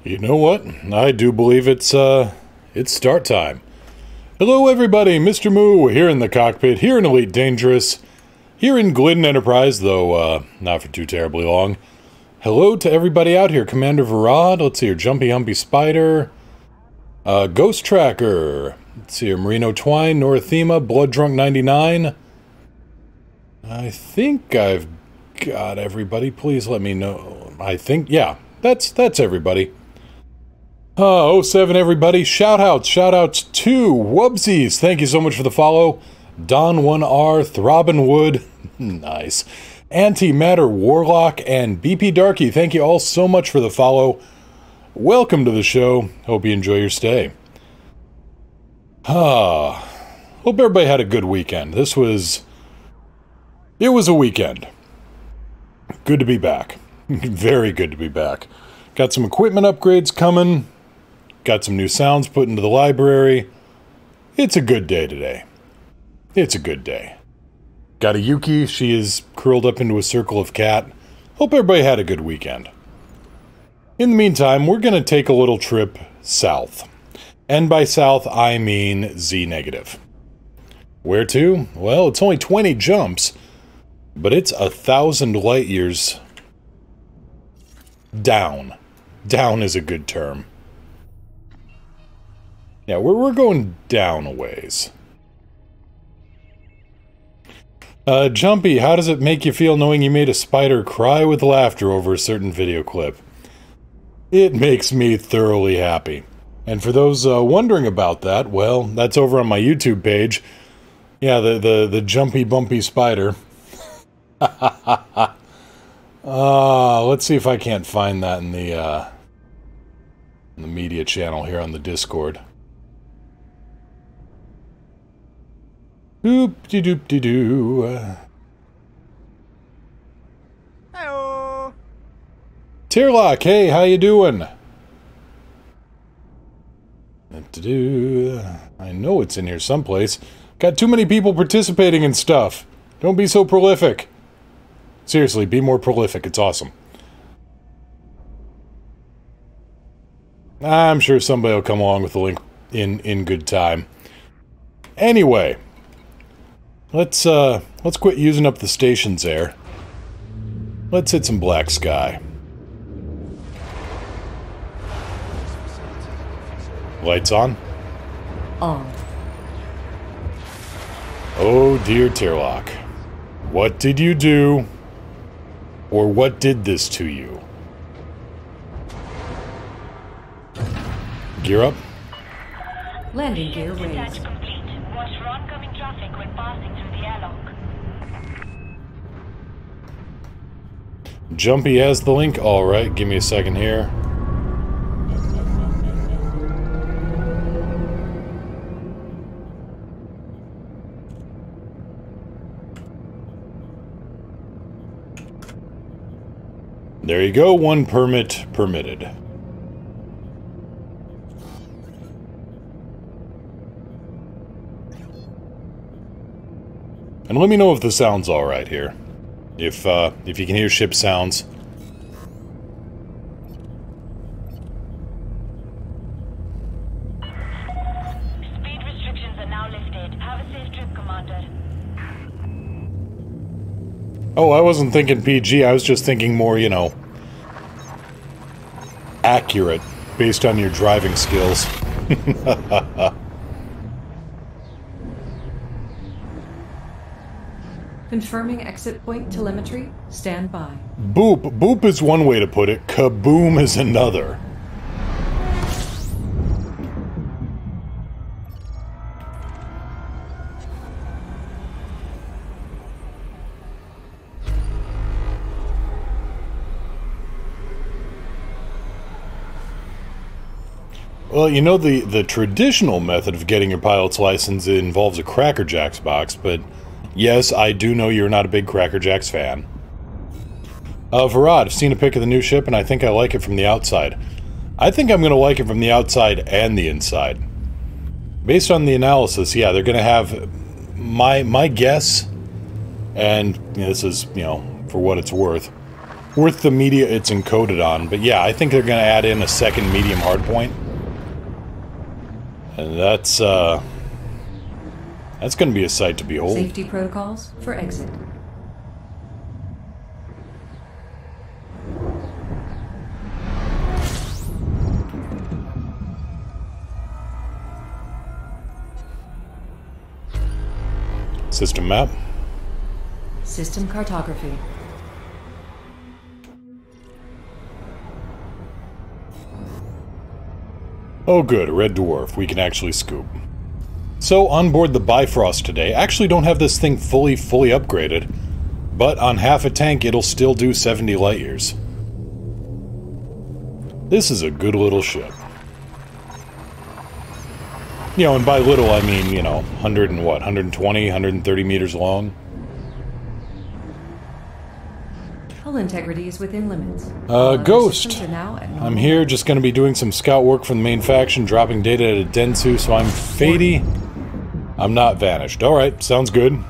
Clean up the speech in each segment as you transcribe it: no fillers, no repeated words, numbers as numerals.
You know what? I do believe it's start time. Hello everybody, Mr. Moo here in the cockpit, here in Elite Dangerous, here in Glidden Enterprise, though not for too terribly long. Hello to everybody out here, Commander Varad, let's see here, Jumpy Humpy Spider, Ghost Tracker, let's see here, Merino Twine, Northema, Blood Drunk 99. I think I've got everybody, please let me know. I think, yeah, that's everybody. 07 everybody, shoutouts to Wubsies, thank you so much for the follow. Don1R, Throbbin Wood, nice. Antimatter Warlock, and BP Darky, thank you all so much for the follow. Welcome to the show, hope you enjoy your stay. Hope everybody had a good weekend. It was a weekend. Good to be back. Very good to be back. Got some equipment upgrades coming. Got some new sounds put into the library. It's a good day today. It's a good day. Got a Yuki. She is curled up into a circle of cat. Hope everybody had a good weekend. In the meantime, we're going to take a little trip south. And by south, I mean Z-negative. Where to? Well, it's only 20 jumps, but it's 1,000 light years down. Down is a good term. Yeah, we're going down a ways. Jumpy, how does it make you feel knowing you made a spider cry with laughter over a certain video clip? It makes me thoroughly happy. And for those wondering about that, well, that's over on my YouTube page. Yeah, the Jumpy Bumpy Spider. Let's see if I can't find that in the media channel here on the Discord. Doop-de-doop-de-doo. Hello. Tierlock, hey, how you doing? I know it's in here someplace. Got too many people participating in stuff. Don't be so prolific. Seriously, be more prolific. It's awesome. I'm sure somebody will come along with the link in good time. Anyway, let's quit using up the station's air. Let's hit some black sky. Lights on? On. Oh dear Tierlock. What did you do? Or what did this to you? Gear up. Landing gear raised. Complete. Watch for oncoming traffic when passing through the airlock. Jumpy has the link. Alright, give me a second here. There you go, one permit permitted. And let me know if the sound's alright here. If you can hear ship sounds. Speed restrictions are now lifted. Have a safe trip, Commander. Oh, I wasn't thinking PG, I was just thinking more, you know, accurate, based on your driving skills. Confirming exit point telemetry. Stand by. Boop. Boop is one way to put it, kaboom is another. Well, you know, the traditional method of getting your pilot's license involves a Cracker Jacks box, but yes, I do know you're not a big Cracker Jacks fan. Varad, I've seen a pic of the new ship, and I think I like it from the outside. I think I'm going to like it from the outside and the inside. Based on the analysis, yeah, they're going to have my guess, and you know, this is, you know, for what it's worth. worth the media it's encoded on. But yeah, I think they're going to add in a second medium hardpoint. And that's going to be a sight to behold. Safety protocols for exit. System map. System cartography. Oh good, a red dwarf. We can actually scoop. So, on board the Bifrost today, actually don't have this thing fully upgraded, but on half a tank it'll still do 70 light years. This is a good little ship. You know, and by little I mean, you know, 120, 130 meters long. Hull integrity is within limits. Ghost. Systems are now at normal. I'm here, just gonna be doing some scout work for the main faction, dropping data at a Densu, so I'm fadey. I'm not vanished. Alright, sounds good.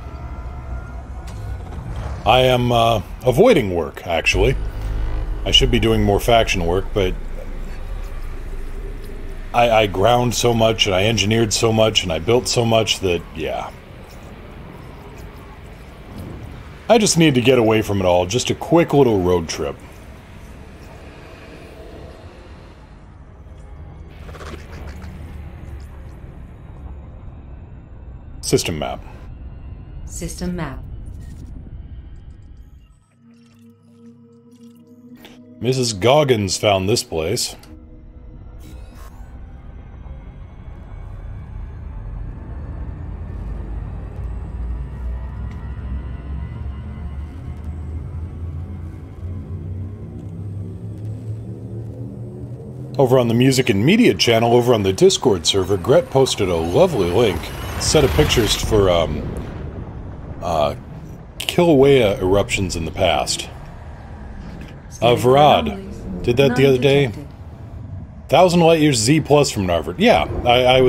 I am, avoiding work, actually. I should be doing more faction work, but I ground so much, and I engineered so much, and I built so much that, yeah. I just need to get away from it all. Just a quick little road trip. System map. System map. Mrs. Goggins found this place. Over on the Music and Media channel, over on the Discord server, Gret posted a lovely link, set of pictures for Kilauea eruptions in the past. Varad did that the other day. 1,000 light years Z plus from Narvard. Yeah, I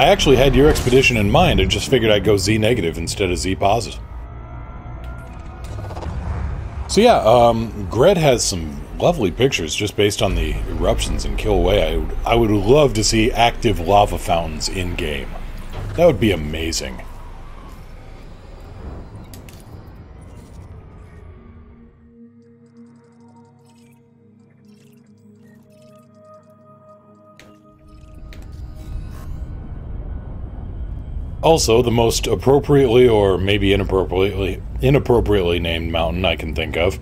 actually had your expedition in mind. I just figured I'd go Z negative instead of Z positive. So yeah, Gret has some lovely pictures just based on the eruptions in Kilauea. I would love to see active lava fountains in-game. That would be amazing. Also, the most appropriately or maybe inappropriately named mountain I can think of.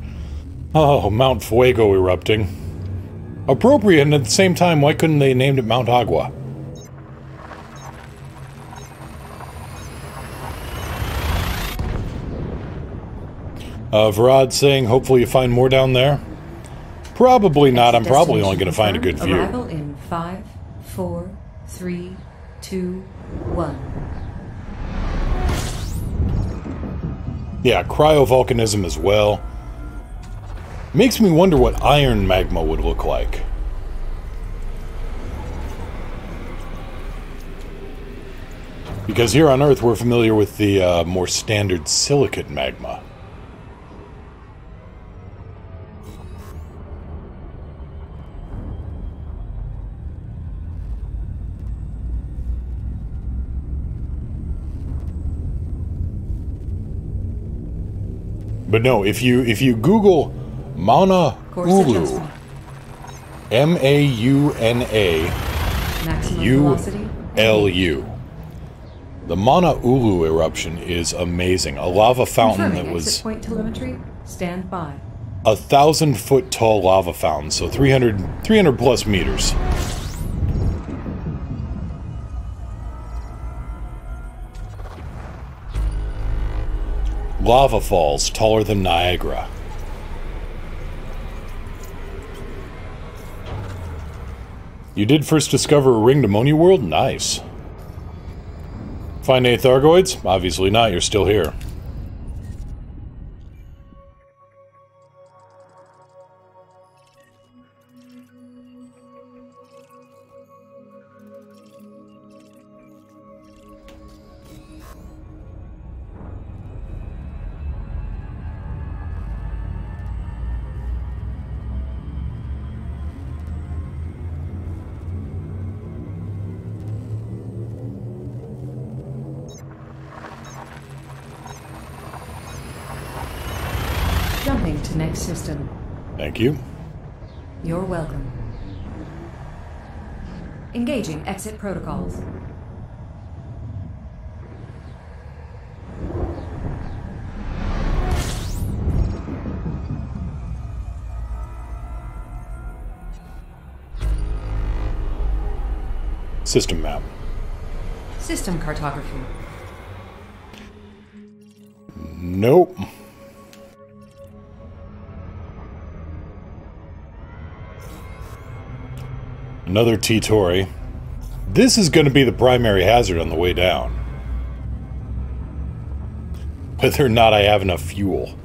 Oh, Mount Fuego erupting. Appropriate, and at the same time, why couldn't they named it Mount Agua? Varad saying, hopefully you find more down there. Probably not. I'm probably only going to find a good view. Arrival in 5, 4, 3, 2, 1. Yeah, cryovolcanism as well. Makes me wonder what iron magma would look like. Because here on Earth we're familiar with the more standard silicate magma. But no, if you Google Mauna Ulu, M-A-U-N-A-U-L-U. The Mauna Ulu eruption is amazing. A lava fountain that was exit point telemetry. Stand by. 1,000-foot tall lava fountain, so 300 plus meters. Lava falls taller than Niagara. You did first discover a ring to Moni World? Nice. Find any Thargoids? Obviously not, you're still here. Jumping to next system. Thank you. You're welcome. Engaging exit protocols. System map. System cartography. Nope. Another T-Tori. This is going to be the primary hazard on the way down. Whether or not I have enough fuel.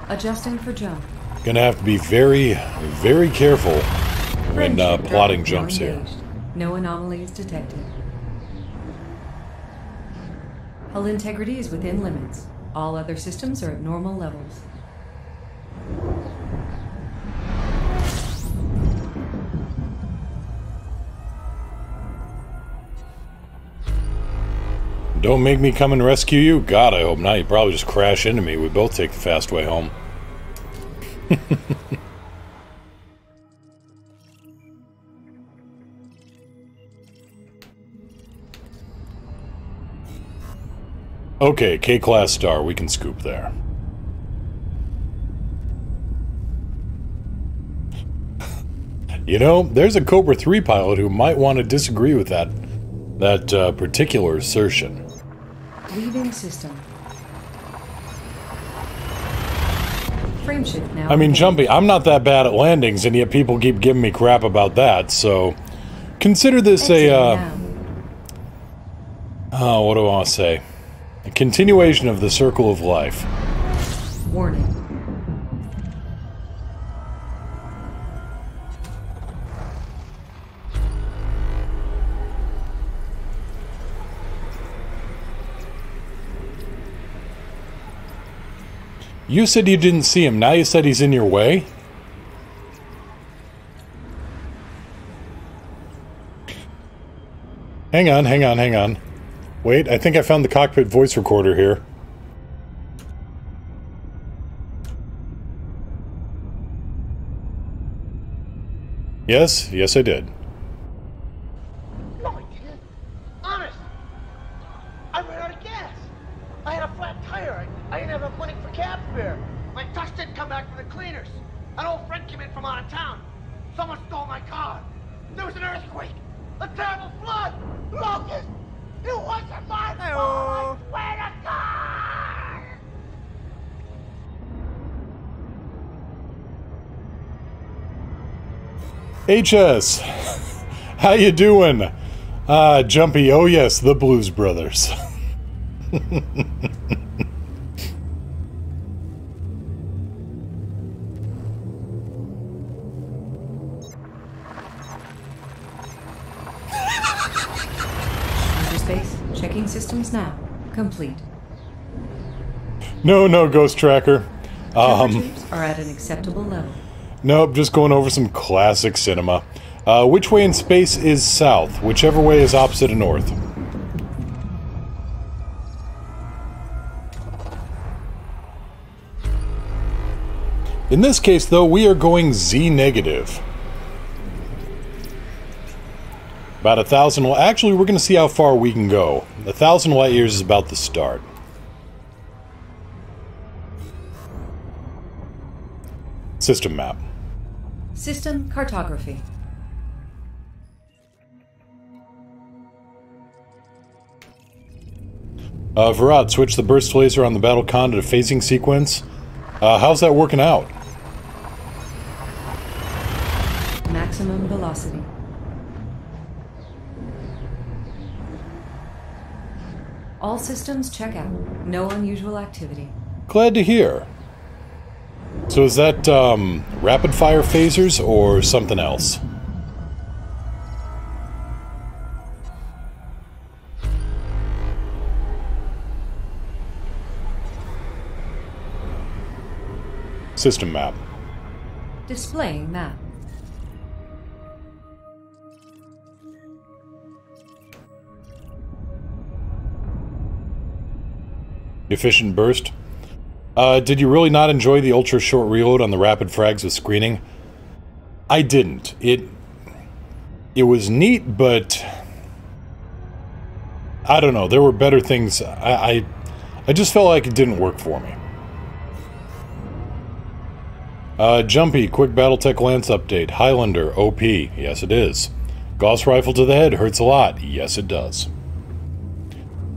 Adjusting for jump. Gonna have to be very, very careful when Friendship plotting drop jumps now here. engaged. No anomalies detected. Hull integrity is within limits. All other systems are at normal levels. Don't make me come and rescue you? God, I hope not. You'd probably just crash into me. We both take the fast way home. Okay, K-Class Star. We can scoop there. You know, there's a Cobra 3 pilot who might want to disagree with that particular assertion. Leaving system. Frameshift now. I mean, engaged. Jumpy, I'm not that bad at landings, and yet people keep giving me crap about that, so consider this Exiting now. what do I want to say? A continuation of the circle of life. Warning. You said you didn't see him, now you said he's in your way? Hang on. Wait, I think I found the cockpit voice recorder here. Yes, I did. No, I didn't. Honest. I ran out of gas. I had a flat tire. I didn't have enough money for cab fare. My tux didn't come back from the cleaners. An old friend came in from out of town. Someone stole my car. There was an earthquake. A terrible flood. Locust. It wasn't my fault. I swear to God. HS! How you doing? Jumpy, oh yes, the Blues Brothers. Space. Checking systems now. Complete. No, Ghost Tracker. Temperatures are at an acceptable level. Nope, just going over some classic cinema. Which way in space is south? Whichever way is opposite of north. In this case, though, we are going Z-negative. About 1,000... Actually, we're going to see how far we can go. 1,000 light years is about the start. System map. System cartography. Varad, switch the burst laser on the battle con to the phasing sequence. How's that working out? Maximum velocity. All systems check out. No unusual activity. Glad to hear. So is that, rapid-fire phasers or something else? System map. Displaying map. Efficient burst. Did you really not enjoy the ultra short reload on the rapid frags with screening? I didn't. It was neat, but I don't know. There were better things. I just felt like it didn't work for me. Jumpy, quick Battletech Lance update. Highlander, OP. Yes, it is. Gauss rifle to the head hurts a lot. Yes, it does.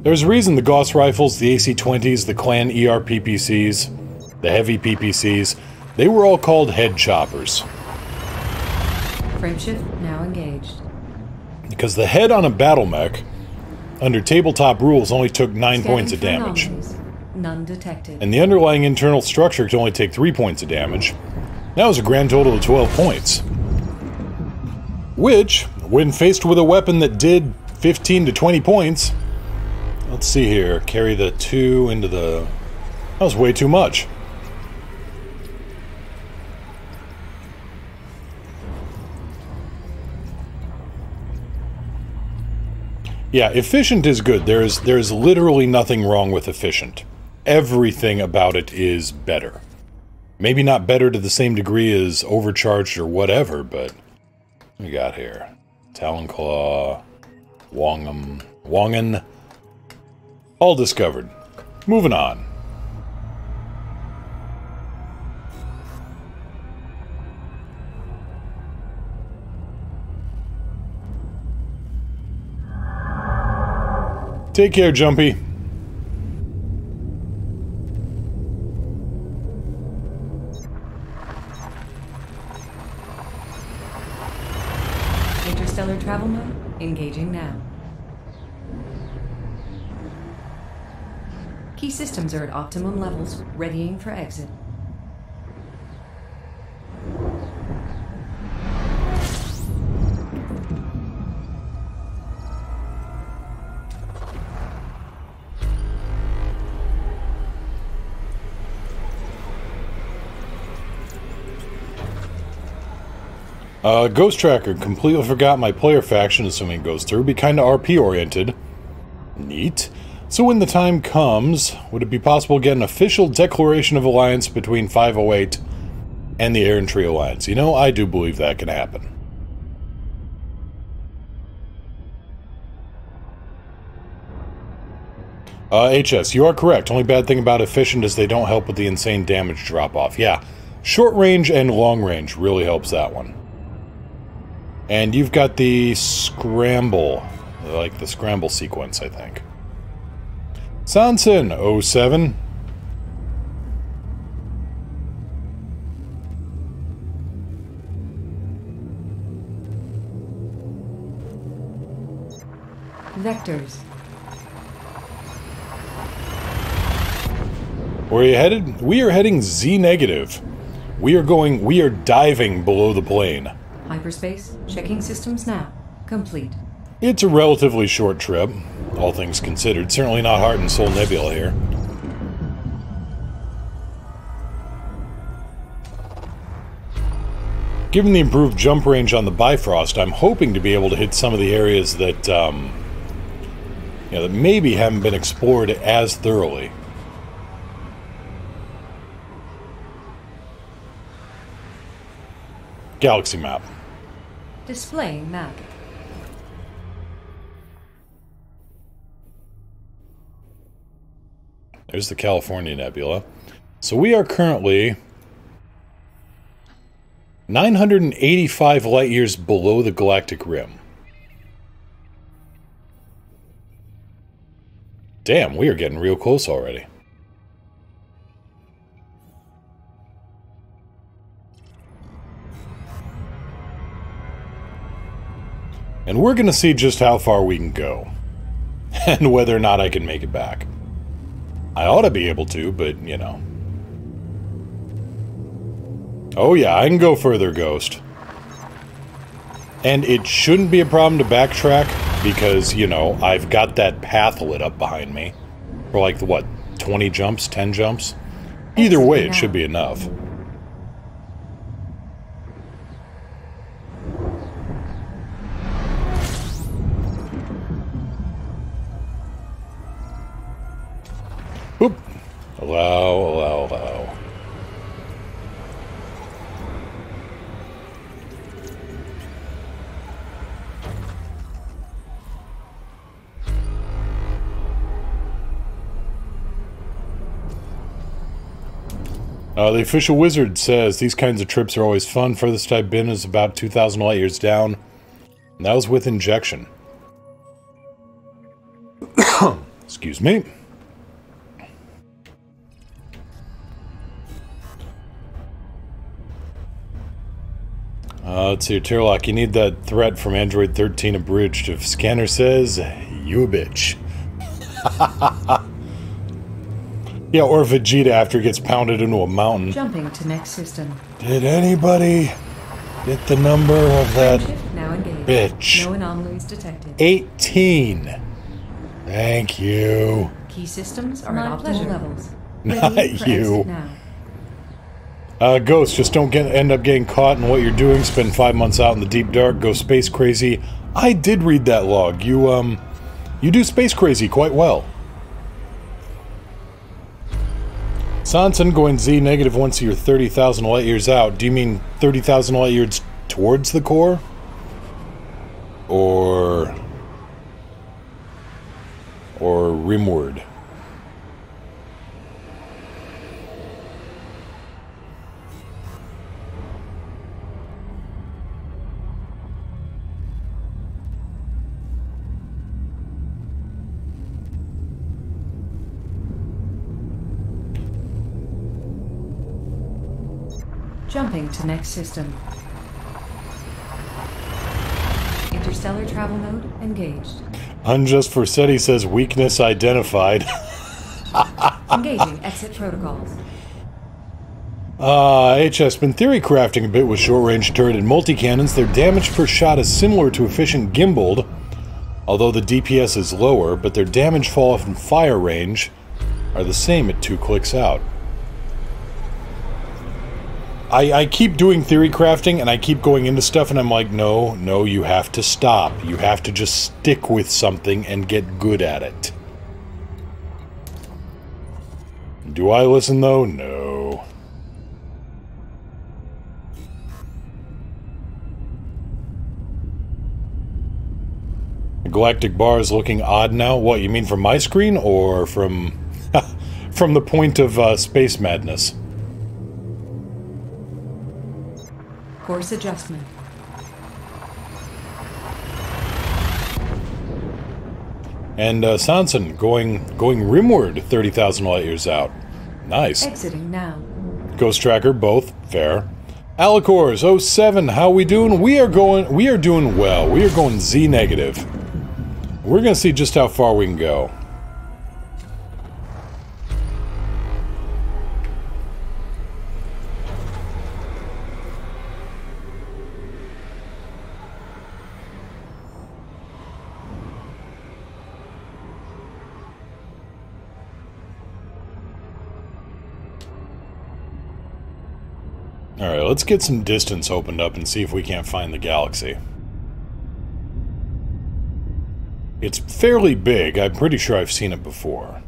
There's a reason the Gauss rifles, the AC-20s, the Clan ER PPCs, the heavy PPCs, they were all called head choppers. Frameshift now engaged. Because the head on a battle mech, under tabletop rules, only took 9 points of damage. Anomalies. None detected. And the underlying internal structure could only take 3 points of damage. That was a grand total of 12 points. Which, when faced with a weapon that did 15 to 20 points... Let's see here. Carry the 2 into the... That was way too much. Yeah, efficient is good. There's literally nothing wrong with efficient. Everything about it is better. Maybe not better to the same degree as overcharged or whatever, but... What we got here? Talonclaw... Wongan... All discovered. Moving on. Take care, Jumpy. Interstellar travel mode engaging now. Key systems are at optimum levels, readying for exit. Ghost Tracker, completely forgot my player faction, assuming it goes through. Be kinda RP-oriented. Neat. So when the time comes, would it be possible to get an official declaration of alliance between 508 and the Errantry Alliance? You know, I do believe that can happen. HS, you are correct. Only bad thing about efficient is they don't help with the insane damage drop-off. Yeah, short range and long range really helps that one. And you've got the scramble, like the scramble sequence, I think. Sanson, 07. Vectors. Where are you headed? We are heading Z-negative. We are diving below the plane. Hyperspace. Checking systems now. Complete. It's a relatively short trip, all things considered. Certainly not Heart and Soul Nebula here. Given the improved jump range on the Bifrost, I'm hoping to be able to hit some of the areas that, that maybe haven't been explored as thoroughly. Galaxy map. Displaying map. There's the California Nebula. So we are currently 985 light years below the galactic rim. Damn, we are getting real close already. And we're going to see just how far we can go. And whether or not I can make it back. I ought to be able to, but, you know. Oh yeah, I can go further, Ghost. And it shouldn't be a problem to backtrack, because, you know, I've got that path lit up behind me. For like, what, 20 jumps, 10 jumps? Either way, it should be enough. Oop. Allow. The official wizard says these kinds of trips are always fun. Furthest I've been is about 2,000 light years down. And that was with injection. Excuse me. Let's see, Turlock, you need that threat from Android 13 abridged. If scanner says, you a bitch. Yeah, or Vegeta after he gets pounded into a mountain. Jumping to next system. Did anybody get the number of that Shift now engaged. bitch? No anomalies detected. 18. Thank you. Key systems are at optimal levels. Not Ready for you. exit now. Ghost, just don't end up getting caught in what you're doing. Spend 5 months out in the deep dark. Go space crazy. I did read that log. You do space crazy quite well. Sanson going Z negative once you're 30,000 light years out. Do you mean 30,000 light years towards the core? Or rimward? Jumping to next system. Interstellar travel mode engaged. Unjust Forsetti says weakness identified. Engaging exit protocols. HS been theory crafting a bit with short-range turret and multi-cannons. Their damage per shot is similar to efficient gimbaled, although the DPS is lower, but their damage fall off in fire range are the same at 2 clicks out. I keep doing theory crafting, and I keep going into stuff, and I'm like, no, you have to stop. You have to just stick with something and get good at it. Do I listen, though? No. The galactic bar is looking odd now. What, you mean from my screen, or from... from the point of space madness? Course adjustment. And Sanson going rimward 30,000 light years out. Nice. Exiting now. Ghost Tracker, both. Fair. Alicors 07, how we doing? We are doing well. We are going Z negative. We're gonna see just how far we can go. Alright, let's get some distance opened up and see if we can't find the galaxy. It's fairly big. I'm pretty sure I've seen it before.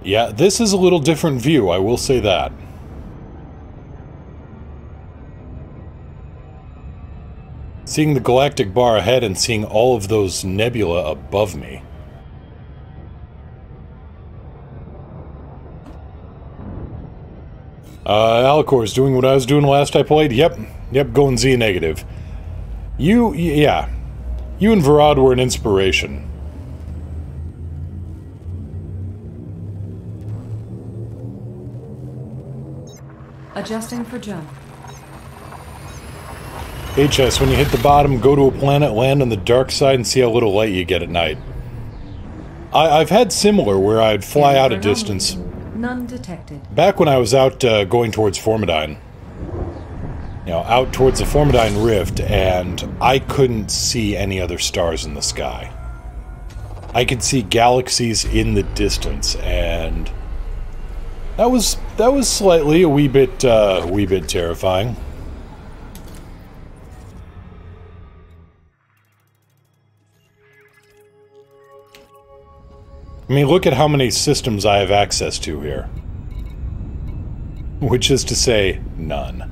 Yeah, this is a little different view, I will say that. Seeing the galactic bar ahead and seeing all of those nebula above me. Alicor's doing what I was doing last I played? Yep, going Z negative. Yeah. You and Varad were an inspiration. Adjusting for jump. HS, when you hit the bottom, go to a planet, land on the dark side, and see how little light you get at night. I've had similar, where I'd fly out a distance. None detected. Back when I was out going towards Formidine. You know, out towards the Formidine Rift, and I couldn't see any other stars in the sky. I could see galaxies in the distance, and That was slightly a wee bit terrifying. I mean, look at how many systems I have access to here. Which is to say, none.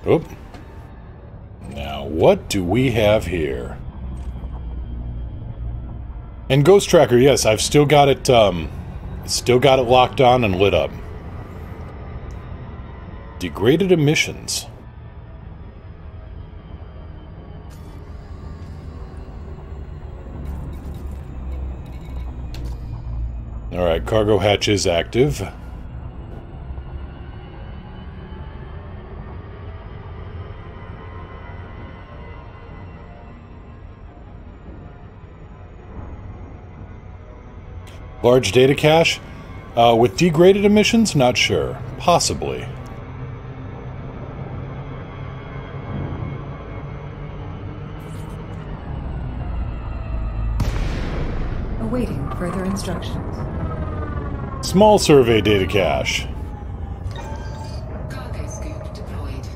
Oop. Now, what do we have here? And Ghost Tracker, yes, I've still got it locked on and lit up. Degraded emissions. Alright, cargo hatch is active. Large data cache? With degraded emissions? Not sure. Possibly. Awaiting further instructions. Small survey data cache. Cargo scoop deployed.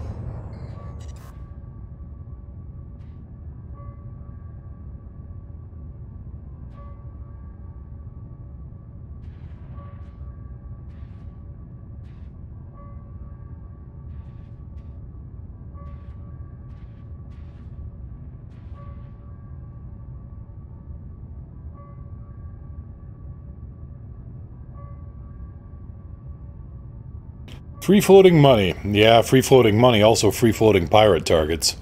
Free-floating money. Yeah, free-floating money, also free-floating pirate targets.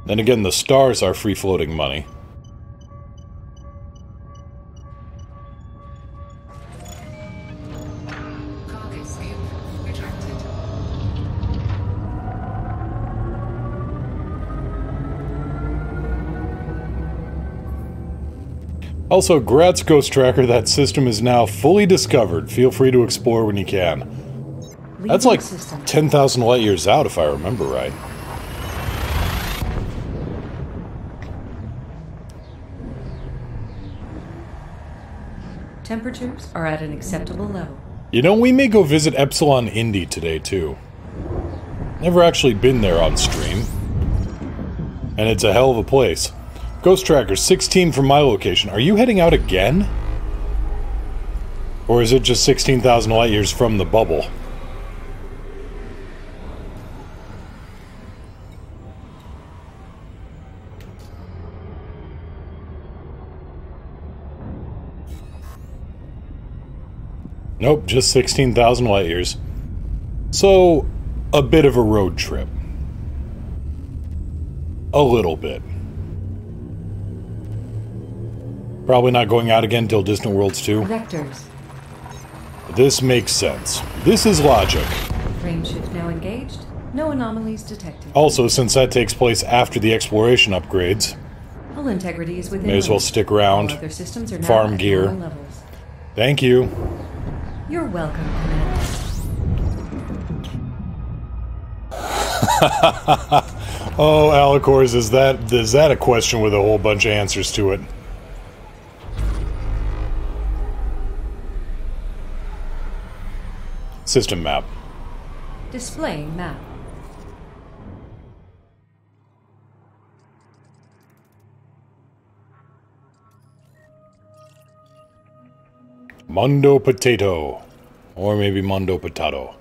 Then again, the stars are free-floating money. Cargo scoop retracted. Also, Gratz Ghost Tracker, that system is now fully discovered. Feel free to explore when you can. That's like 10,000 light years out, if I remember right. Temperatures are at an acceptable level. You know, we may go visit Epsilon Indy today, too. Never actually been there on stream. And it's a hell of a place. Ghost Tracker, 16 from my location. Are you heading out again? Or is it just 16,000 light years from the bubble? Nope, just 16,000 light years. So, a bit of a road trip. A little bit. Probably not going out again till Distant Worlds 2. Vectors. This makes sense. This is logic. Frame shift now engaged. No anomalies detected. Also, since that takes place after the exploration upgrades, Hull integrity is within may as well limits. stick around, All other systems are now farm at gear. normal levels. Thank you. You're welcome, Commander. Oh, Alicors, is that a question with a whole bunch of answers to it? System map. Displaying map. Mondo Potato. Or maybe Mondo Potato.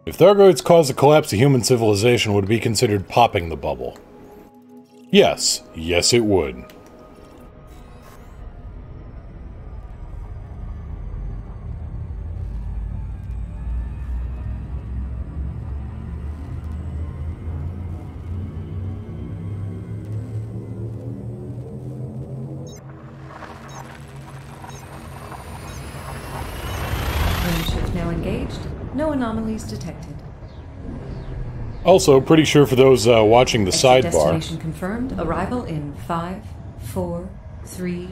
If Thargoids caused the collapse of human civilization, would it be considered popping the bubble? Yes. Yes, it would. Frame shift now engaged. No anomalies detected. Also, pretty sure for those watching the Exit sidebar, destination confirmed. Arrival in 5, 4, 3,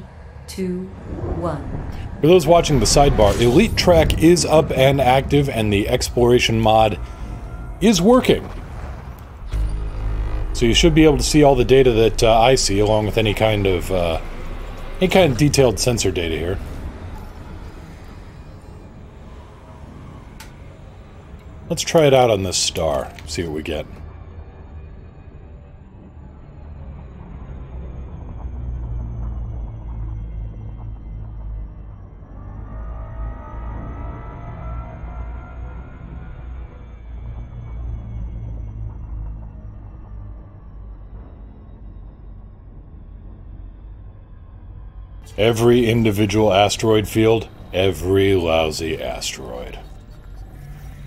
2, 1. For those watching the sidebar, Elite Track is up and active, and the exploration mod is working. So you should be able to see all the data that I see, along with any kind of detailed sensor data here. Let's try it out on this star, see what we get. Every individual asteroid field, every lousy asteroid.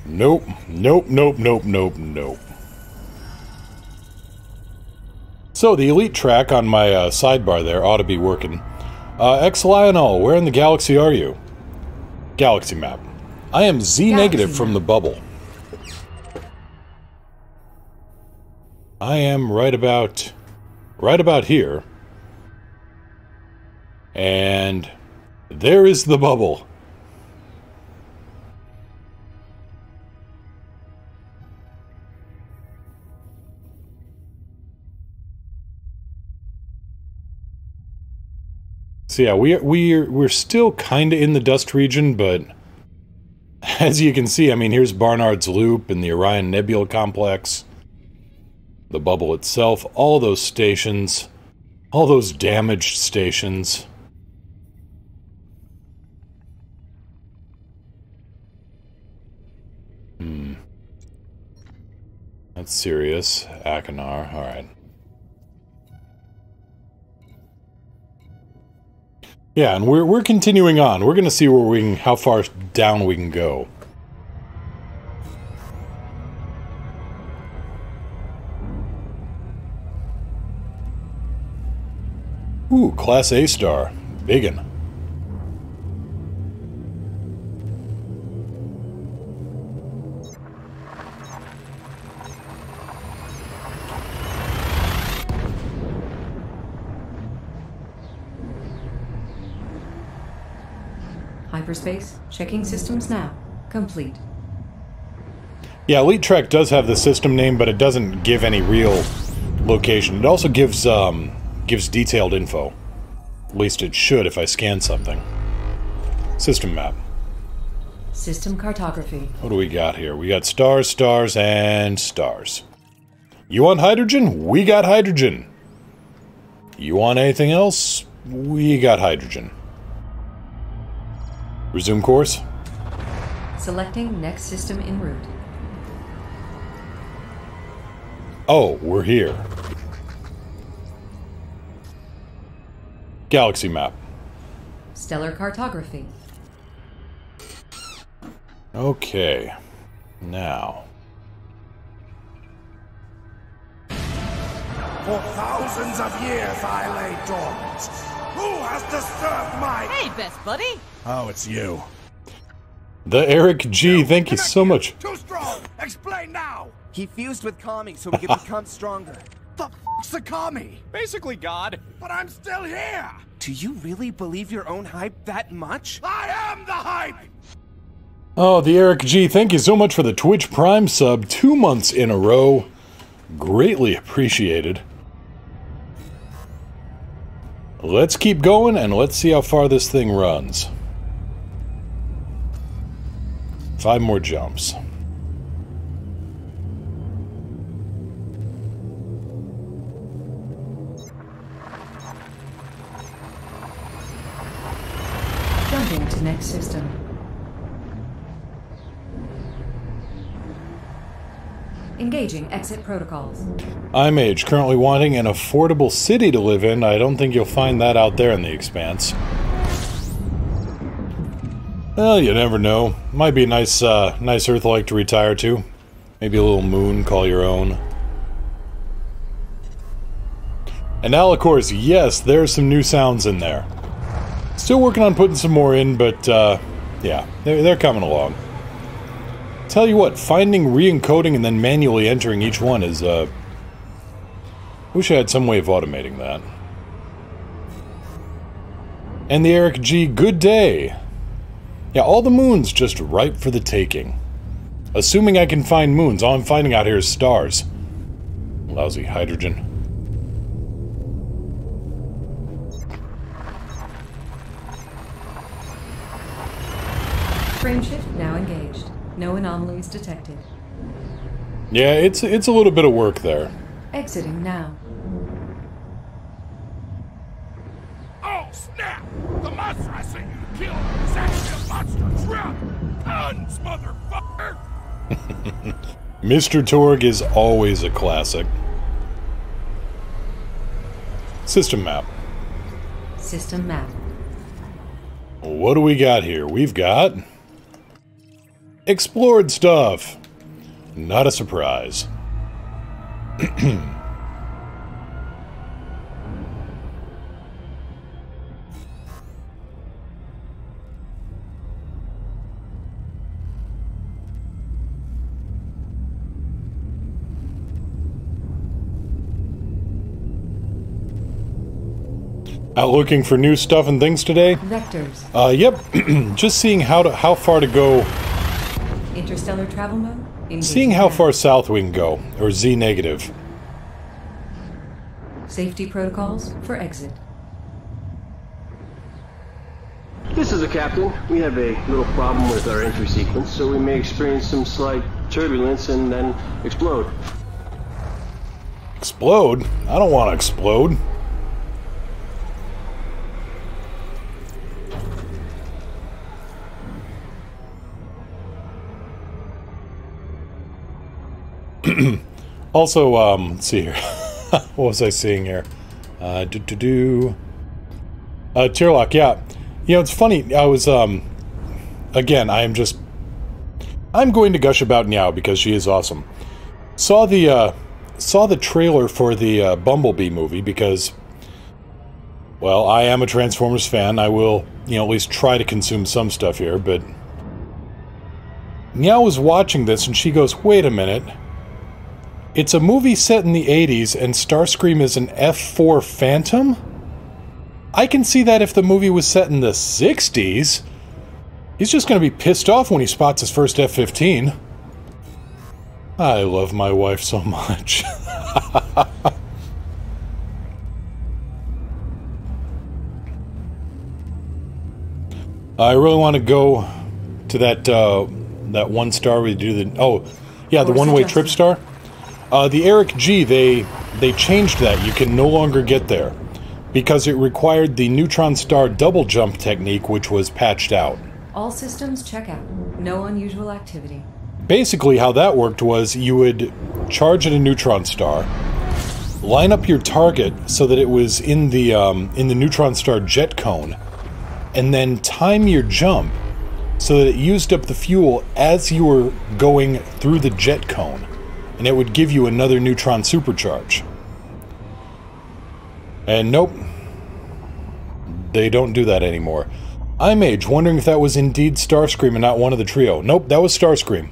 Nope, nope, nope, nope, nope, nope. So, the Elite Track on my sidebar there ought to be working. X-Lionel, where in the galaxy are you? Galaxy map. I am Z-negative from the bubble. I am right about here. And there is the bubble. So yeah, we're still kind of in the dust region, but as you can see, I mean, here's Barnard's Loop and the Orion Nebula Complex, the bubble itself, all those stations, all those damaged stations. That's serious. Achenar, alright. Yeah, and we're continuing on. We're gonna see where how far down we can go. Ooh, Class A star. Biggin. Hyperspace, checking systems now. Complete. Yeah, Elite Track does have the system name, but it doesn't give any real location. It also gives detailed info. At least it should if I scan something. System map. System cartography. What do we got here? We got stars, stars, and stars. You want hydrogen? We got hydrogen. You want anything else? We got hydrogen. Resume course. Selecting next system en route. Oh, we're here. Galaxy map. Stellar cartography. Okay. Now. For thousands of years I lay dormant. Who has disturbed my... Hey, best buddy. Oh, it's you. The Eric G, thank you so much. Too strong! Explain now! He fused with Kami so he could become stronger. The f***'s the Kami? Basically God. But I'm still here! Do you really believe your own hype that much? I am the hype! Oh, the Eric G, thank you so much for the Twitch Prime sub 2 months in a row. Greatly appreciated. Let's keep going and let's see how far this thing runs. 5 more jumps. Jumping to next system. Engaging exit protocols. iMage, currently wanting an affordable city to live in. I don't think you'll find that out there in the expanse. Well, you never know. Might be a nice Earth-like to retire to. Maybe a little moon, call your own. And now, of course, yes, there's some new sounds in there. Still working on putting some more in, but, yeah, they're coming along. Tell you what, finding, re-encoding, and then manually entering each one is, wish I had some way of automating that. And the Eric G, good day. Yeah, all the moons just ripe for the taking. Assuming I can find moons, all I'm finding out here is stars. Lousy hydrogen. Frameshift now engaged. No anomalies detected. Yeah, it's a little bit of work there. Exiting now. Oh, snap! The monster I sent you to kill is actually a monster truck! Tons, motherfucker! Mr. Torg is always a classic. System map. System map. What do we got here? We've got... explored stuff. Not a surprise. Out looking for new stuff and things today? Vectors. Yep. Just seeing how far to go. Interstellar travel mode? Engaging Seeing how now. far south we can go, or Z negative. Safety protocols for exit. This is the captain. We have a little problem with our entry sequence, so we may experience some slight turbulence and then explode. Explode? I don't want to explode. Also, let's see here. What was I seeing here? Tierlock, yeah. You know, it's funny, I was, again, I'm going to gush about Niao because she is awesome. Saw the trailer for the, Bumblebee movie because, well, I am a Transformers fan. I will, at least try to consume some stuff here, but... Niao was watching this and she goes, wait a minute. It's a movie set in the 80s and Starscream is an F-4 Phantom? I can see that if the movie was set in the 60s. He's just going to be pissed off when he spots his first F-15. I love my wife so much. I really want to go to that one star we do the... Oh, yeah, the one-way trip star. The Eric G, they changed that. You can no longer get there because it required the neutron star double jump technique, which was patched out. All systems check out. No unusual activity. Basically, how that worked was you would charge at a neutron star, line up your target so that it was in the neutron star jet cone, and then time your jump so that it used up the fuel as you were going through the jet cone. And it would give you another neutron supercharge. And nope. They don't do that anymore. iMage, wondering if that was indeed Starscream and not one of the trio. Nope, that was Starscream.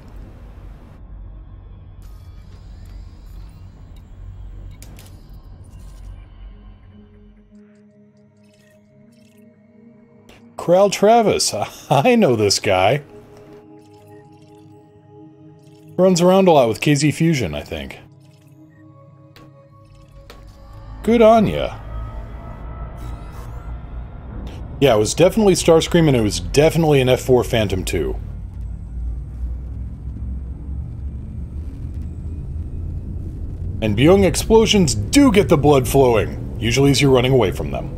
Corral Travis. I know this guy. Runs around a lot with KZ Fusion, I think. Good on ya. Yeah, it was definitely Starscream and it was definitely an F-4 Phantom 2. And Byung explosions do get the blood flowing, usually as you're running away from them.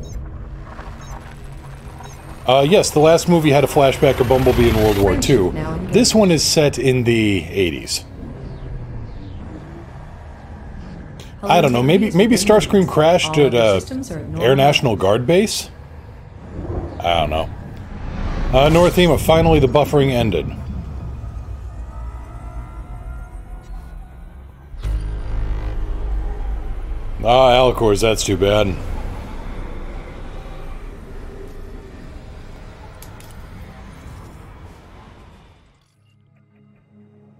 Yes, the last movie had a flashback of Bumblebee in World War II. This one is set in the 80s. I don't know, maybe Starscream crashed at Air National Guard base? I don't know. Northema, finally the buffering ended. Ah, Alcors, that's too bad.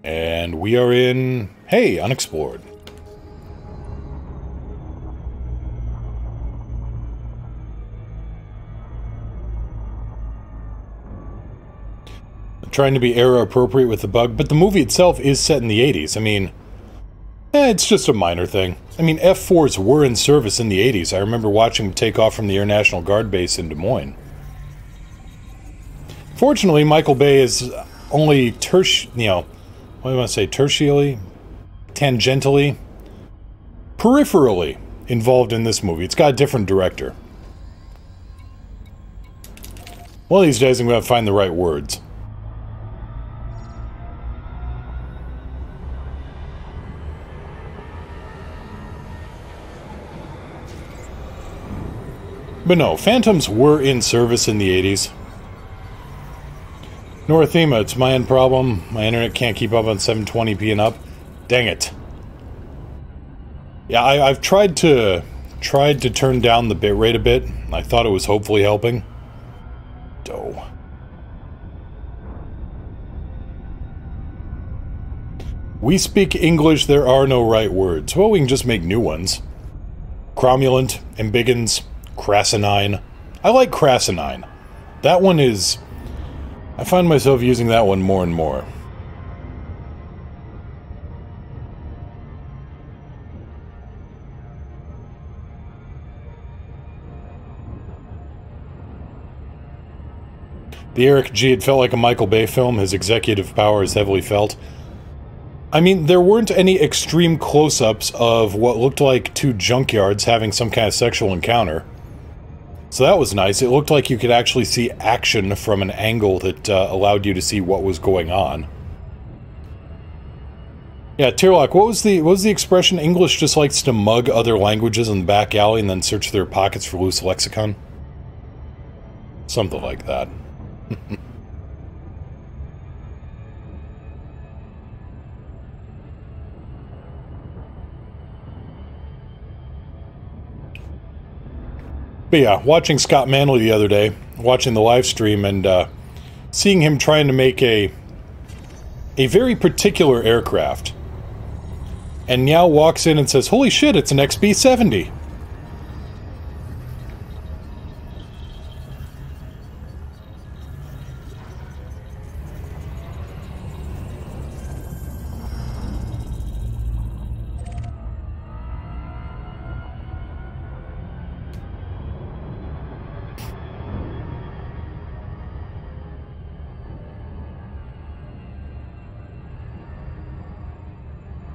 And we are in, hey, unexplored. trying to be era appropriate with the bug, but the movie itself is set in the 80s. I mean, it's just a minor thing. I mean, F-4s were in service in the 80s. I remember watching them take off from the Air National Guard base in Des Moines. Fortunately, Michael Bay is only tangentially, peripherally involved in this movie. It's got a different director. One of these days I'm going to find the right words. But no, Phantoms were in service in the 80s. Northema, it's my end problem. My internet can't keep up on 720p and up. Dang it. Yeah, I've tried to turn down the bitrate a bit. I thought it was hopefully helping. Doh. We speak English, there are no right words. Well, we can just make new ones. Cromulent, ambigens, crassinine. I like crassinine. That one is... I find myself using that one more and more. The Eric G. It felt like a Michael Bay film. His executive power is heavily felt. I mean, there weren't any extreme close-ups of what looked like two junkyards having some kind of sexual encounter. So that was nice. It looked like you could actually see action from an angle that allowed you to see what was going on. Yeah, Tierlock, what was the expression? English just likes to mug other languages in the back alley and then search their pockets for loose lexicon? Something like that. But yeah, watching Scott Manley the other day, watching the live stream, and seeing him trying to make a very particular aircraft. And Meow walks in and says, "Holy shit, it's an XB-70.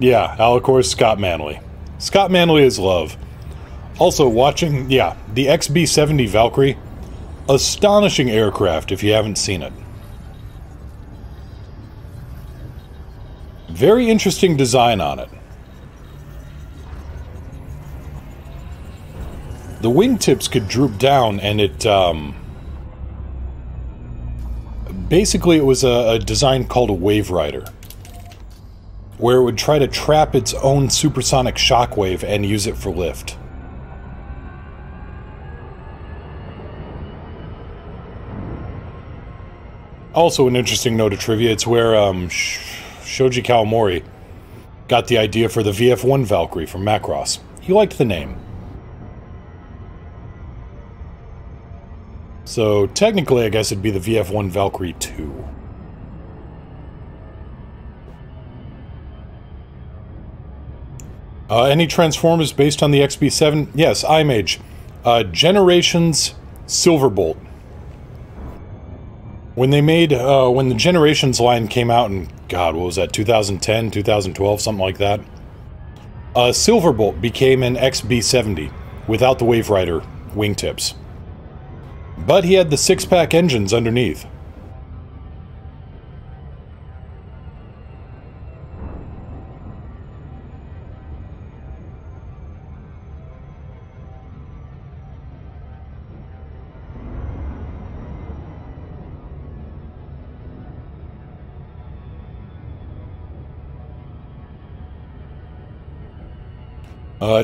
Yeah, Alicor's Scott Manley. Scott Manley is love. Also, watching, yeah, the XB-70 Valkyrie. Astonishing aircraft if you haven't seen it. Very interesting design on it. The wingtips could droop down and it, basically it was a design called a Wave Rider, where it would try to trap its own supersonic shockwave and use it for lift. Also an interesting note of trivia, it's where Shoji Kawamori got the idea for the VF-1 Valkyrie from Macross. He liked the name. So technically I guess it'd be the VF-1 Valkyrie 2. Any Transformers based on the XB-7? Yes, Image. Generations Silverbolt. When they made, when the Generations line came out in, God, what was that, 2010, 2012, something like that? Silverbolt became an XB-70 without the Wave Rider wingtips. But he had the six-pack engines underneath.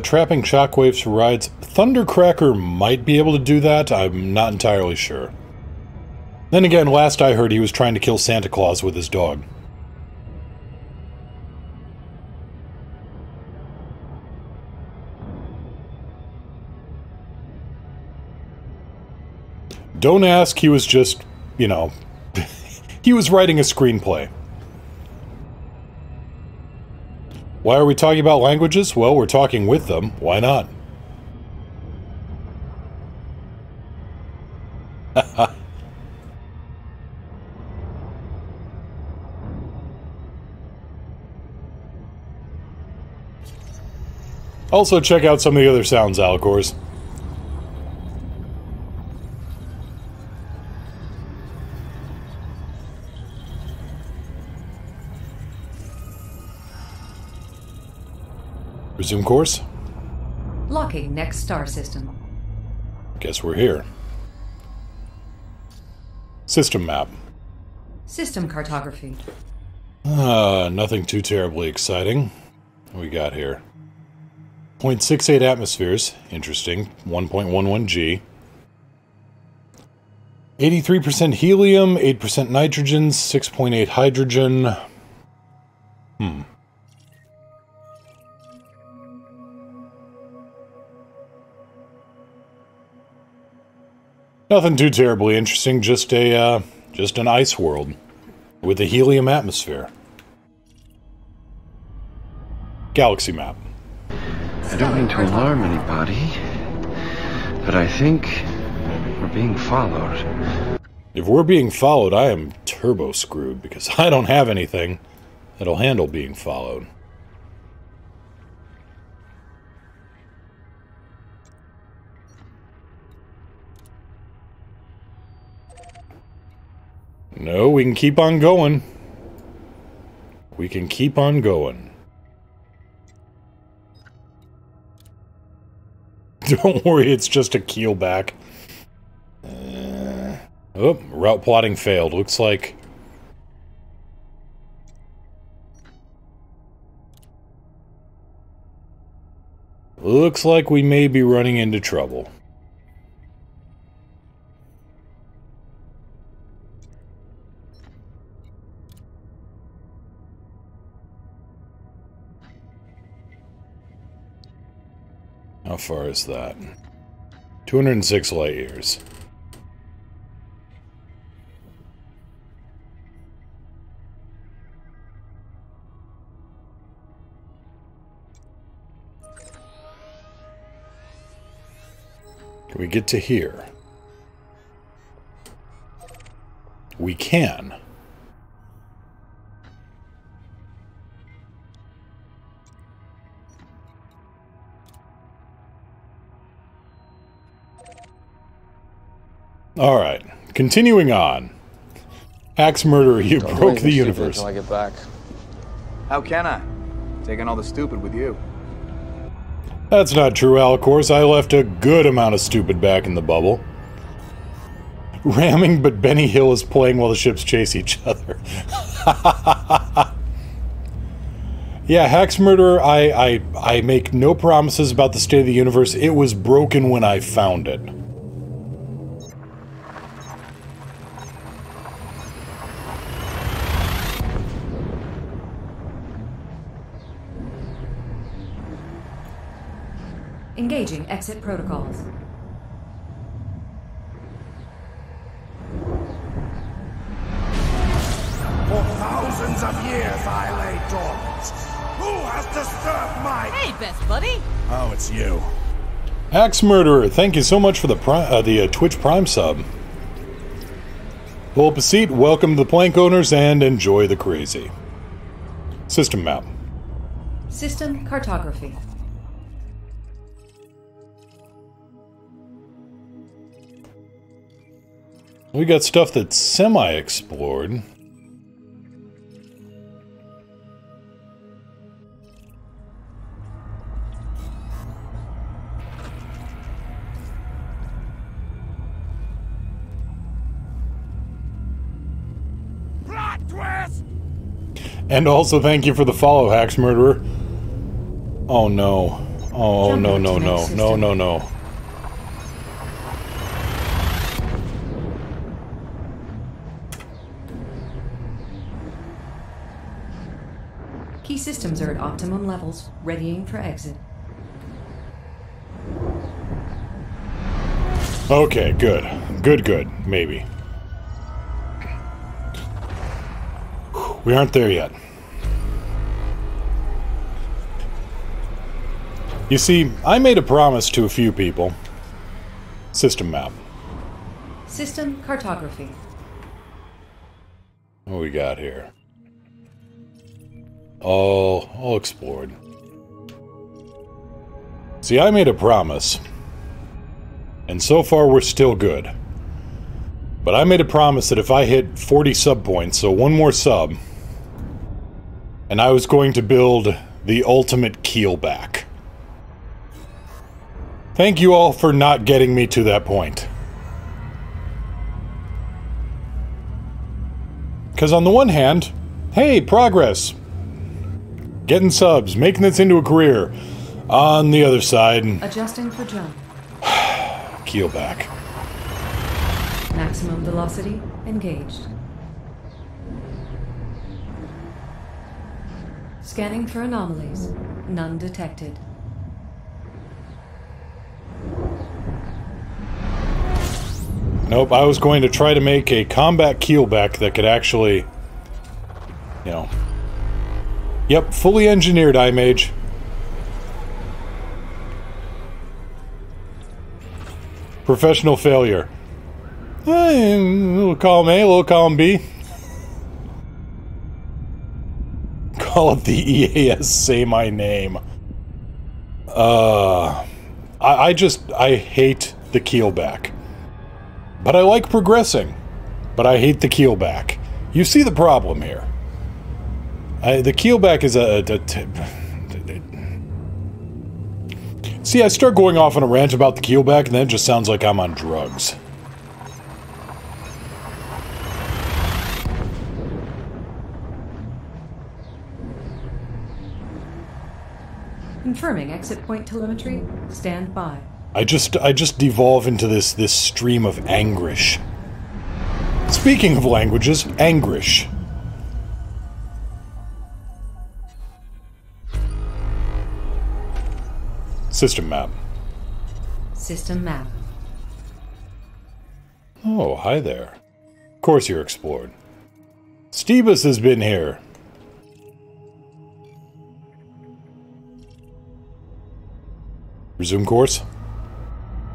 Trapping shockwaves for rides. Thundercracker might be able to do that. I'm not entirely sure. Then again, last I heard he was trying to kill Santa Claus with his dog. Don't ask, he was just, you know, He was writing a screenplay. Why are we talking about languages? Well, we're talking with them. Why not? Also, check out some of the other sounds, Alcors. Resume course? Locking next star system. Guess we're here. System map. System cartography. Nothing too terribly exciting. What we got here? 0.68 atmospheres. Interesting. 1.11 G. 83% helium, 8% nitrogen, 6.8 hydrogen. Nothing too terribly interesting, just an ice world with a helium atmosphere. Galaxy map. I don't mean to alarm anybody, but I think we're being followed. If we're being followed, I am turbo screwed because I don't have anything that'll handle being followed. No, we can keep on going. We can keep on going. Don't worry, it's just a keelback. Oh, route plotting failed. Looks like... Looks like we may be running into trouble. How far is that? 206 light years. Can we get to here? We can. Alright, continuing on. Axe Murderer, you broke the universe. Until I get back. How can I? Taking all the stupid with you. That's not true, Alcors. I left a good amount of stupid back in the bubble. Ramming, but Benny Hill is playing while the ships chase each other. Yeah, Axe Murderer, I make no promises about the state of the universe. It was broken when I found it. Engaging exit protocols. For thousands of years I lay dormant. Who has disturbed my... Hey, best buddy. Oh, it's you. Axe Murderer, thank you so much for the Twitch Prime sub. Pull up a seat, welcome to the plank owners, and enjoy the crazy. System map. System cartography. We got stuff that's semi-explored. Plot twist! And also thank you for the follow, Axe Murderer. Oh no. Oh no, no, no. No, no, no. Key systems are at optimum levels, readying for exit. Okay, good. Good, good. Maybe. We aren't there yet. You see, I made a promise to a few people. System map. System cartography. What we got here? All explored. See, I made a promise. And so far we're still good. But I made a promise that if I hit 40 sub points, so one more sub, and I was going to build the ultimate keelback. Thank you all for not getting me to that point. Because on the one hand, hey, progress. Getting subs, making this into a career. On the other side... Adjusting for jump. Keelback. Maximum velocity engaged. Scanning for anomalies. None detected. Nope, I was going to try to make a combat keelback that could actually... You know... Yep, fully engineered, iMage. Professional failure. Little column A, little column B. Call it the EAS Say My Name. I hate the keelback. But I like progressing. But I hate the keelback. You see the problem here. The keelback is See, I start going off on a rant about the keelback, and then it just sounds like I'm on drugs. Confirming exit point telemetry. Stand by. I just devolve into this stream of anguish. Speaking of languages, anguish. System map. System map. Oh, hi there. Of course you're explored. Stebus has been here. Resume course.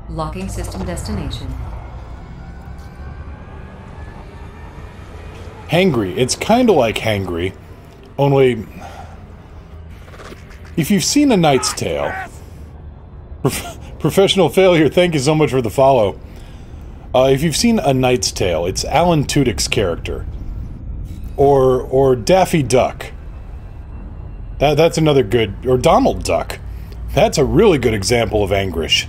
Locking system destination. Hangry. It's kind of like Hangry, only... If you've seen A Knight's Tale... Professional failure, thank you so much for the follow. If you've seen A Knight's Tale, it's Alan Tudyk's character. Or Daffy Duck. That's another good... Or Donald Duck. That's a really good example of anguish.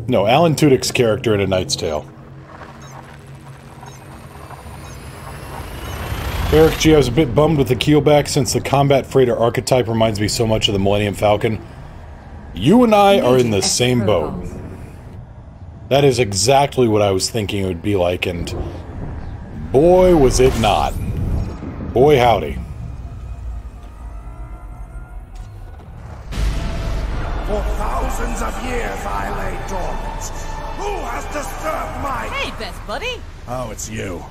No, Alan Tudyk's character in A Knight's Tale. Eric G, I was a bit bummed with the keelback since the combat freighter archetype reminds me so much of the Millennium Falcon. You and I are in the same boat. That is exactly what I was thinking it would be like, and boy was it not. Boy howdy. For thousands of years I lay dormant. Who has disturbed my... Hey, best buddy! Oh, it's you.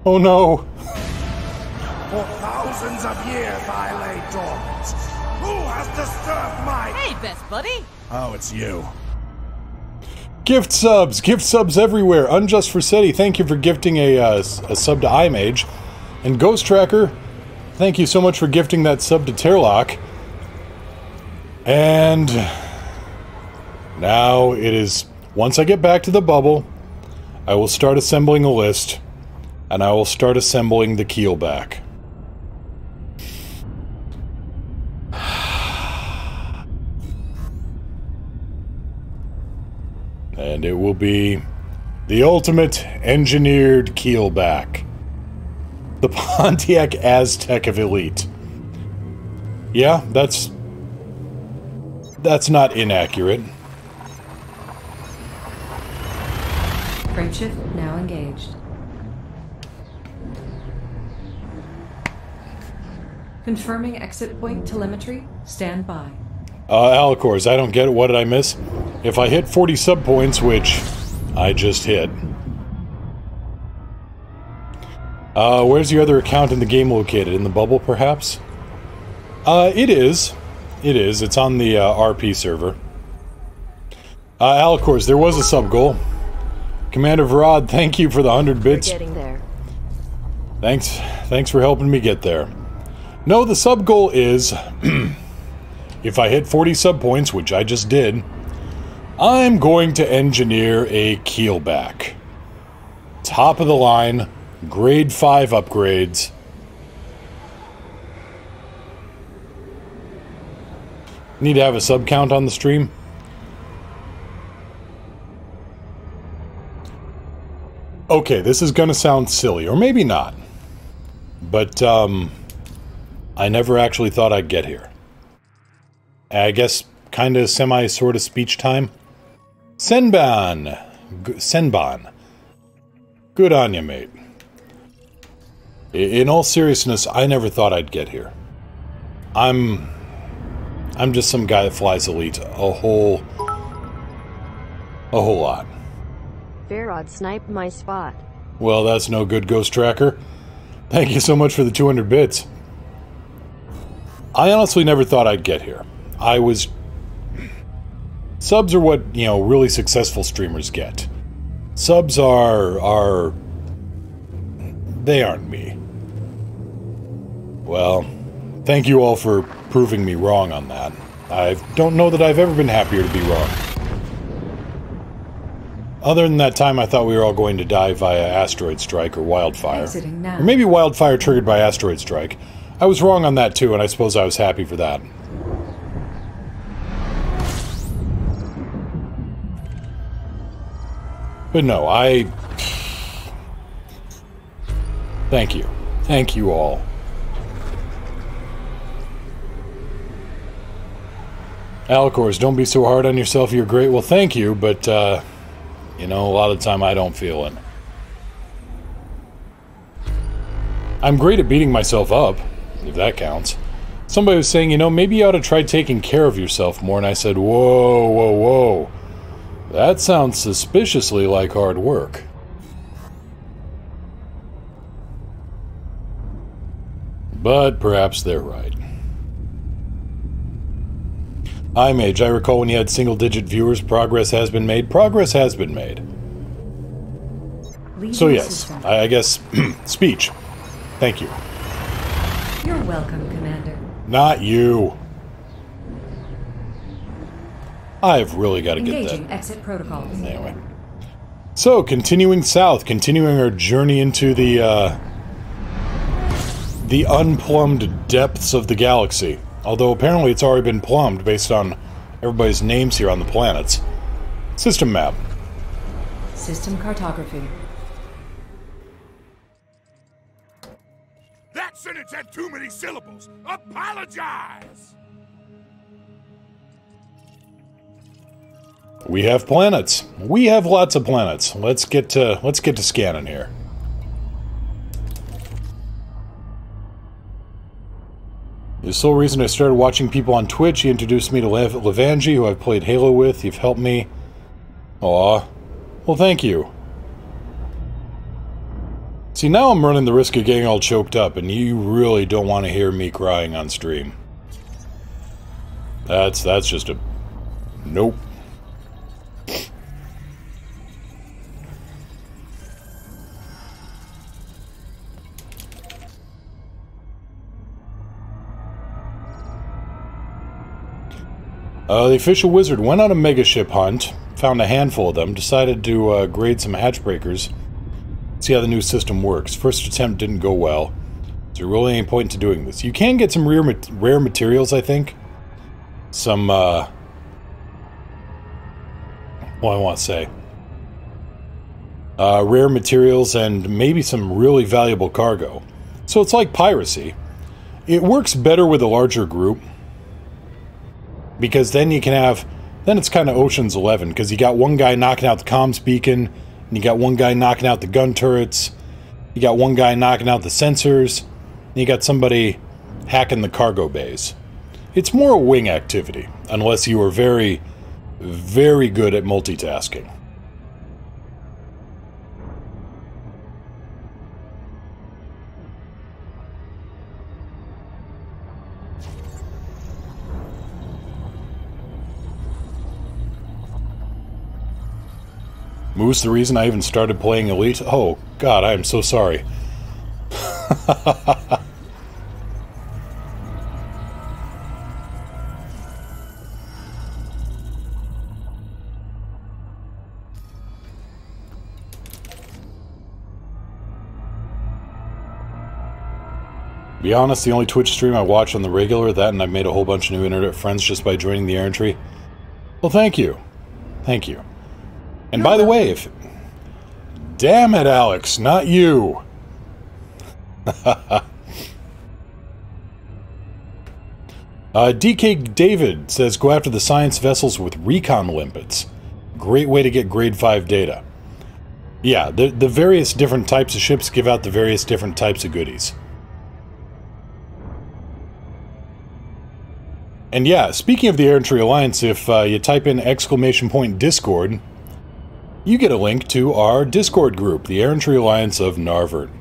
Oh no! For thousands of years I lay dormant. Who has disturbed my... Hey, best buddy! Oh, it's you. Gift subs everywhere. Unjust Forsetti, thank you for gifting a sub to iMage. And Ghost Tracker, thank you so much for gifting that sub to Terlock. And now it is, once I get back to the bubble, I will start assembling a list, and I will start assembling the keelback. And it will be the ultimate engineered keelback. The Pontiac Aztec of Elite. Yeah, that's not inaccurate. Frameshift now engaged. Confirming exit point telemetry. Stand by. Alicors, I don't get it. What did I miss? If I hit 40 sub points, which I just hit. Where's your other account in the game located? In the bubble, perhaps? It is. It is. It's on the RP server. Alcors, there was a sub-goal. Commander Varad, thank you for the 100 bits. We're getting there. Thanks for helping me get there. No, the sub-goal is... if I hit 40 sub-points, which I just did, I'm going to engineer a keelback. Top of the line, grade 5 upgrades. Need to have a sub count on the stream? Okay, this is gonna sound silly, or maybe not. But, I never actually thought I'd get here. I guess, kinda semi-sorta speech time. Senban! Senban. Good on you, mate. In all seriousness, I never thought I'd get here. I'm just some guy that flies elite a whole lot. Varad sniped my spot. Well, that's no good, Ghost Tracker. Thank you so much for the 200 bits. I honestly never thought I'd get here. Subs are what, you know, really successful streamers get. Subs are... They aren't me. Well, thank you all for proving me wrong on that. I don't know that I've ever been happier to be wrong. Other than that time I thought we were all going to die via asteroid strike or wildfire. Exiting now. Or maybe wildfire triggered by asteroid strike. I was wrong on that too, and I suppose I was happy for that. But no, Thank you. Thank you all. Alcors, don't be so hard on yourself, you're great. Well, thank you, but, you know, a lot of the time I don't feel it. I'm great at beating myself up, if that counts. Somebody was saying, you know, maybe you ought to try taking care of yourself more, and I said, whoa, whoa, whoa. That sounds suspiciously like hard work. But perhaps they're right. iMage, I recall when you had single-digit viewers, progress has been made. Progress has been made. So yes, I guess, speech. Thank you. You're welcome, Commander. Not you. I've really got to get that. Engaging exit protocols. Anyway. So, continuing south, continuing our journey into the unplumbed depths of the galaxy. Although apparently it's already been plumbed based on everybody's names here on the planets. System map. System cartography. That sentence had too many syllables. Apologize! We have planets. We have lots of planets. Let's get to scanning here. The sole reason I started watching people on Twitch, he introduced me to Levanji, who I've played Halo with. You've helped me. Aw. Well, thank you. See, now I'm running the risk of getting all choked up, and you really don't want to hear me crying on stream. That's just a... Nope. The official wizard went on a megaship hunt, found a handful of them, decided to grade some hatchbreakers, see how the new system works. First attempt didn't go well. Is there really any point to doing this? You can get some rare materials, I think. Some, well, I want to say. Rare materials and maybe some really valuable cargo. So it's like piracy. It works better with a larger group. Because then you can have... Then it's kind of Ocean's 11, because you got one guy knocking out the comms beacon, and you got one guy knocking out the gun turrets, you got one guy knocking out the sensors, and you got somebody hacking the cargo bays. It's more a wing activity, unless you are very, very good at multitasking. Moose the reason I even started playing Elite? Oh, God, I am so sorry. To be honest, the only Twitch stream I watch on the regular, that and I've made a whole bunch of new internet friends just by joining the errantry. Well, thank you. Thank you. And by the way, if... Damn it, Alex, not you! DK David says, go after the science vessels with recon limpets. Great way to get grade 5 data. Yeah, the various different types of ships give out the various different types of goodies. And yeah, speaking of the Errantry Alliance, if you type in !Discord, you get a link to our Discord group, the Errantry Alliance of Narvert.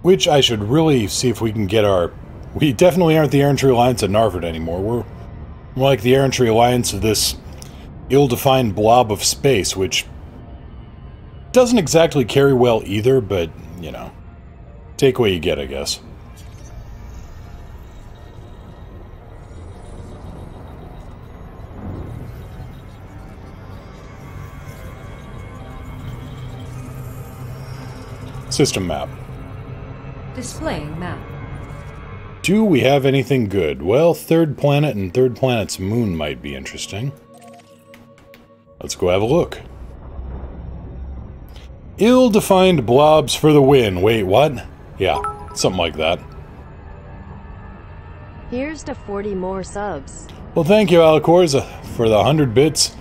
Which I should really see if we can get our... We definitely aren't the Errantry Alliance of Narvert anymore. We're more like the Errantry Alliance of this ill-defined blob of space, which doesn't exactly carry well either, but, you know, take what you get, I guess. System map. Displaying map. Do we have anything good? Well, third planet and third planet's moon might be interesting. Let's go have a look. Ill-defined blobs for the win. Wait, what? Yeah, something like that. Here's to 40 more subs. Well, thank you, Alicorza, for the 100 bits.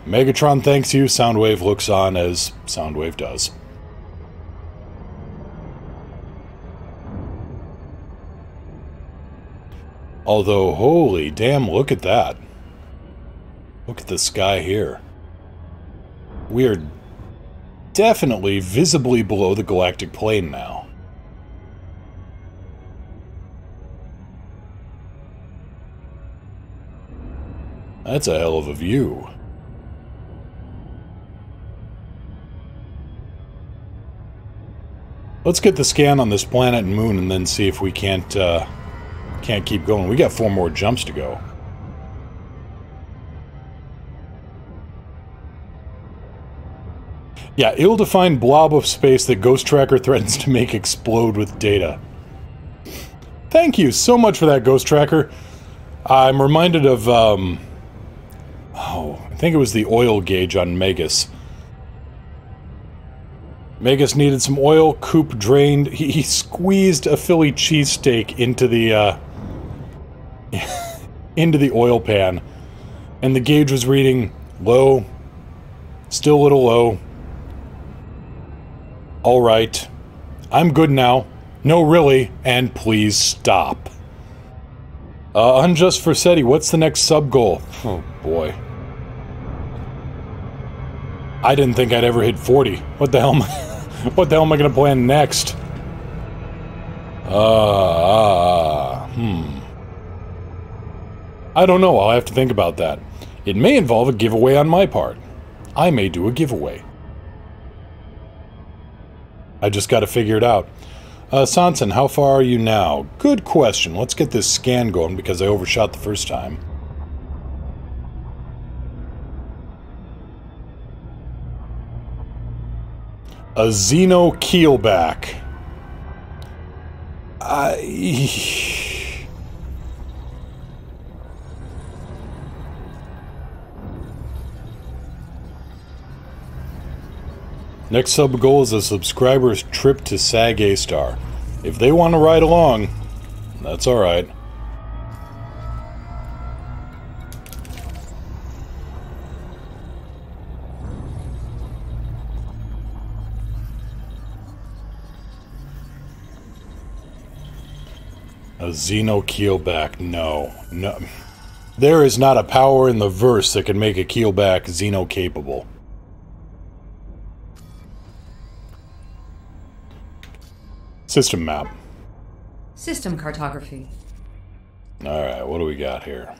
Megatron thanks you. Soundwave looks on as Soundwave does. Although, holy damn, look at that. Look at the sky here. We are definitely visibly below the galactic plane now. That's a hell of a view. Let's get the scan on this planet and moon and then see if we can't keep going. We got 4 more jumps to go. Yeah, ill-defined blob of space that Ghost Tracker threatens to make explode with data. Thank you so much for that, Ghost Tracker. I'm reminded of, I think it was the oil gauge on Megas. Megas needed some oil, Coop drained. He squeezed a Philly cheesesteak into the, into the oil pan. And the gauge was reading low, still a little low. Alright. I'm good now. No, really. And please stop. Unjust Versetti, what's the next sub-goal? Oh, boy. I didn't think I'd ever hit 40. What the hell am I... what the hell am I gonna plan next? I don't know. I'll have to think about that. It may involve a giveaway on my part. I may do a giveaway. I just gotta figure it out. Sanson, how far are you now? Good question. Let's get this scan going because I overshot the first time. A Xeno keelback. Next sub goal is a subscriber's trip to SAG A-Star. If they want to ride along, that's alright. A Xeno keelback, no. There is not a power in the verse that can make a keelback Xeno capable. System map. System cartography. Alright, what do we got here?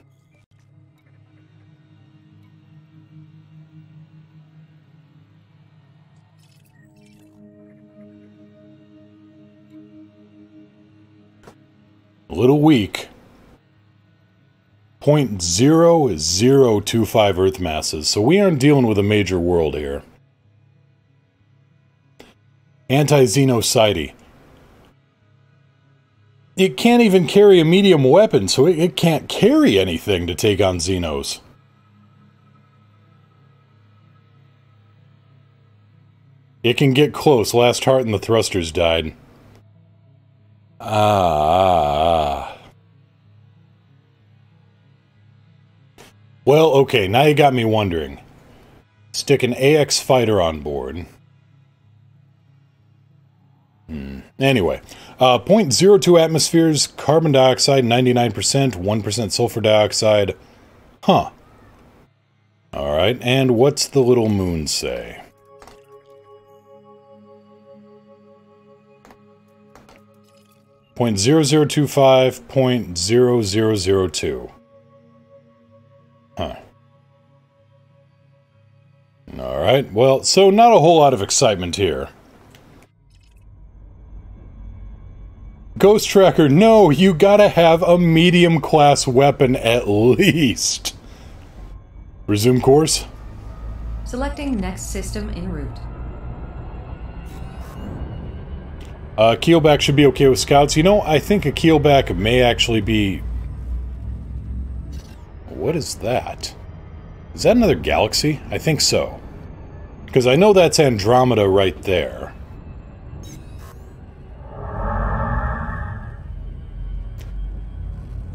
little weak. 0.0025 Earth masses, so we aren't dealing with a major world here. Anti-Xenocyte. It can't even carry a medium weapon, so it can't carry anything to take on Xenos. It can get close. Last heart and the thrusters died. Well, okay, now you got me wondering. Stick an AX fighter on board. Anyway, 0.02 atmospheres, carbon dioxide, 99%, 1% sulfur dioxide. Huh. Alright, and what's the little moon say? .0025, .0002. Huh. Alright, well, so not a whole lot of excitement here. Ghost Tracker, no, you gotta have a medium-class weapon at least. Resume course. Selecting next system en route. Keelback should be okay with scouts. You know, I think a keelback may actually be... What is that? Is that another galaxy? I think so. Because I know that's Andromeda right there.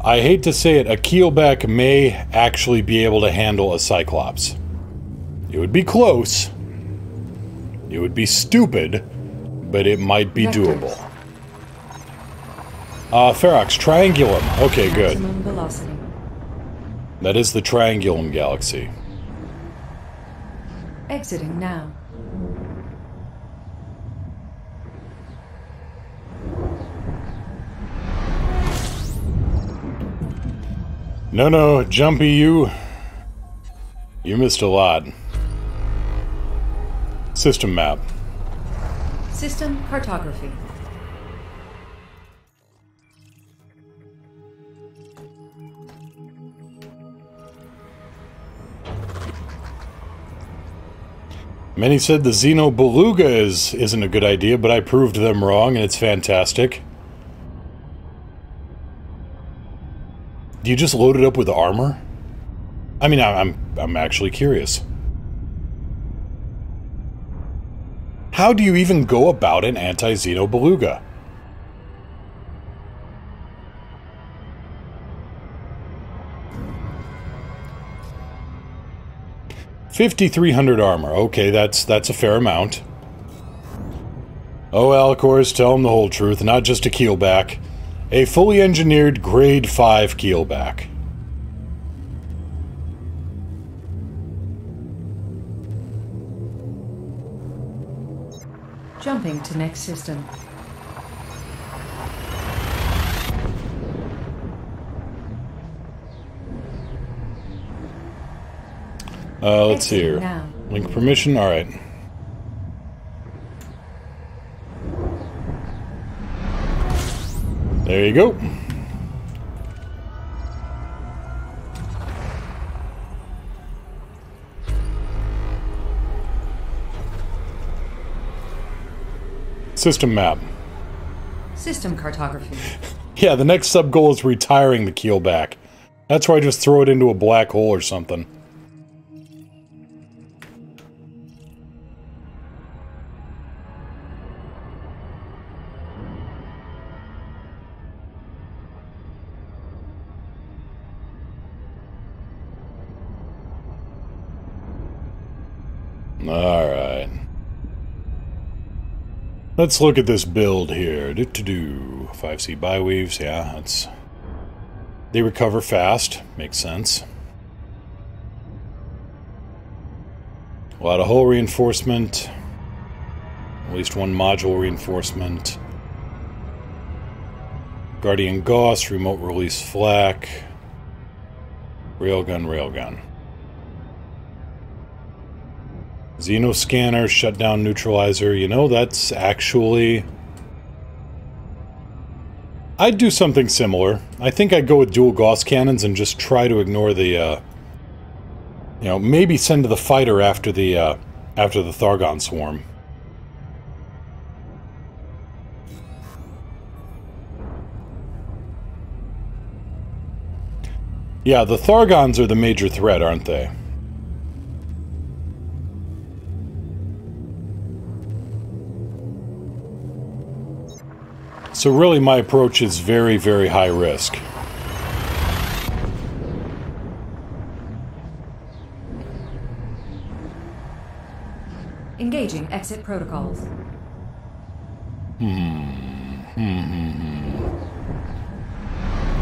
I hate to say it, a keelback may actually be able to handle a Cyclops. It would be close. It would be stupid, but it might be doable. Ferox, Triangulum. Okay, good. Maximum velocity. That is the Triangulum galaxy. Exiting now. No, Jumpy, you missed a lot. System map. System cartography. Many said the Xeno Beluga isn't a good idea, but I proved them wrong, and it's fantastic. Do you just load it up with armor? I mean, I'm actually curious. How do you even go about an anti-Xeno Beluga? $5,300 armor. Okay, that's a fair amount. Oh, Alcors, tell him the whole truth, not just a keelback. A fully engineered grade 5 keelback. Jumping to next system. Let's see here. Now. Link permission? Alright. There you go. System map. System cartography. Yeah, the next sub-goal is retiring the keelback. That's where I just throw it into a black hole or something. Alright. Let's look at this build here. 5C biweaves, yeah, that's... They recover fast, makes sense. A lot of hull reinforcement. At least one module reinforcement. Guardian Gauss, remote release flak. Railgun. Xenoscanner, shutdown neutralizer. You know, that's actually... I'd do something similar. I think I'd go with dual Gauss cannons and just try to ignore the, you know, maybe send to the fighter after the Thargon swarm. Yeah, the Thargons are the major threat, aren't they? So really my approach is very, very high risk. Engaging exit protocols.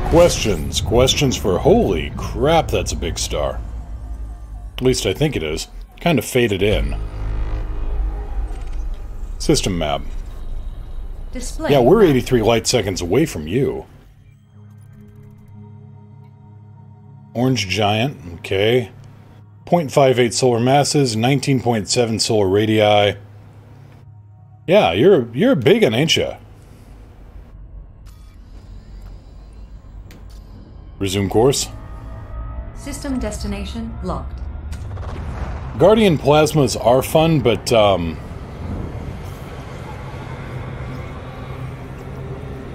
Questions. Questions for... Holy crap, that's a big star. At least I think it is. Kind of faded in. System map. Display. Yeah, we're 83 light seconds away from you. Orange giant, okay. 0.58 solar masses, 19.7 solar radii. Yeah, you're a big one, ain't ya? Resume course. System destination locked. Guardian plasmas are fun, but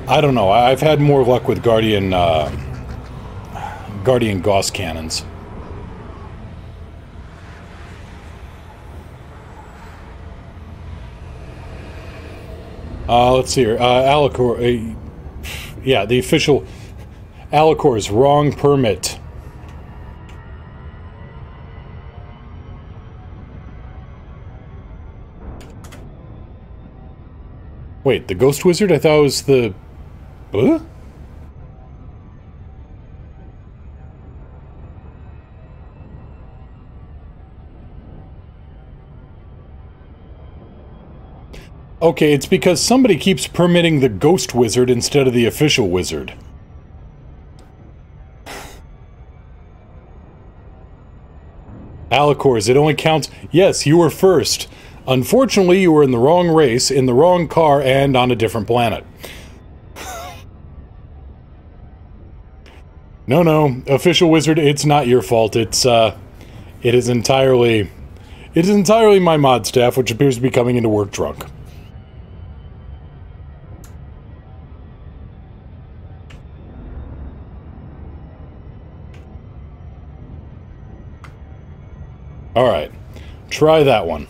I don't know. I've had more luck with Guardian Gauss cannons. Let's see here. Alicor. Yeah, the official Alicor's wrong permit. Wait, the Ghost Wizard? I thought it was the... Huh? Okay, it's because somebody keeps permitting the Ghost Wizard instead of the official wizard. Alicors, it only counts... Yes, you were first. Unfortunately, you were in the wrong race, in the wrong car, and on a different planet. No, official wizard, it's not your fault. It is entirely my mod staff, which appears to be coming into work drunk. Alright, try that one.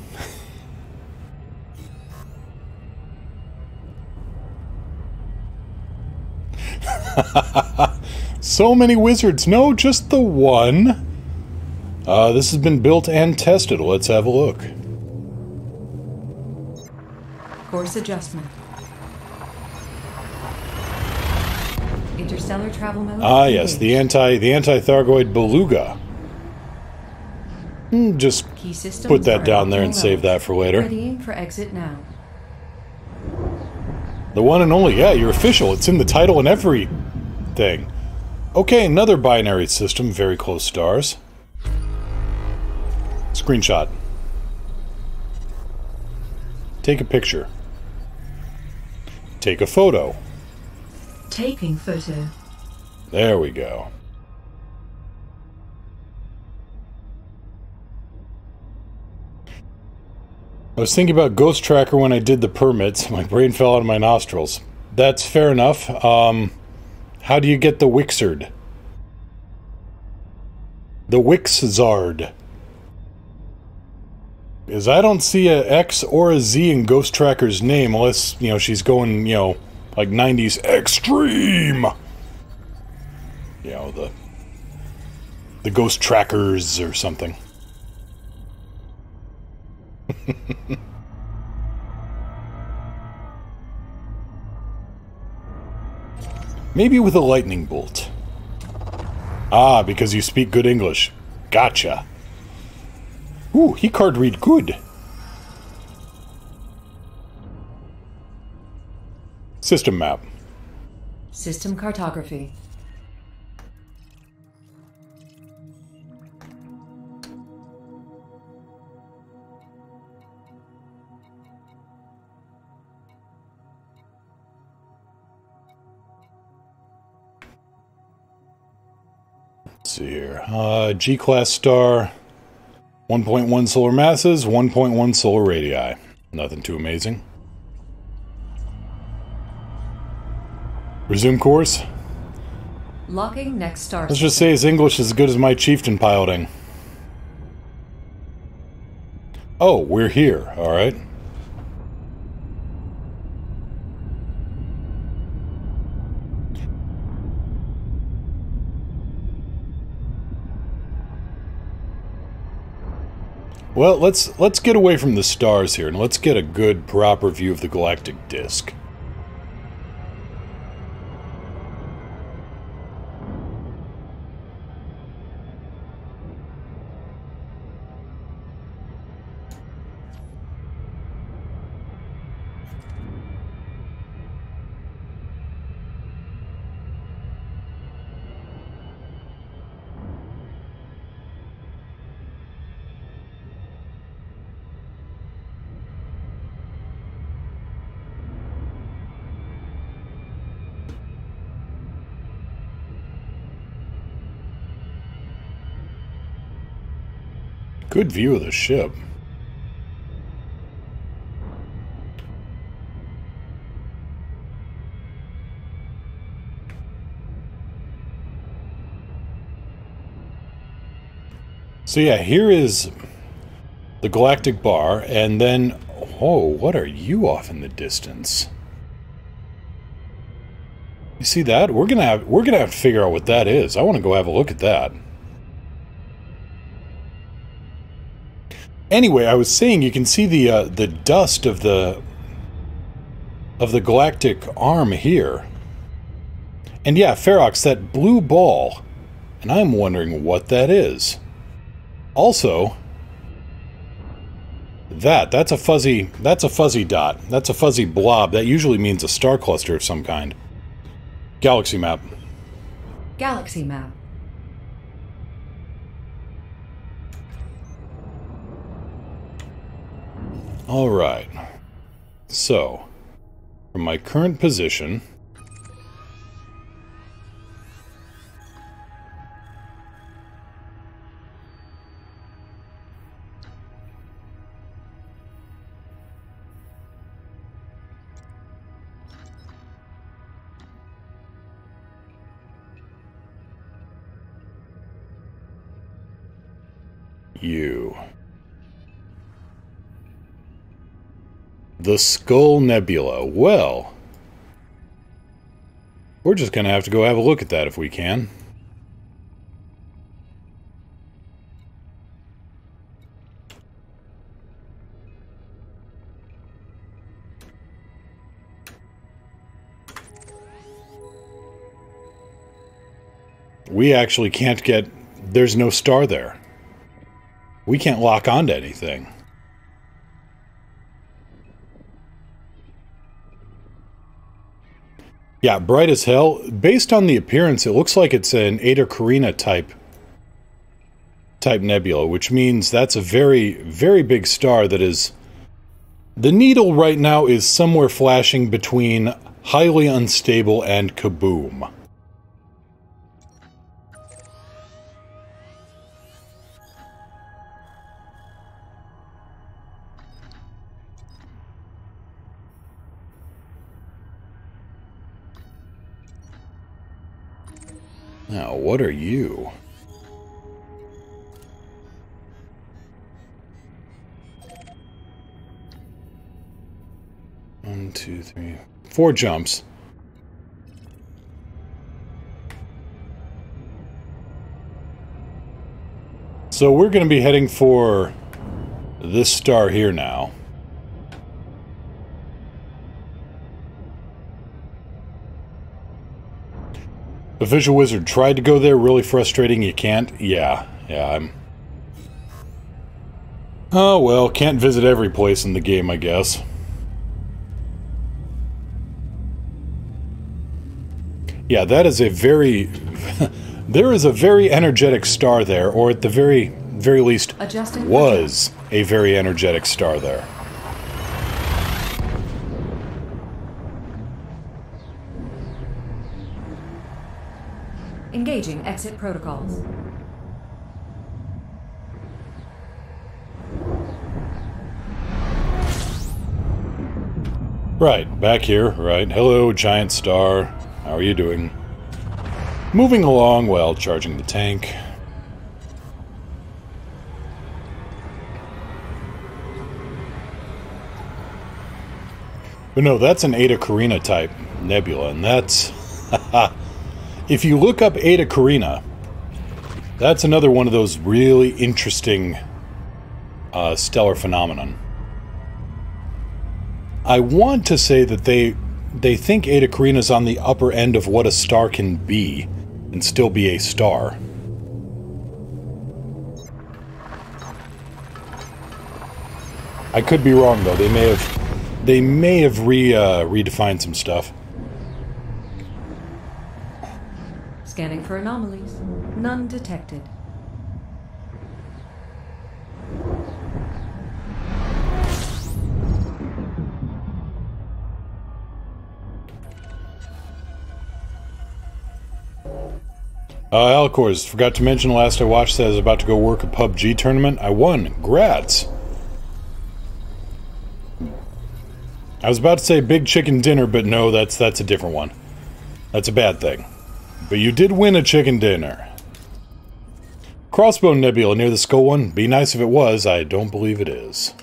So many wizards. No, just the one. This has been built and tested. Let's have a look. Course adjustment. Interstellar travel mode. Ah, yes, the anti-Thargoid Beluga. Just put that down there and save that for later. Readying for exit now. The one and only, yeah, you're official. It's in the title and everything. Okay, another binary system, very close stars. Screenshot. Take a picture. Take a photo. Taking photo. There we go. I was thinking about Ghost Tracker when I did the permits. My brain fell out of my nostrils. That's fair enough. How do you get the Wixard? The Wixzard. Because I don't see a X or a Z in Ghost Tracker's name unless, you know, she's going, you know, like 90s extreme. You know, the Ghost Trackers or something. Maybe with a lightning bolt. Ah, because you speak good English. Gotcha. Ooh, he card read good. System map. System cartography. Let's see here. G-class star, 1.1 solar masses, 1.1 solar radii. Nothing too amazing. Resume course. Locking next star. Let's just say his English is as good as my chieftain piloting. Oh, we're here. All right. Well, let's get away from the stars here and let's get a good, proper view of the galactic disk. Good view of the ship. So yeah, here is the galactic bar, and then, oh, what are you off in the distance? You see that? We're gonna have to figure out what that is. I want to go have a look at that. Anyway, I was saying you can see the dust of the galactic arm here. And yeah, Ferox, that blue ball. And I'm wondering what that is. Also, that's a fuzzy dot. That's a fuzzy blob. That usually means a star cluster of some kind. Galaxy map. Galaxy map. Alright, so, from my current position, the Skull Nebula. Well, we're just gonna have to go have a look at that if we can. We actually can't get... There's no star there. We can't lock onto anything. Yeah, bright as hell. Based on the appearance, it looks like it's an Eta Carina type nebula, which means that's a very, very big star that is... The needle right now is somewhere flashing between highly unstable and kaboom. Now, what are you? One, two, three, 4 jumps. So we're going to be heading for this star here now. The Visual Wizard tried to go there, really frustrating, you can't? Yeah, I'm... Oh well, can't visit every place in the game, I guess. Yeah, that is a very... there is a very energetic star there, or at the very least, was a very energetic star there. Engaging exit protocols. Right, back here, right. Hello, giant star. How are you doing? Moving along while charging the tank. But no, that's an Eta Carina type nebula, and that's... If you look up Eta Carina, that's another one of those really interesting stellar phenomenon. I want to say that they think Eta Carina's on the upper end of what a star can be, and still be a star. I could be wrong though. They may have redefined some stuff. Scanning for anomalies. None detected. Alcors, forgot to mention last I watched that I was about to go work a PUBG tournament. I won. Grats! I was about to say big chicken dinner, but no, that's a different one. That's a bad thing. But you did win a chicken dinner. Crossbone Nebula near the Skull one. Be nice if it was. I don't believe it is.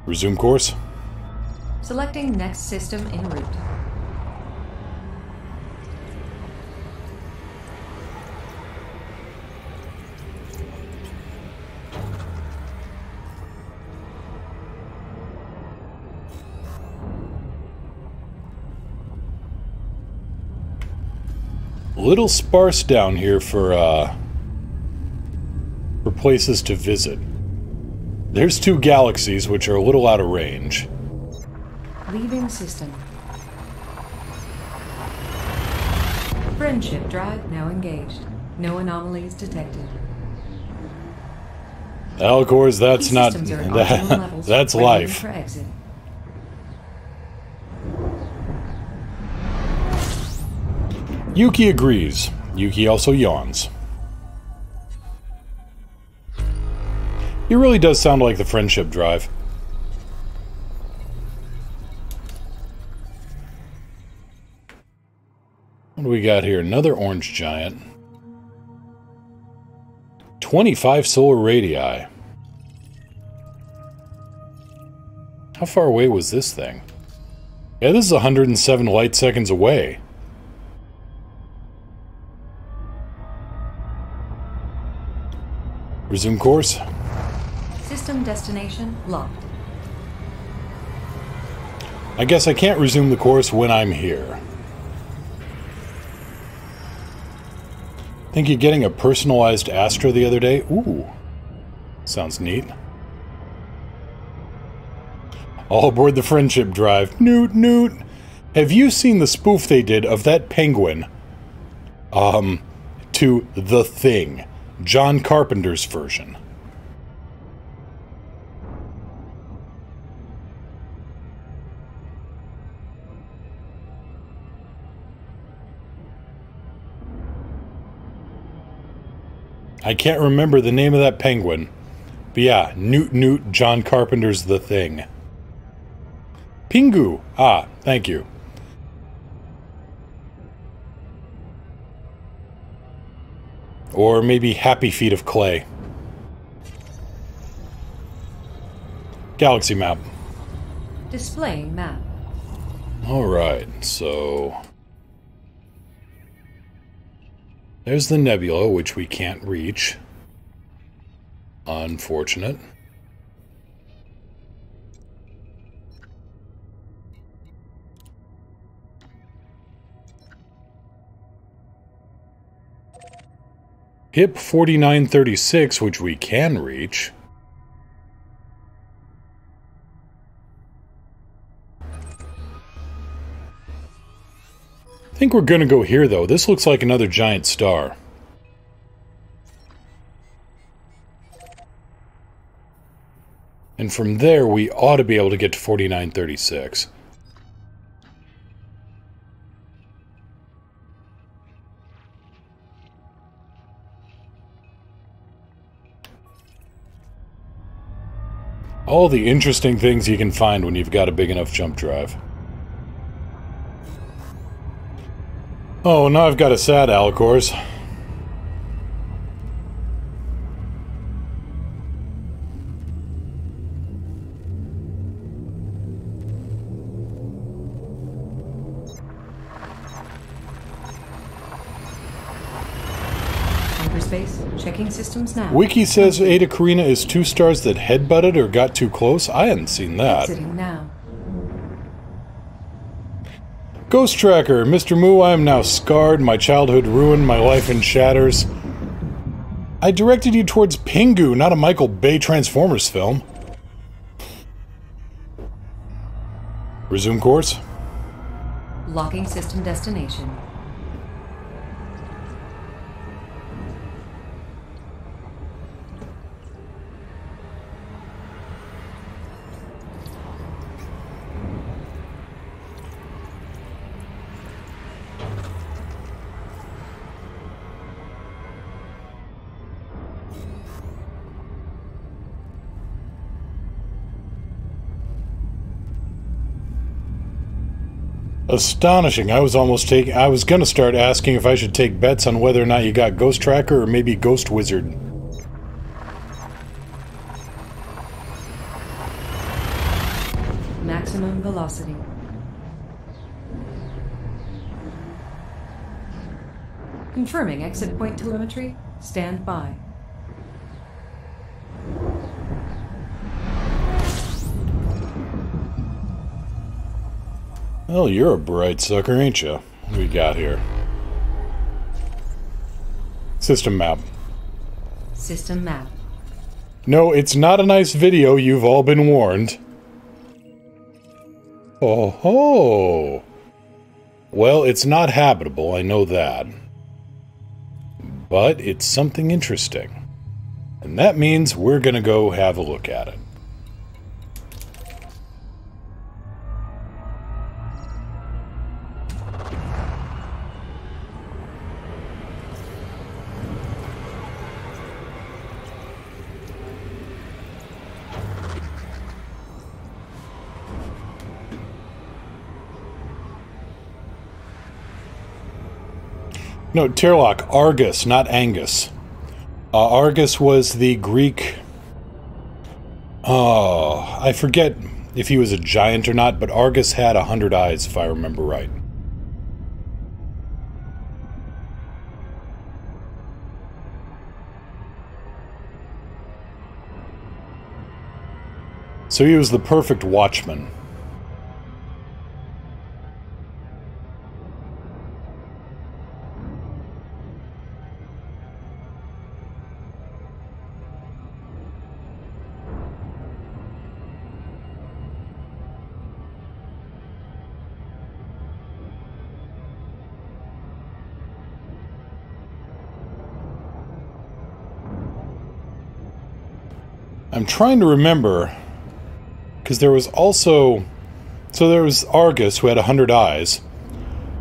Resume course. Selecting next system en route. A little sparse down here for places to visit. There's two galaxies which are a little out of range. Leaving system. Friendship drive now engaged. No anomalies detected. Alcors, that's Key not... systems are at optimum levels. That's Ready life. for exit. Yuki agrees. Yuki also yawns. He really does sound like the Friendship drive. What do we got here? Another orange giant. 25 solar radii. How far away was this thing? Yeah, this is 107 light seconds away. Resume course. System destination locked. I guess I can't resume the course when I'm here. Think you're getting a personalized Astra the other day? Ooh. Sounds neat. All aboard the Friendship drive. Newt, Newt. Have you seen the spoof they did of that penguin? To The Thing. John Carpenter's version. I can't remember the name of that penguin. But yeah, Newt Newt, John Carpenter's The Thing. Pingu! Ah, thank you. Or maybe Happy Feet of Clay. Galaxy map. Displaying map. Alright, so... there's the nebula, which we can't reach. Unfortunate. HIP 4936, which we can reach. I think we're gonna go here, though. This looks like another giant star. And from there, we ought to be able to get to 4936. All the interesting things you can find when you've got a big enough jump drive. Oh, now I've got a sad Alcors. Hyperspace, checking systems now. Wiki says Ada Karina is 2 stars that headbutted or got too close. I hadn't seen that. Exiting now. Ghost Tracker, Mr. Moo, I am now scarred, my childhood ruined, my life in shatters. I directed you towards Pingu, not a Michael Bay Transformers film. Resume course. Locking system destination. Astonishing. I was gonna start asking if I should take bets on whether or not you got Ghost Tracker or maybe Ghost Wizard. Maximum velocity. Confirming exit point telemetry. Stand by. Well, you're a bright sucker, ain't you? What do we got here? System map. System map. No, it's not a nice video, you've all been warned. Oh ho! Well, it's not habitable, I know that. But it's something interesting. And that means we're gonna go have a look at it. No, Terlock, Argus, not Angus. Argus was the Greek... Oh, I forget if he was a giant or not, but Argus had 100 eyes, if I remember right. So he was the perfect watchman. I'm trying to remember, because there was also... So there was Argus, who had 100 eyes,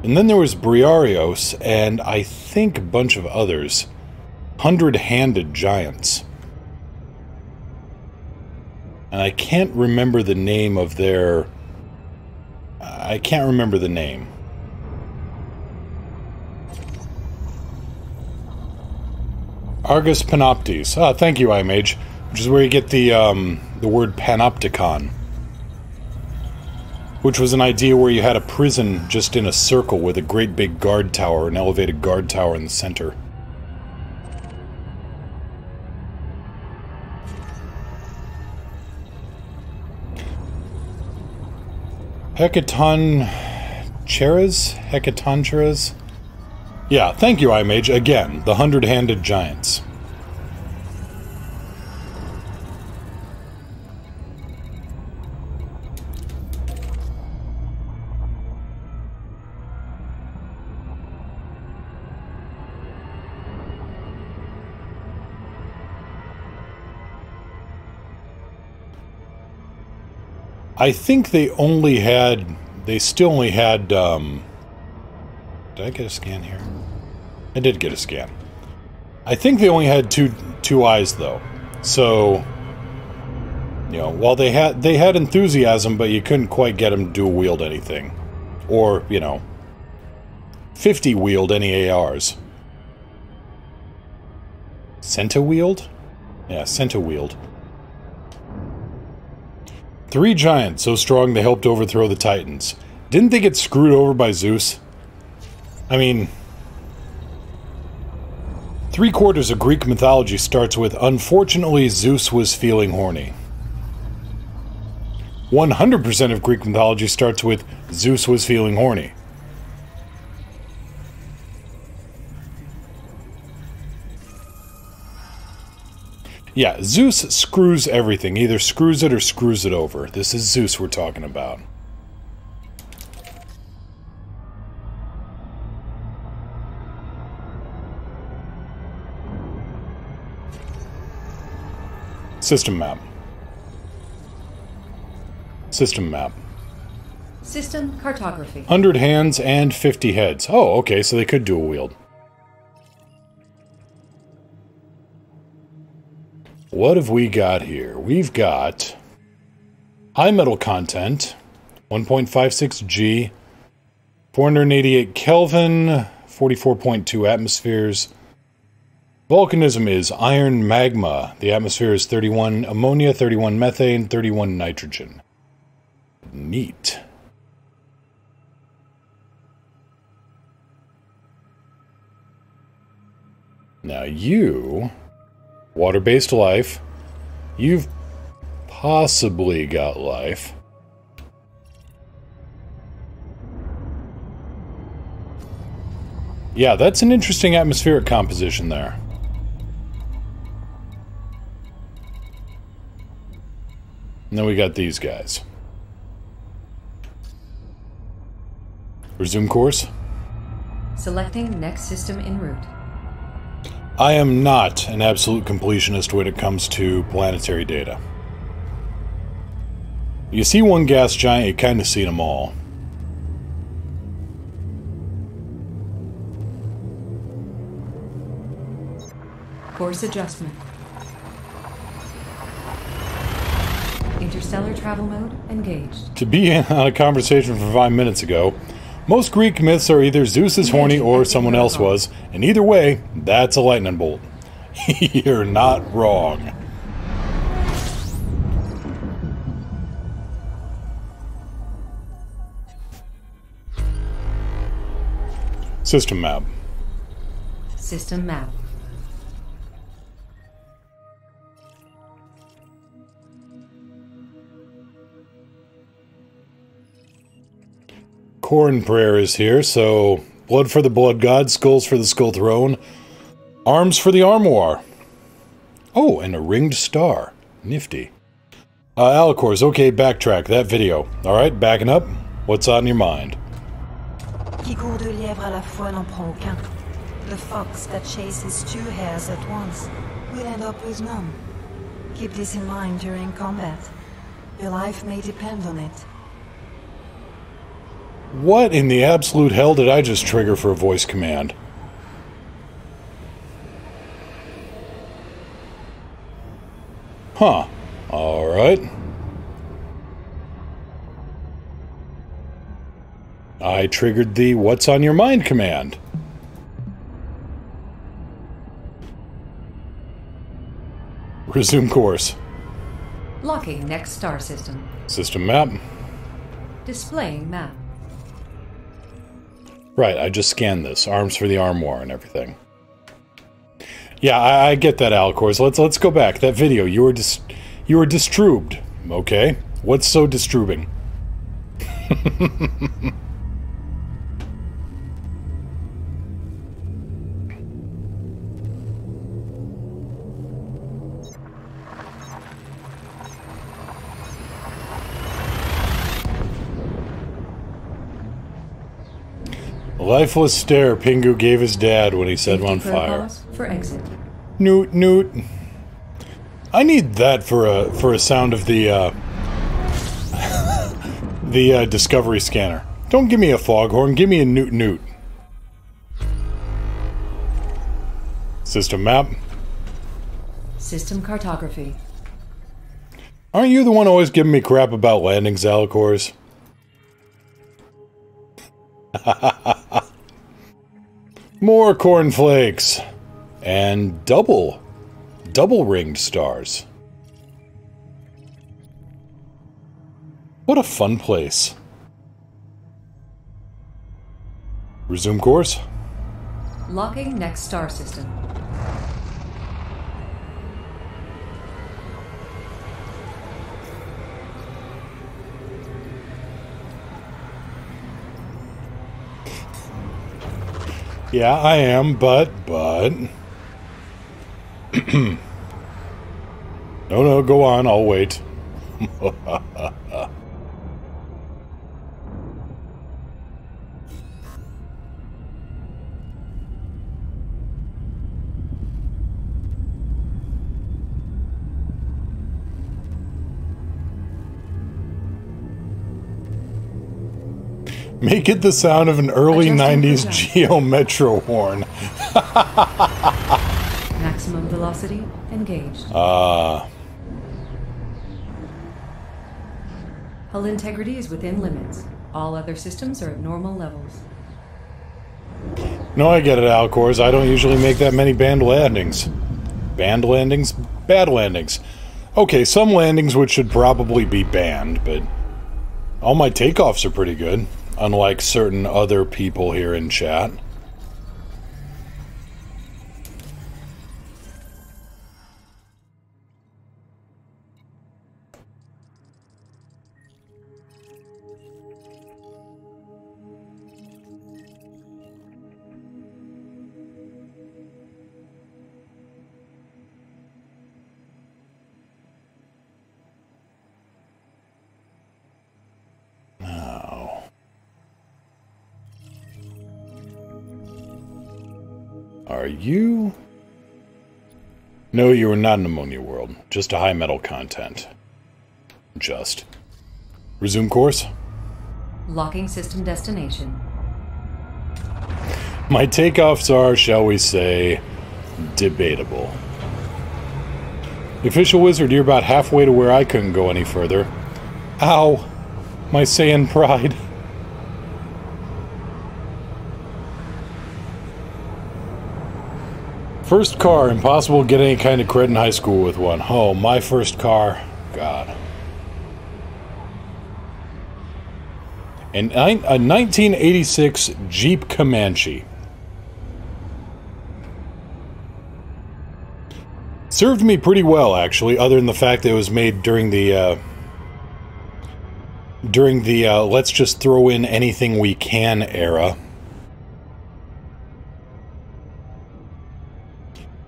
and then there was Briarios, and I think a bunch of others. 100-handed giants. And I can't remember the name of their... I can't remember the name. Argus Panoptes. Ah, thank you, iMage. Which is where you get the word panopticon. Which was an idea where you had a prison just in a circle with a great big guard tower, an elevated guard tower in the center. Hecatoncheres? Yeah, thank you, iMage. Again, the 100-handed giants. I think they still only had, did I get a scan here? I did get a scan. I think they only had two eyes, though. So, You know, while they had enthusiasm, but you couldn't quite get them to dual wield anything. Or, you know, 50 wield any ARs. Centawield? Yeah, Centawield. 3 giants so strong they helped overthrow the Titans. Didn't they get screwed over by Zeus? I mean, 3/4 of Greek mythology starts with, unfortunately, Zeus was feeling horny. 100% of Greek mythology starts with, Zeus was feeling horny. Yeah, Zeus screws everything. Either screws it or screws it over. This is Zeus we're talking about. System map. System map. System cartography. 100 hands and 50 heads. Oh, okay, so they could dual wield. What have we got here? We've got high metal content, 1.56 G, 488 Kelvin, 44.2 atmospheres. Volcanism is iron magma. The atmosphere is 31 ammonia, 31 methane, 31 nitrogen. Neat. Now you, water-based life, you've possibly got life. Yeah, that's an interesting atmospheric composition there. And then we got these guys. Resume course. Selecting next system en route. I am not an absolute completionist when it comes to planetary data. You see one gas giant, you kind of see them all. Course adjustment. Interstellar travel mode engaged. To be on a conversation from 5 minutes ago, most Greek myths are either Zeus is horny or someone else was, and either way, that's a lightning bolt. You're not wrong. System map. System map. Corn prayer is here, so blood for the blood god, skulls for the skull throne, arms for the armoire. Oh, and a ringed star. Nifty. Alicors, okay, backtrack that video. Alright, backing up. What's on your mind? Qui court deux lièvres à la fois n'en prend aucun. The fox that chases 2 hares at once will end up with none. Keep this in mind during combat. Your life may depend on it. What in the absolute hell did I just trigger for a voice command? Huh. Alright. I triggered the what's on your mind command. Resume course. Locking next star system. System map. Displaying map. Right, I just scanned this. Arms for the armoire and everything. Yeah, I get that, Alicors. Let's go back. That video, you were distrubed. Okay? What's so distrubing? Lifeless stare Pingu gave his dad when he set him on fire. For exit. Newt, Newt. I need that for a sound of the the Discovery scanner. Don't give me a foghorn, give me a Newt Newt. System map. System cartography. Aren't you the one always giving me crap about landings, Alicors? More cornflakes. And double ringed stars. What a fun place. Resume course. Locking next star system. Yeah, I am, but... No, go on, I'll wait. Make it the sound of an early 90s Geo Metro horn. Maximum velocity engaged. Hull integrity is within limits. All other systems are at normal levels. No, I get it, Alicors. I don't usually make that many banned landings. Banned landings? Bad landings. Okay, some landings which should probably be banned, but all my takeoffs are pretty good. Unlike certain other people here in chat. Are you? No, you are not an ammonia world. Just a high metal content. Just. Resume course. Locking system destination. My takeoffs are, shall we say, debatable. The official wizard, you're about halfway to where I couldn't go any further. Ow! My Saiyan pride. First car, impossible to get any kind of cred in high school with one. Oh, my first car. God. A 1986 Jeep Comanche. Served me pretty well, actually, other than the fact that it was made during the let's just throw in anything we can era.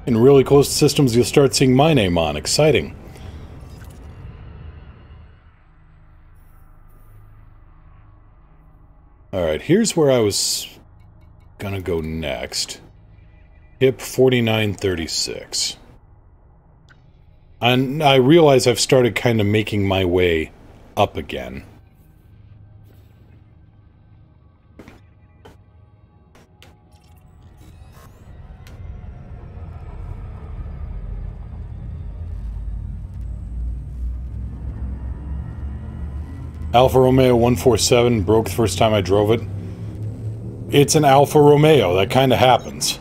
In really close systems, you'll start seeing my name on. Exciting. Alright, here's where I was gonna go next. HIP 4936. And I realize I've started kind of making my way up again. Alfa Romeo 147 broke the first time I drove it. It's an Alfa Romeo, that kind of happens.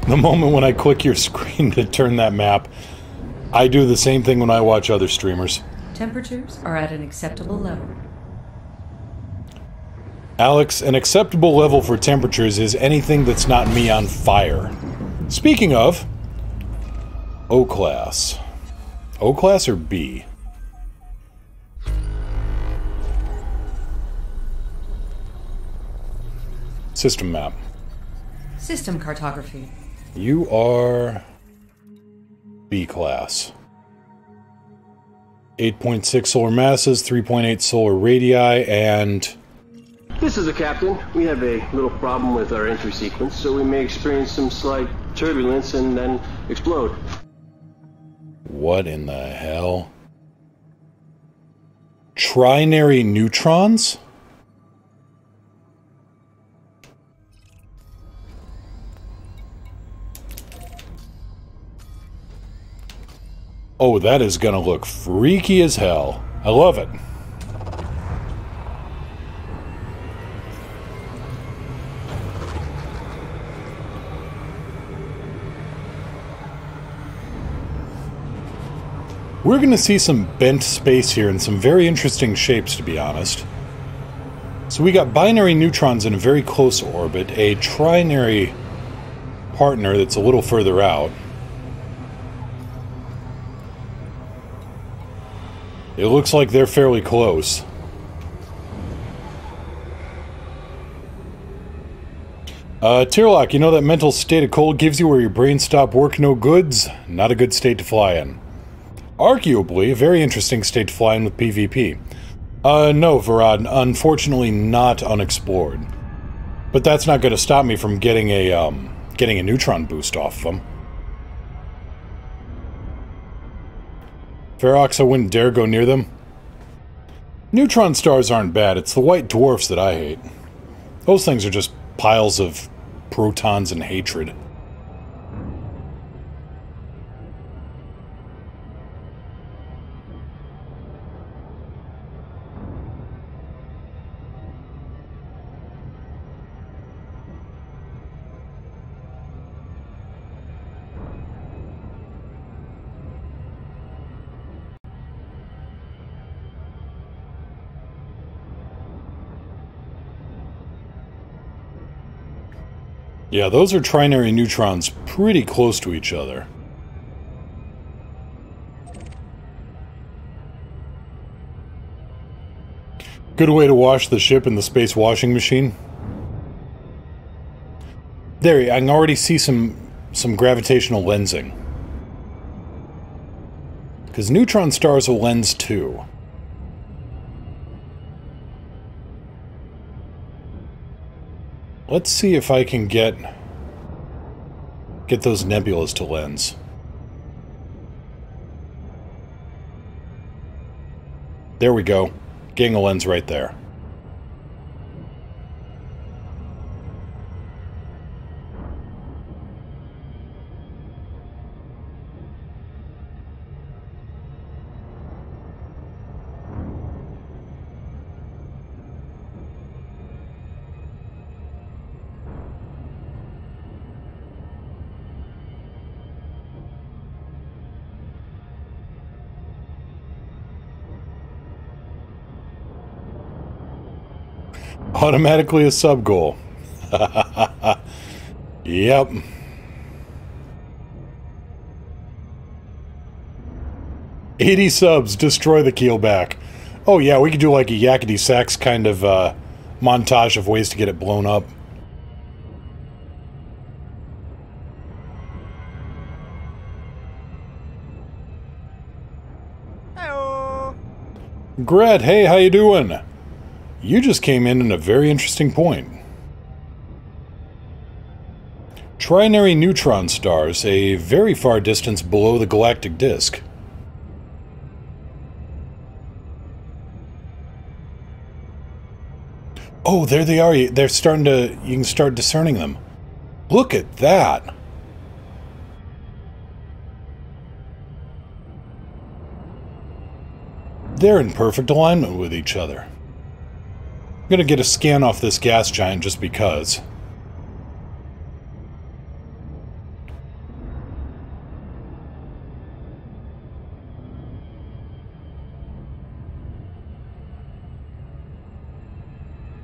The moment when I click your screen to turn that map, I do the same thing when I watch other streamers. Temperatures are at an acceptable level. Alex, an acceptable level for temperatures is anything that's not me on fire. Speaking of, O-Class. O-Class or B? System map. System cartography. You are B-Class. 8.6 solar masses, 3.8 solar radii, and... This is the captain. We have a little problem with our entry sequence, so we may experience some slight turbulence and then explode. What in the hell? Trinary neutrons? Oh, that is gonna look freaky as hell. I love it. We're going to see some bent space here and some very interesting shapes, to be honest. So we got binary neutrons in a very close orbit, a trinary partner that's a little further out. It looks like they're fairly close. Tirlock, you know that mental state of cold gives you where your brain stopped work no goods? Not a good state to fly in. Arguably, a very interesting state to fly in with PvP. No, Varad, unfortunately not unexplored. But that's not going to stop me from getting a neutron boost off of them. Ferox, I wouldn't dare go near them. Neutron stars aren't bad, it's the white dwarfs that I hate. Those things are just piles of protons and hatred. Yeah, those are trinary neutrons pretty close to each other. Good way to wash the ship in the space washing machine. There, I can already see some gravitational lensing. Because neutron stars will lens too. Let's see if I can get those nebulas to lens. There we go. Getting a lens right there. Automatically a sub-goal. Yep. "80 subs, destroy the keelback." Oh yeah, we could do like a Yakety Sax kind of montage of ways to get it blown up. Hello. Gret, hey, how you doing? You just came in a very interesting point. Trinary neutron stars, a very far distance below the galactic disk. Oh, there they are. They're starting to... You can start discerning them. Look at that. They're in perfect alignment with each other. I'm gonna get a scan off this gas giant just because.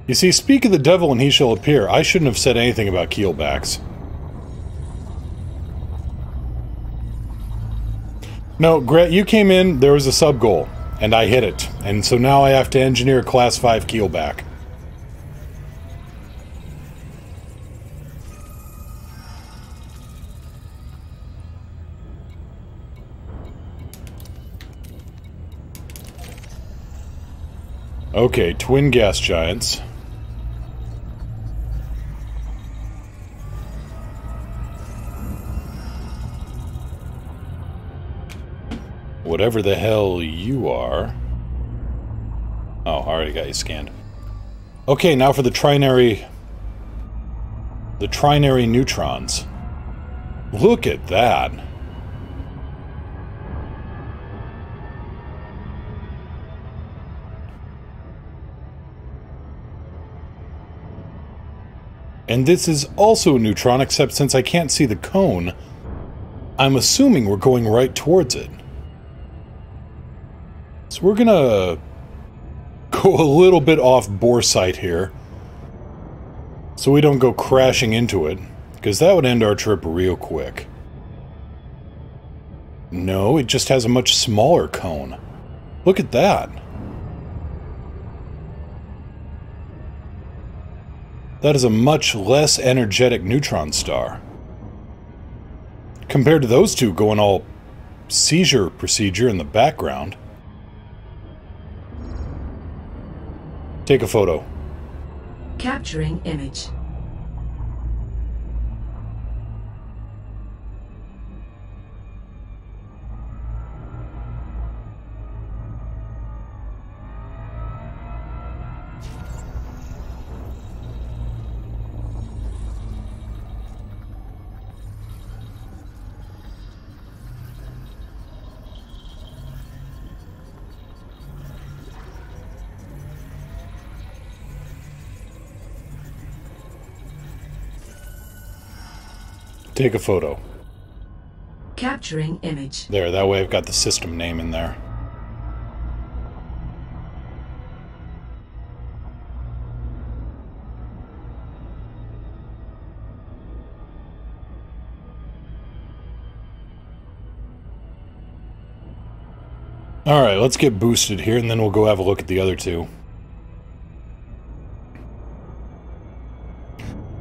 You see, speak of the devil and he shall appear. I shouldn't have said anything about keelbacks. No, Gret, you came in, there was a sub-goal, and I hit it. And so now I have to engineer a Class 5 keelback. Okay, twin gas giants. Whatever the hell you are. Oh, I already got you scanned. Okay, now for the trinary... The trinary neutrons. Look at that. And this is also a neutron, except since I can't see the cone, I'm assuming we're going right towards it. So we're gonna go a little bit off boresight here, so we don't go crashing into it, because that would end our trip real quick. No, it just has a much smaller cone. Look at that. That is a much less energetic neutron star. Compared to those two going all seizure procedure in the background. Take a photo. Capturing image. Take a photo. Capturing image. There, that way I've got the system name in there. Alright, let's get boosted here and then we'll go have a look at the other two.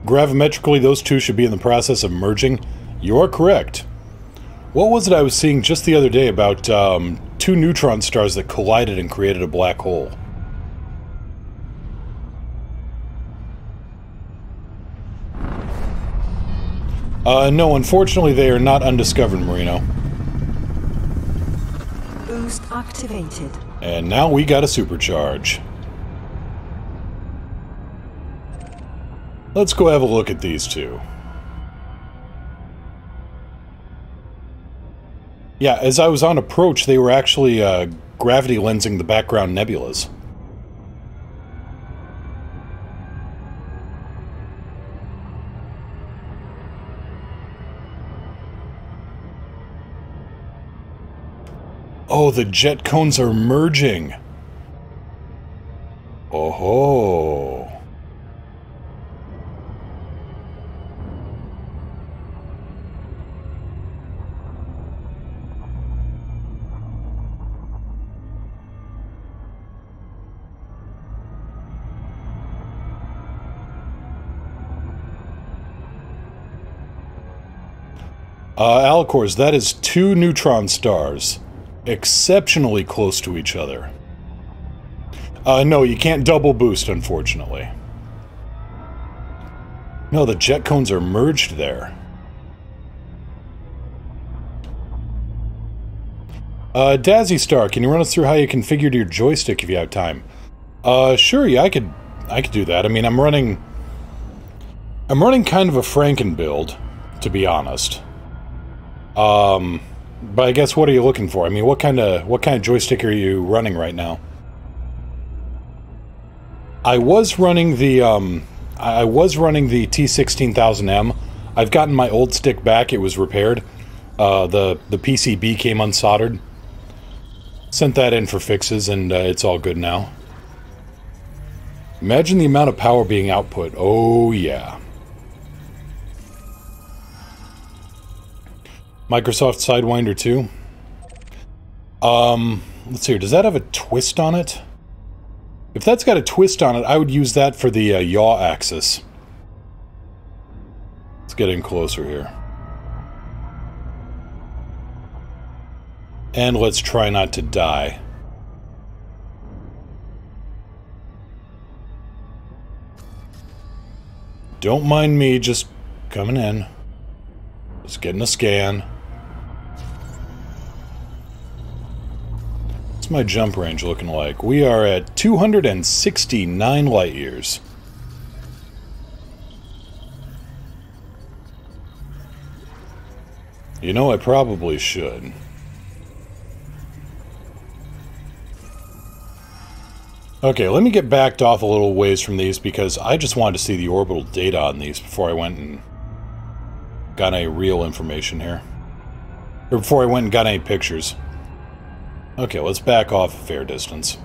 Gravimetrically, those two should be in the process of merging. You are correct. What was it I was seeing just the other day about two neutron stars that collided and created a black hole? No, unfortunately they are not undiscovered, Marino. Boost activated. And now we got a supercharge. Let's go have a look at these two. Yeah, as I was on approach, they were actually gravity lensing the background nebulas. Oh, the jet cones are merging. Oh ho. Alicors, that is two neutron stars. Exceptionally close to each other. No, you can't double boost, unfortunately. No, the jet cones are merged there. Dazzy Star, can you run us through how you configured your joystick if you have time? Sure, yeah, I could do that. I mean, I'm running kind of a Franken build, to be honest. But I guess what are you looking for? I mean, what kind of joystick are you running right now? I was running the T16000M. I've gotten my old stick back. It was repaired. The PCB came unsoldered. Sent that in for fixes, and it's all good now. Imagine the amount of power being output. Oh yeah. Microsoft Sidewinder 2. Let's see here. Does that have a twist on it? If that's got a twist on it, I would use that for the yaw axis. Let's get in closer here. And let's try not to die. Don't mind me just coming in. Just getting a scan. What's my jump range looking like? We are at 269 light years. You know, I probably should. Okay, let me get backed off a little ways from these because I just wanted to see the orbital data on these before I went and got any real information here. Or before I went and got any pictures. Okay, let's back off a fair distance.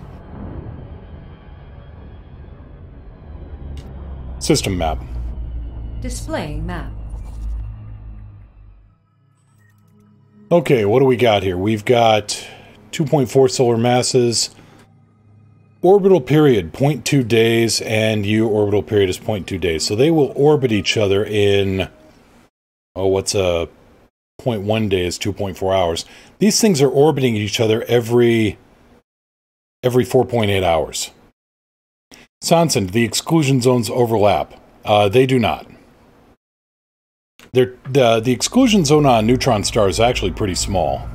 System map. Displaying map. Okay, what do we got here? We've got 2.4 solar masses, orbital period 0.2 days, and U orbital period is 0.2 days. So they will orbit each other in, oh, what's a 0.1 day is 2.4 hours. These things are orbiting each other every 4.8 hours. Sanson, the exclusion zones overlap. They do not. The exclusion zone on a neutron star is actually pretty small.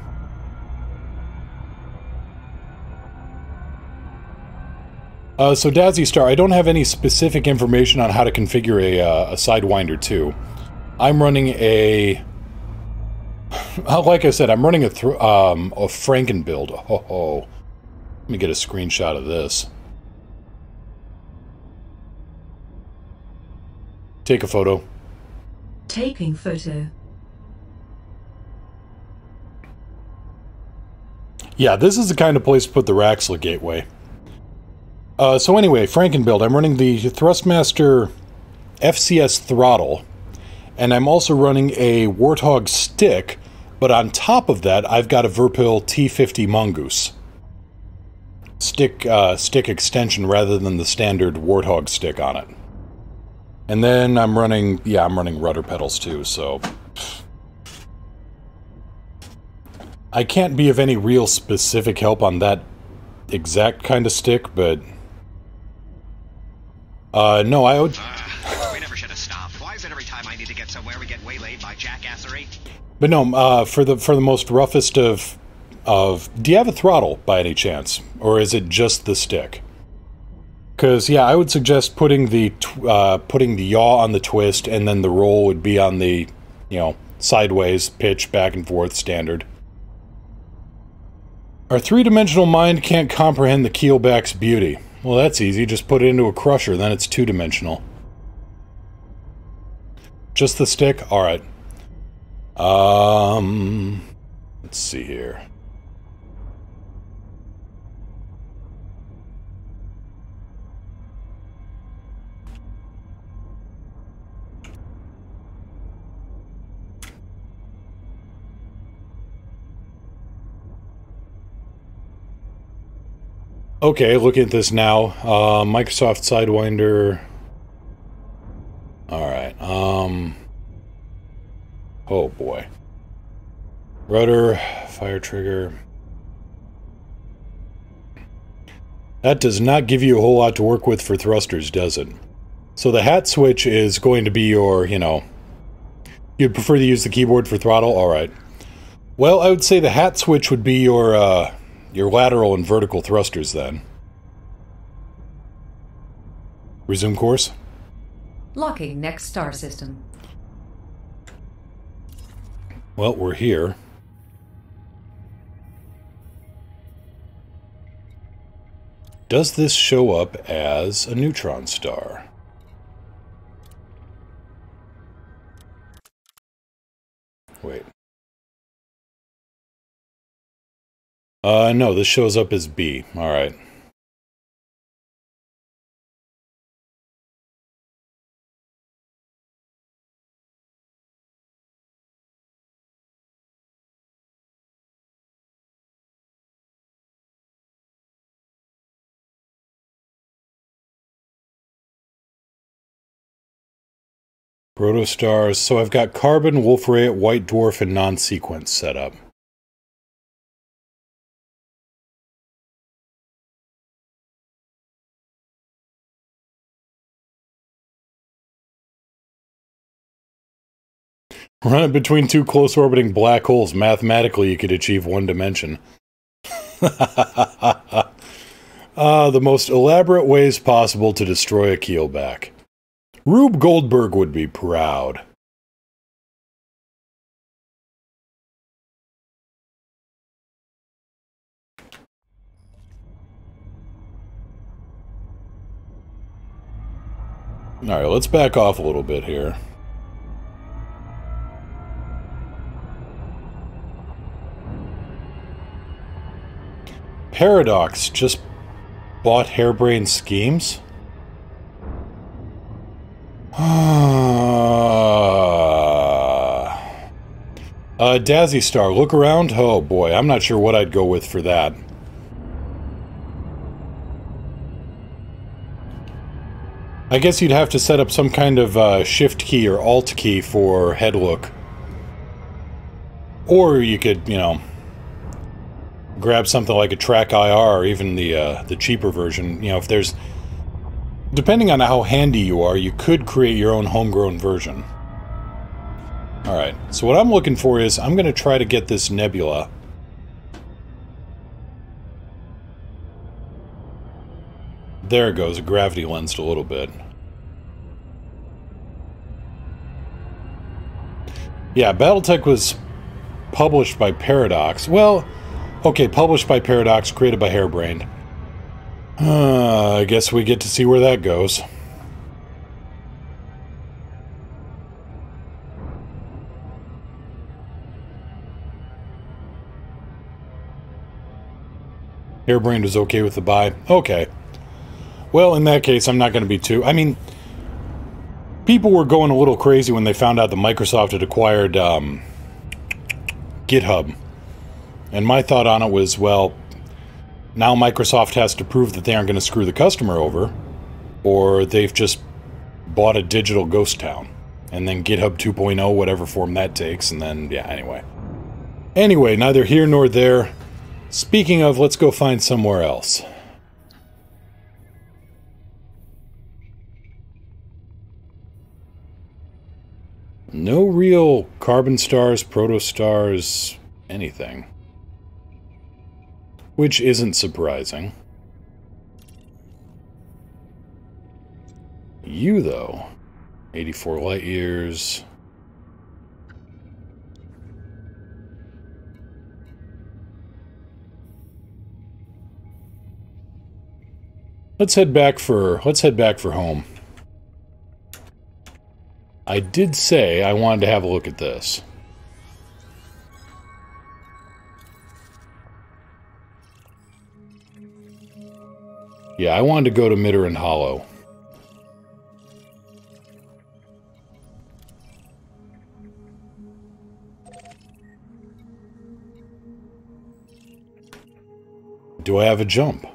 So Dazzy Star, I don't have any specific information on how to configure a Sidewinder 2. I'm running a... Like I said, I'm running a Franken build. Oh. Let me get a screenshot of this. Take a photo. Taking photo. Yeah, this is the kind of place to put the Raxxla Gateway. So anyway, Frankenbuild. I'm running the Thrustmaster FCS throttle, and I'm also running a Warthog stick, but on top of that, I've got a Verpil T50 Mongoose. Stick extension rather than the standard Warthog stick on it. And then I'm running rudder pedals too, so... I can't be of any real specific help on that exact kind of stick, but... no, I would... we never should have stopped. Why is it every time I need to get somewhere we get waylaid by jackassery? But no, for the most roughest of... Do you have a throttle, by any chance? Or is it just the stick? Because, yeah, I would suggest putting the yaw on the twist, and then the roll would be on the, sideways, pitch, back and forth, standard. Our three-dimensional mind can't comprehend the keelback's beauty. Well, that's easy. Just put it into a crusher, then it's two-dimensional. Just the stick? Alright. Let's see here. Okay, looking at this now. Microsoft Sidewinder. Alright, oh boy. Rudder, fire trigger. That does not give you a whole lot to work with for thrusters, does it? So the hat switch is going to be your, you'd prefer to use the keyboard for throttle? Alright. Well, I would say the hat switch would be your lateral and vertical thrusters, then. Resume course. Locking next star system. Well, we're here. Does this show up as a neutron star? Wait. No, this shows up as B. Alright. Protostars. So I've got Carbon, Wolf-Rayet, White Dwarf, and non-sequence set up. Run it between two close-orbiting black holes. Mathematically, you could achieve one dimension. The most elaborate ways possible to destroy a keelback. Rube Goldberg would be proud. Alright, let's back off a little bit here. Paradox just bought Harebrained Schemes? Dazzy Star, look around? Oh boy, I'm not sure what I'd go with for that. I guess you'd have to set up some kind of shift key or alt key for head look. Or you could, you know, grab something like a Track IR or even the cheaper version. You know, if there's... Depending on how handy you are, you could create your own homegrown version. Alright, so what I'm looking for is, I'm going to try to get this nebula. There it goes, a gravity lensed a little bit. Yeah, Battletech was published by Paradox. Well, okay, published by Paradox, created by Harebrained. I guess we get to see where that goes. Harebrained was okay with the buy. Okay. Well, in that case, I'm not going to be too... I mean, people were going a little crazy when they found out that Microsoft had acquired GitHub. And my thought on it was, well, now Microsoft has to prove that they aren't going to screw the customer over, or they've just bought a digital ghost town. And then GitHub 2.0, whatever form that takes, and then, yeah, anyway. Anyway, neither here nor there. Speaking of, let's go find somewhere else. No real carbon stars, protostars, anything. Which isn't surprising. You, though. 84 light years. Let's head back for home. I did say I wanted to have a look at this. Yeah, I wanted to go to Midderend Hollow. Do I have a jump?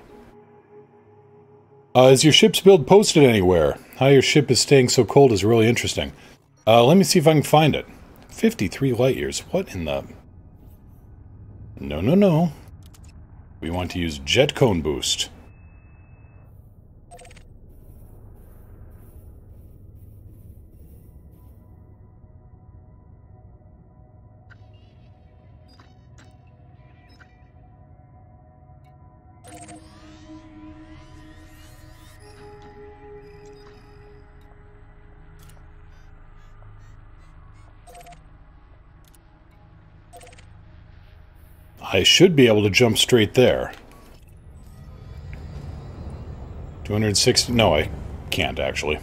Is your ship's build posted anywhere? How your ship is staying so cold is really interesting. Let me see if I can find it. 53 light years. What in the... No, no, no. We want to use jet cone boost. I should be able to jump straight there. 260... No, I can't, actually.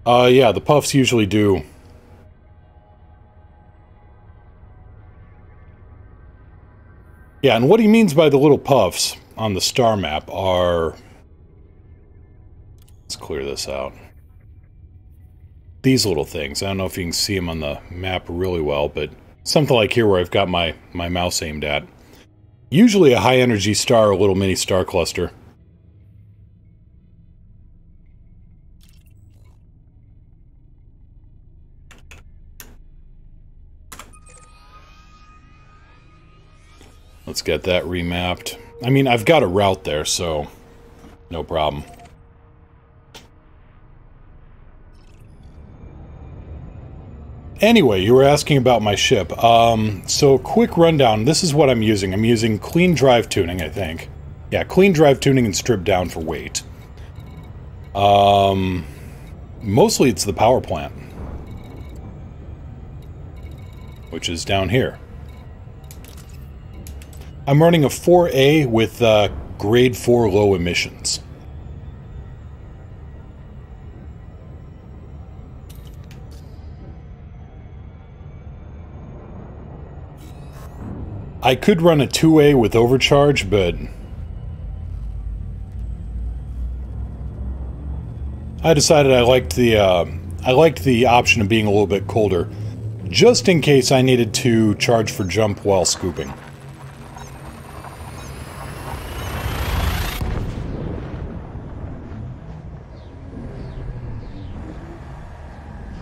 Yeah, the puffs usually do. Yeah, and what he means by the little puffs on the star map are... Let's clear this out. These little things. I don't know if you can see them on the map really well, but something like here where I've got my mouse aimed at. Usually a high-energy star or a little mini star cluster. Let's get that remapped. I mean, I've got a route there, so no problem. Anyway, you were asking about my ship. So quick rundown. This is what I'm using. I'm using clean drive tuning, I think. Yeah, clean drive tuning and stripped down for weight. Mostly it's the power plant. Which is down here. I'm running a 4A with grade 4 low emissions. I could run a 2A with overcharge, but I decided I liked the option of being a little bit colder, just in case I needed to charge for jump while scooping.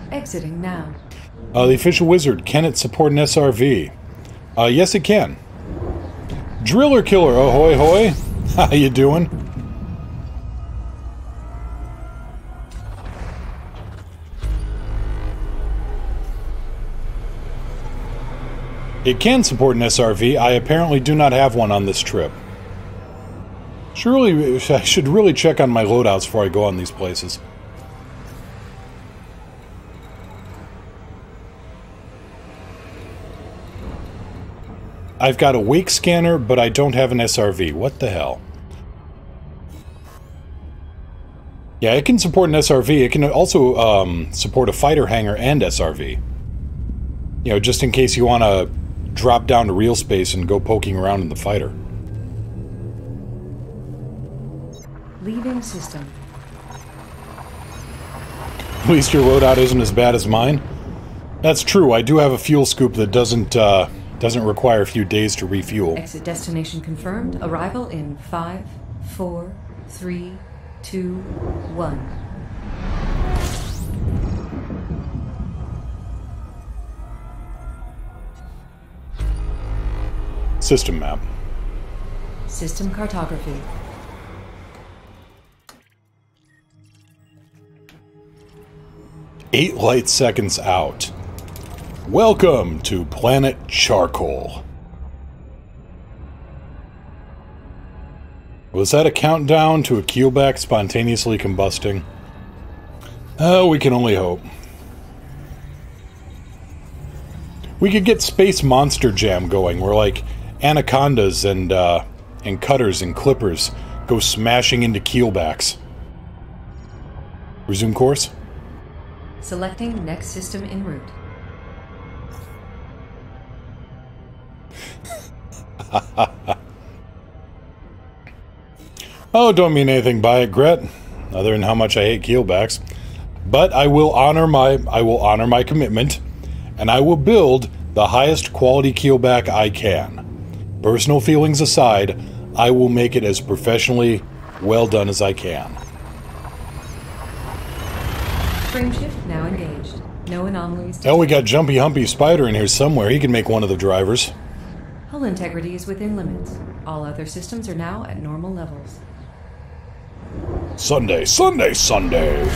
Exiting now. The official wizard, can it support an SRV? Yes, it can. Driller Killer, ahoy hoy! How you doing? It can support an SRV. I apparently do not have one on this trip. I should really check on my loadouts before I go on these places. I've got a wake scanner, but I don't have an SRV. What the hell? Yeah, it can support an SRV. It can also support a fighter hangar and SRV. You know, just in case you want to drop down to real space and go poking around in the fighter. Leaving system. At least your loadout isn't as bad as mine. That's true. I do have a fuel scoop that doesn't require a few days to refuel. Exit destination confirmed. Arrival in 5, 4, 3, 2, 1. System map. System cartography. Eight light seconds out. Welcome to Planet Charcoal. Was that a countdown to a keelback spontaneously combusting? Oh, we can only hope. We could get Space Monster Jam going, where like anacondas and cutters and clippers go smashing into keelbacks. Resume course. Selecting next system en route. Oh, don't mean anything by it, Gret, other than how much I hate keelbacks. But I will honor my commitment, and I will build the highest quality keelback I can. Personal feelings aside, I will make it as professionally well done as I can. Frameshift now engaged. No anomalies. Oh, we got Jumpy Humpy Spider in here somewhere. He can make one of the drivers. Hull integrity is within limits. All other systems are now at normal levels. Sunday, Sunday, Sunday.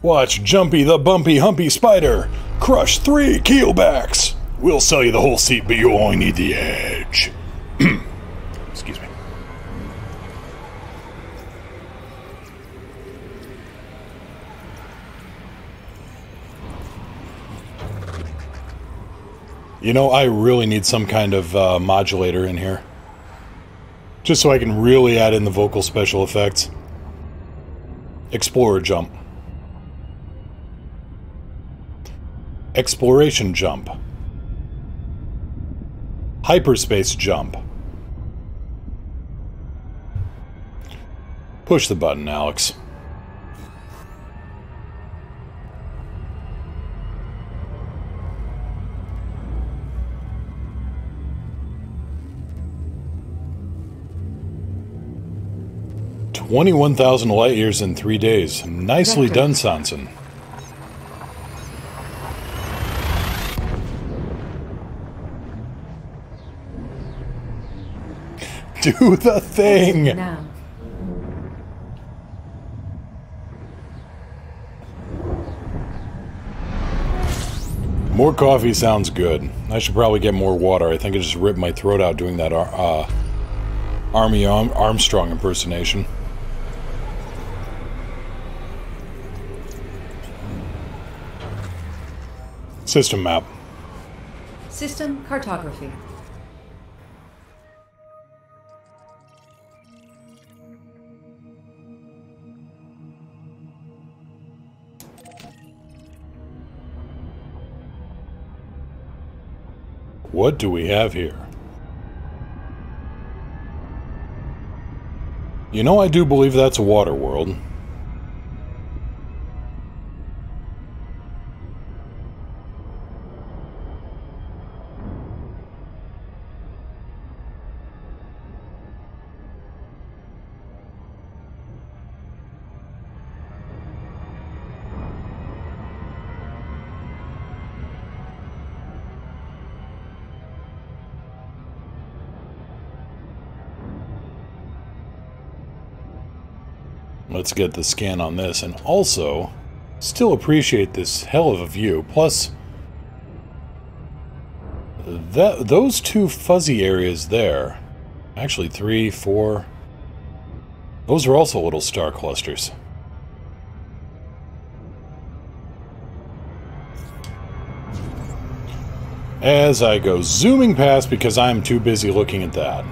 Watch Jumpy the Bumpy Humpy Spider crush 3 keelbacks. We'll sell you the whole seat, but you only need the edge. Excuse me. You know, I really need some kind of modulator in here. Just so I can really add in the vocal special effects. Explorer jump. Exploration jump. Hyperspace jump. Push the button, Alex. $21,000 light years in 3 days. Nicely done, Sanson. Do the thing! Now. More coffee sounds good. I should probably get more water. I think I just ripped my throat out doing that Army Armstrong impersonation. System map. System cartography. What do we have here? You know, I do believe that's a water world. Let's get the scan on this, and also still appreciate this hell of a view. Plus, those two fuzzy areas there, actually 3, 4, those are also little star clusters. As I go zooming past because I'm too busy looking at that.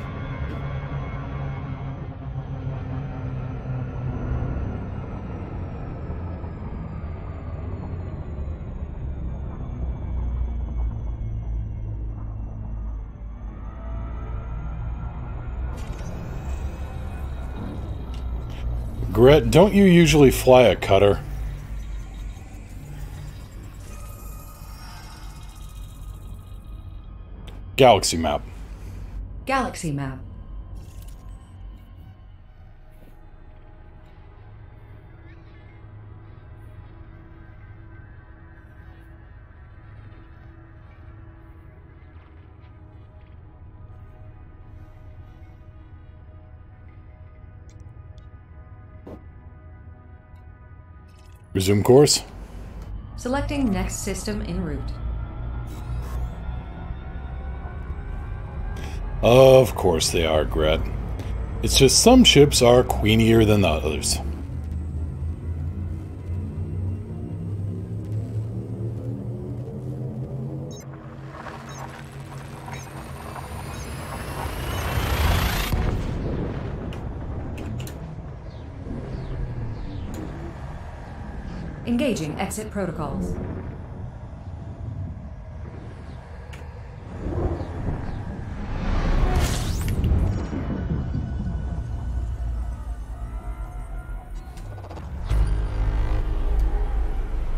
Gret, don't you usually fly a cutter? Galaxy map. Galaxy map. Resume course. Selecting next system en route. Of course they are, Gret. It's just some ships are queenier than the others. Engaging exit protocols.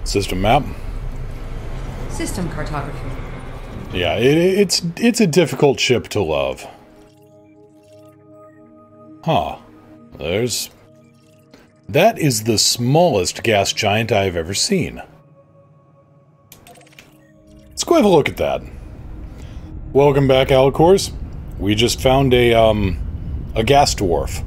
System map. System cartography. Yeah, it's a difficult ship to love. Huh. That is the smallest gas giant I have ever seen. Let's go have a look at that. Welcome back, Alcors. We just found a gas dwarf.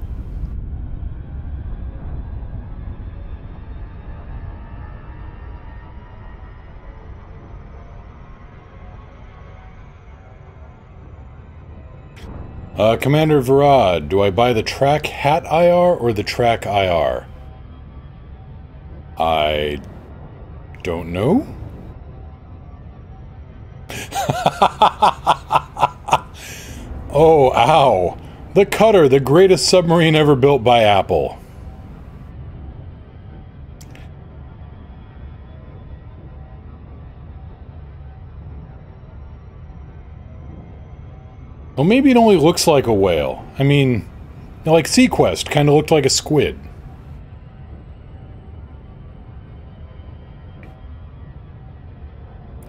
Commander Varad, do I buy the Track Hat IR or the Track IR? I don't know. Oh, ow. The Cutter, the greatest submarine ever built by Apple. Well, maybe it only looks like a whale. I mean, like Sequest kind of looked like a squid.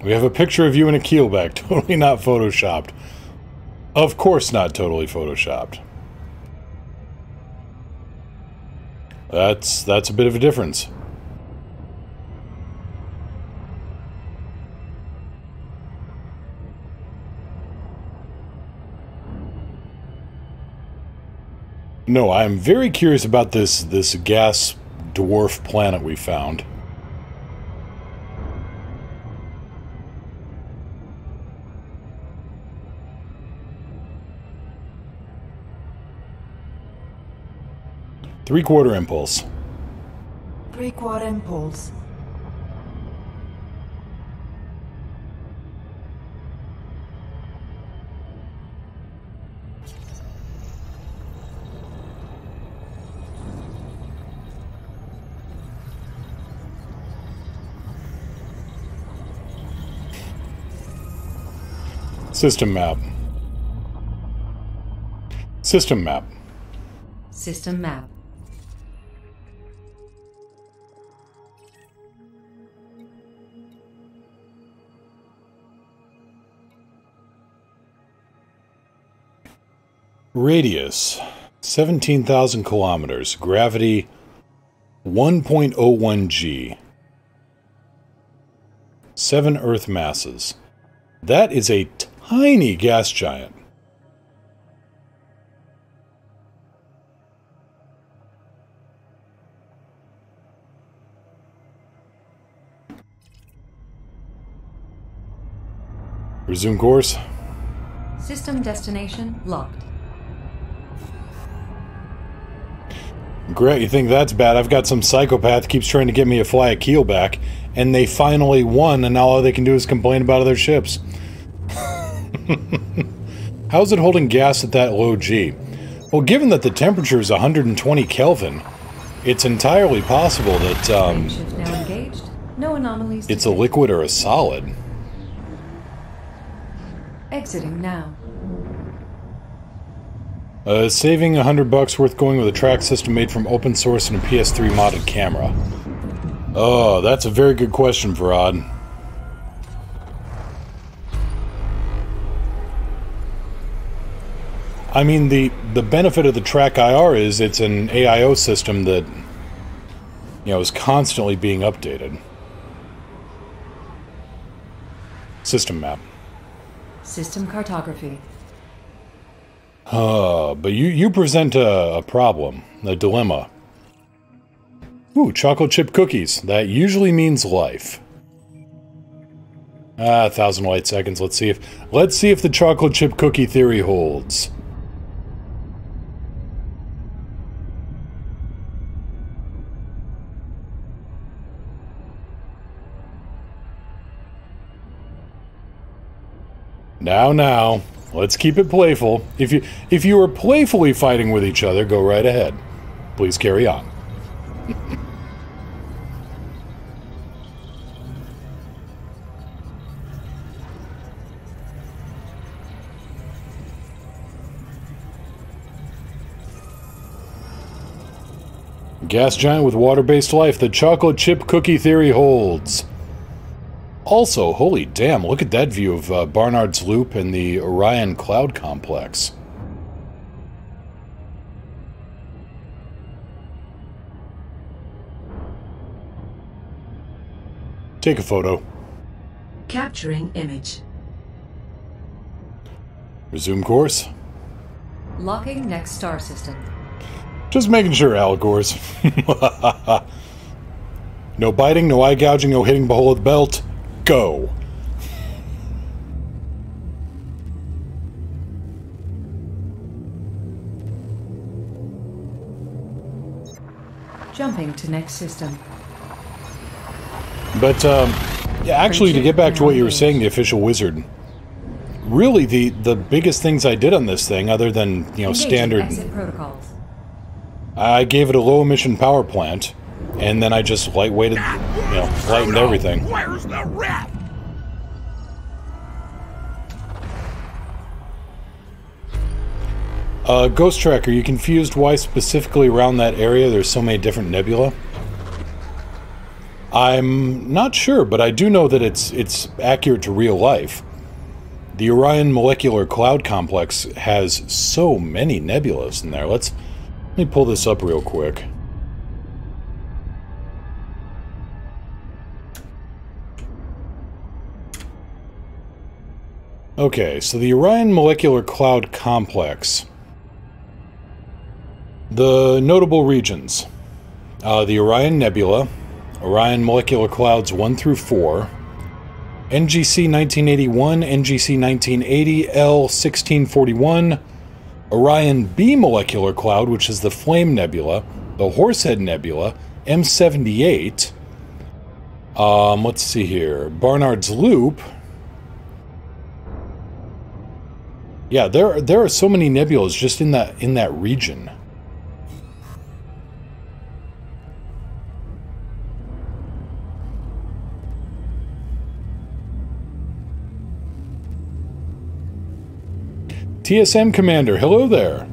We have a picture of you in a keelback, totally not photoshopped. Of course not totally photoshopped. That's a bit of a difference. No, I'm very curious about this gas dwarf planet we found. Three-quarter impulse. Three-quarter impulse. System map. System map. System map. Radius 17,000 kilometers. Gravity 1.01 g. 7 Earth masses. That is a tiny gas giant. Resume course. System destination locked. Great, you think that's bad? I've got some psychopath keeps trying to get me to fly a keel back, and they finally won, and now all they can do is complain about other ships. How's it holding gas at that low G? Well, given that the temperature is 120 Kelvin, it's entirely possible that Shift now engaged. No anomalies. it's a liquid or a solid. Exiting now. Saving $100 worth going with a track system made from open source and a PS3 modded camera. Oh, that's a very good question, Farad. I mean, the benefit of the Track IR is it's an AIO system that, you know, is constantly being updated. System map. System cartography. But you present a problem, a dilemma. Ooh, chocolate chip cookies. That usually means life. 1,000 light seconds. Let's see if the chocolate chip cookie theory holds. Now, let's keep it playful. If you are playfully fighting with each other, go right ahead. Please carry on. Gas giant with water-based life. The chocolate chip cookie theory holds. Also, holy damn, look at that view of Barnard's Loop and the Orion Cloud Complex. Take a photo. Capturing image. Resume course. Locking next star system. Just making sure, Algors. No biting, no eye gouging, no hitting below the belt. Go. Jumping to next system. But, yeah, actually, to get back to what you were saying, the official wizard, really, the biggest things I did on this thing, other than, you know, Engaging standard... exit protocols. I gave it a low-emission power plant, and then I just lightweighted, you know, lightened everything. Where's the rep? Ghost Tracker, you confused why specifically around that area there's so many different nebula? I'm not sure, but I do know that it's accurate to real life. The Orion Molecular Cloud Complex has so many nebulas in there. Let me pull this up real quick. Okay, so the Orion Molecular Cloud Complex. The notable regions. The Orion Nebula, Orion Molecular Clouds 1 through 4, NGC 1981, NGC 1980, L1641, Orion B Molecular Cloud, which is the Flame Nebula, the Horsehead Nebula, M78, let's see here, Barnard's Loop. Yeah, there are so many nebulas just in that region. TSM Commander, hello there.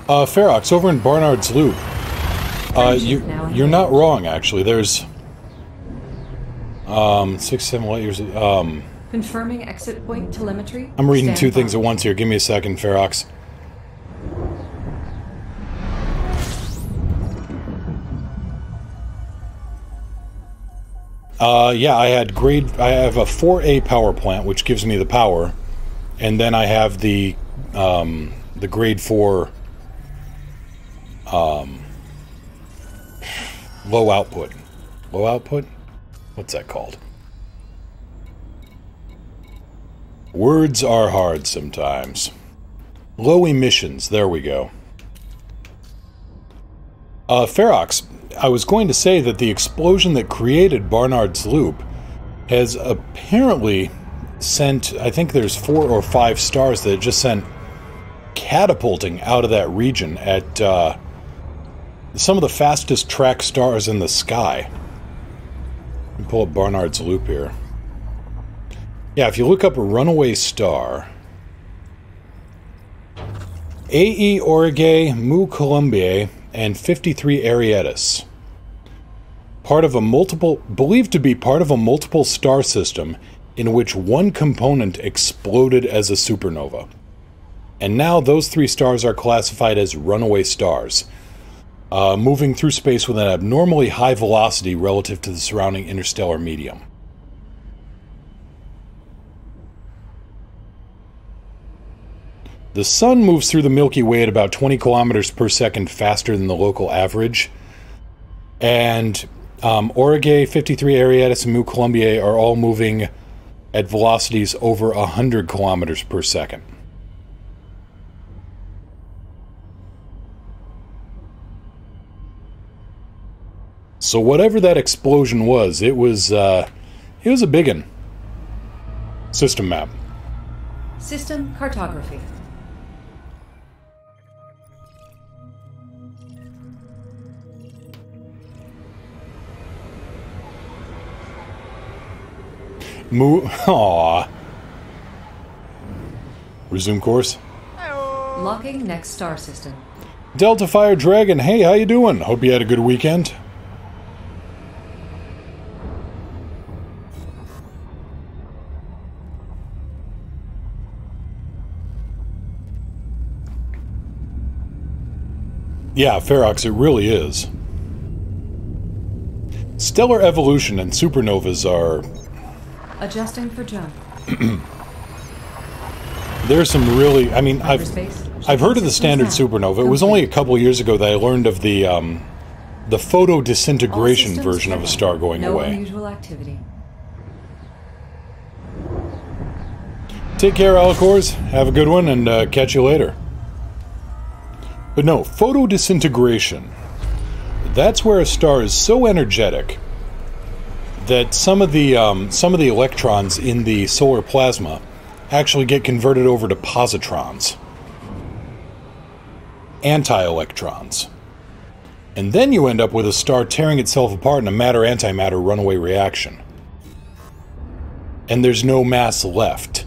Ferox, over in Barnard's Loop. You're not wrong, actually. There's 6, 7 light years. Confirming exit point telemetry. I'm reading two things at once here. Give me a second, Ferox. Yeah, I have a 4A power plant, which gives me the power, and then I have the grade 4 low output. Low output? What's that called? Words are hard sometimes. Low emissions, there we go. Ferox, I was going to say that the explosion that created Barnard's Loop has apparently sent, I think there's 4 or 5 stars that it just sent catapulting out of that region at some of the fastest track stars in the sky. Let me pull up Barnard's Loop here. Yeah, if you look up a runaway star, AE Aurigae, Mu Columbiae, and 53 Arietis. Believed to be part of a multiple star system in which one component exploded as a supernova. And now those 3 stars are classified as runaway stars, moving through space with an abnormally high velocity relative to the surrounding interstellar medium. The Sun moves through the Milky Way at about 20 kilometers per second faster than the local average. And Aurigae, 53 Arietis, and Mu Columbiae are all moving at velocities over 100 kilometers per second. So whatever that explosion was, it was a big one. System map. System cartography. Aww. Resume course. Locking next star system. Delta Fire Dragon, hey, how you doing? Hope you had a good weekend. Yeah, Ferox, it really is. Stellar evolution and supernovas are... Adjusting for jump. There's some really... I mean, I've heard of the standard supernova. It was only a couple years ago that I learned of the photo disintegration version of a star going away. No unusual activity. Take care, Alicors. Have a good one, and catch you later. But no, photo disintegration. That's where a star is so energetic that some of the electrons in the solar plasma actually get converted over to positrons, anti-electrons, and then you end up with a star tearing itself apart in a matter-antimatter runaway reaction, and there's no mass left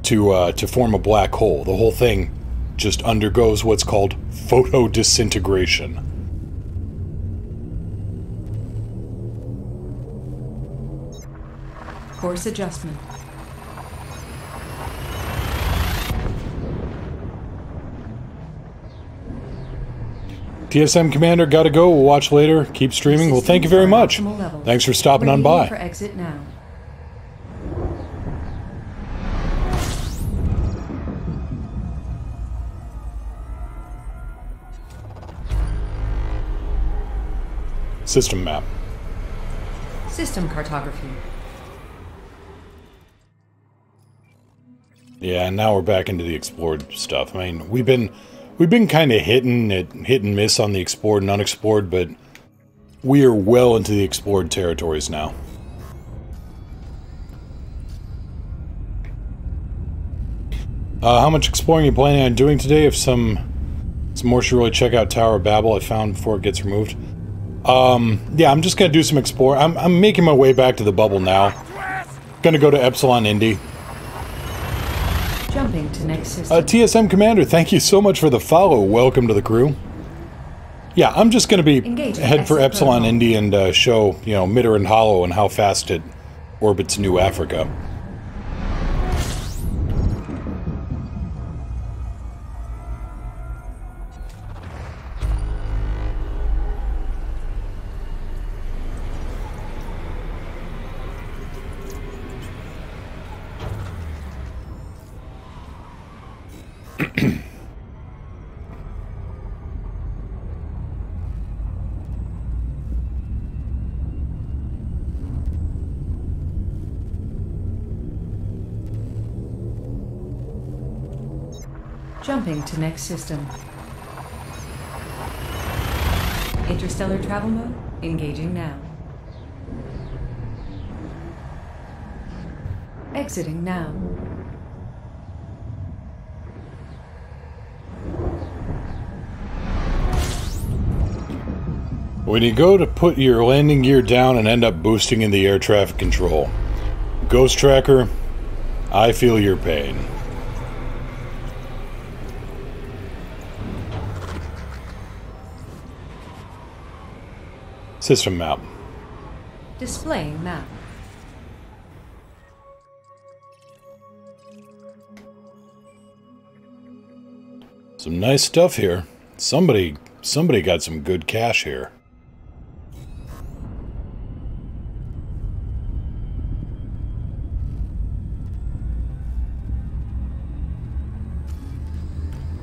to form a black hole. The whole thing just undergoes what's called photo disintegration. Course adjustment. TSM Commander, gotta go. We'll watch later. Keep streaming. Well, thank you very much. Thanks for stopping on by. For exit now. System map. System cartography. Yeah, and now we're back into the explored stuff. I mean, we've been kind of hit and miss on the explored and unexplored, but we are well into the explored territories now. How much exploring are you planning on doing today? If some more should really check out Tower of Babel I found before it gets removed. Yeah, I'm just gonna do some exploring. I'm making my way back to the bubble now. Gonna go to Epsilon Indy. Jumping to next system. TSM Commander, thank you so much for the follow. Welcome to the crew. Yeah, I'm just gonna be head for Epsilon Indy and show, you know, Midderend Hollow and how fast it orbits New Africa. Jumping to next system. Interstellar travel mode, engaging now. Exiting now. When you go to put your landing gear down and end up boosting in the air traffic control. Ghost Tracker, I feel your pain. System map. Displaying map. Some nice stuff here. Somebody got some good cash here.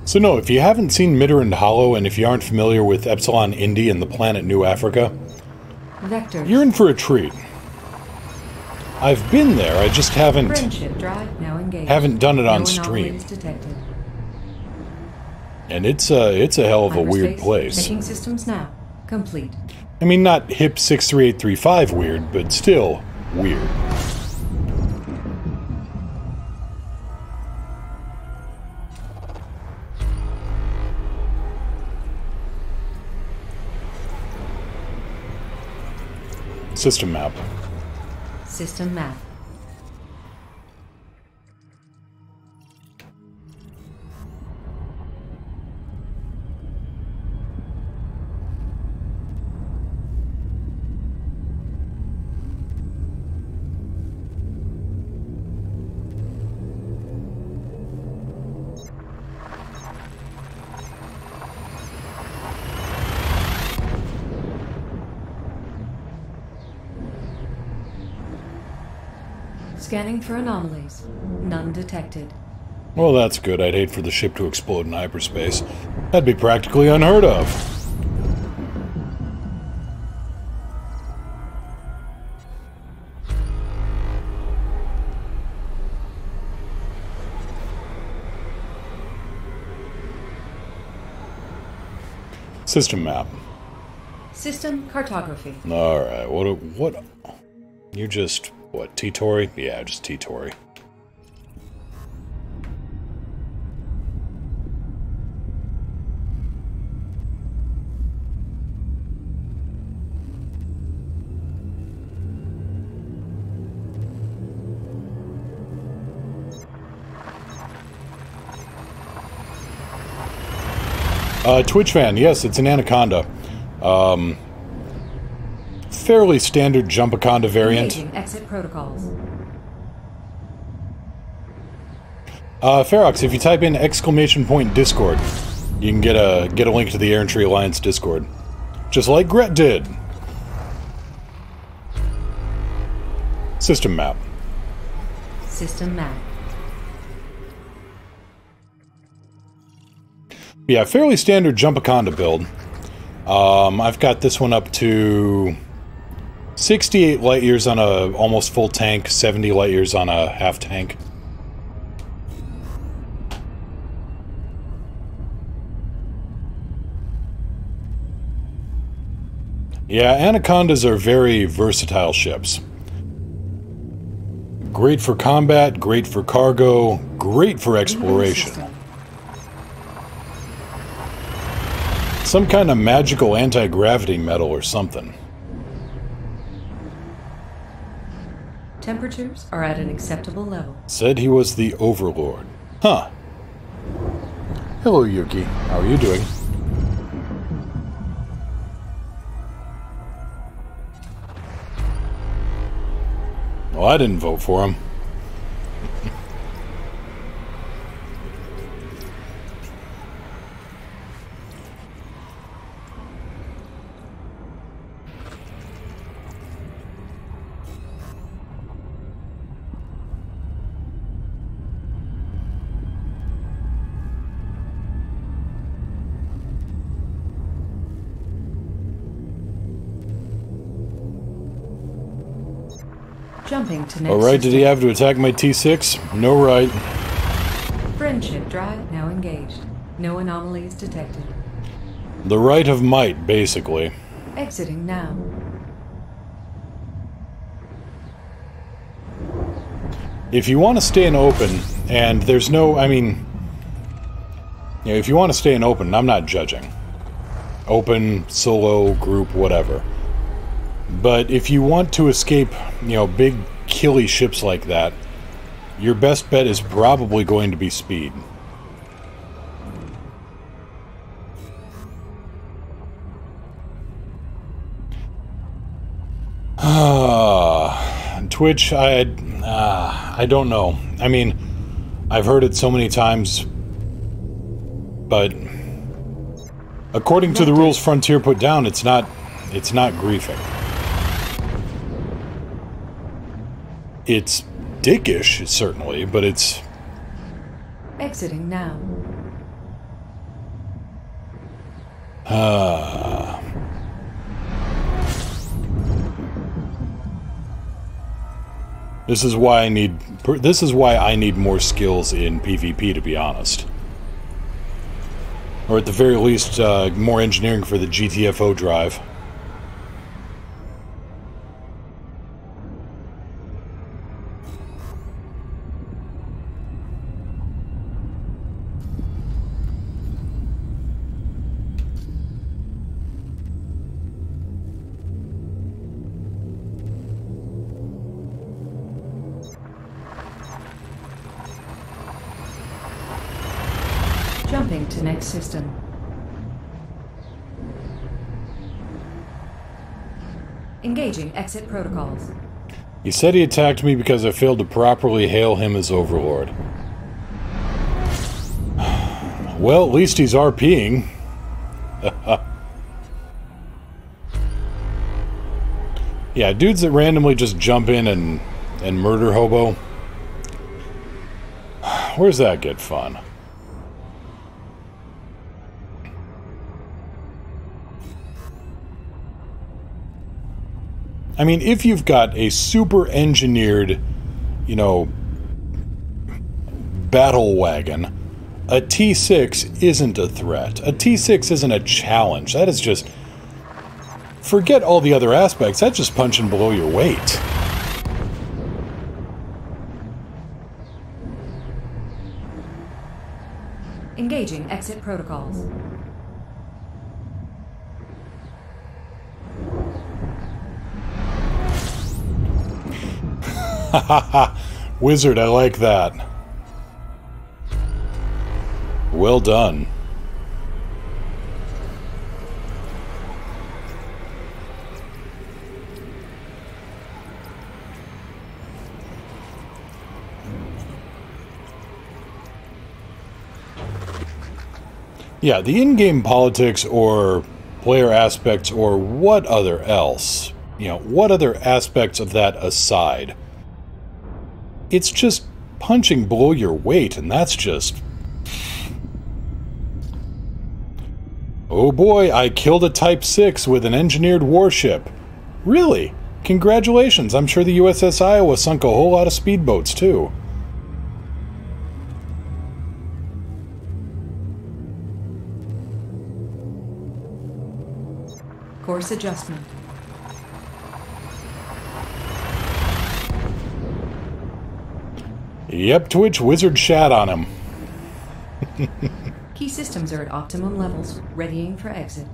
So no, if you haven't seen Midderend Hollow, and if you aren't familiar with Epsilon Indy and the planet New Africa, Vector. You're in for a treat. I've been there, I just haven't now engaged. Haven't done it on No stream. anomalies detected. And it's a hell of a weird Hyperspace, place. Checking systems now. Complete. I mean, not HIP 63835 weird, but still weird. System map. System map. Scanning for anomalies. None detected. Well, that's good. I'd hate for the ship to explode in hyperspace. That'd be practically unheard of. System map. System cartography. Alright, what? You just, what, T-Tori? Yeah, just T-Tori. Twitch fan, yes, it's an Anaconda. Fairly standard Jumpaconda variant. Engaging exit protocols. Ferox, if you type in !Discord, you can get a link to the Air Entry Alliance Discord. Just like Gret did. System map. System map. Yeah, fairly standard Jumpaconda build. I've got this one up to 68 light years on a almost full tank, 70 light years on a half tank. Yeah, Anacondas are very versatile ships. Great for combat, great for cargo, great for exploration. Some kind of magical anti-gravity metal or something. Temperatures are at an acceptable level. Said he was the Overlord. Huh. Hello, Yuki. How are you doing? Well, I didn't vote for him. Jumping to next. What right did he have to attack my T6? No right. Friendship drive now engaged. No anomalies detected. The right of might, basically. Exiting now. If you want to stay in open, and there's no, I mean, you know, if you want to stay in open, I'm not judging. Open, solo, group, whatever. But if you want to escape, you know, big killy ships like that, your best bet is probably going to be speed. Twitch, I don't know. I mean, I've heard it so many times, but according to the rules Frontier put down, it's not griefing. It's dickish, certainly, but it's... Exiting now. This is why I need more skills in PvP, to be honest. Or at the very least, more engineering for the GTFO drive. Jumping to next system. Engaging exit protocols. He said he attacked me because I failed to properly hail him as Overlord. Well, at least he's RPing. Yeah, dudes that randomly just jump in and murder hobo. Where's that get fun? I mean, if you've got a super engineered, you know, battle wagon, a T6 isn't a threat. A T6 isn't a challenge. That is just... Forget all the other aspects. That's just punching below your weight. Engaging exit protocols. Wizard, I like that. Well done. Yeah, the in-game politics or player aspects or what other else, you know, what other aspects of that aside, it's just punching below your weight, and that's just... Oh boy, I killed a Type 6 with an engineered warship. Really? Congratulations, I'm sure the USS Iowa sunk a whole lot of speedboats, too. Course adjustment. Yep, Twitch, Wizard shat on him. Key systems are at optimum levels, readying for exit.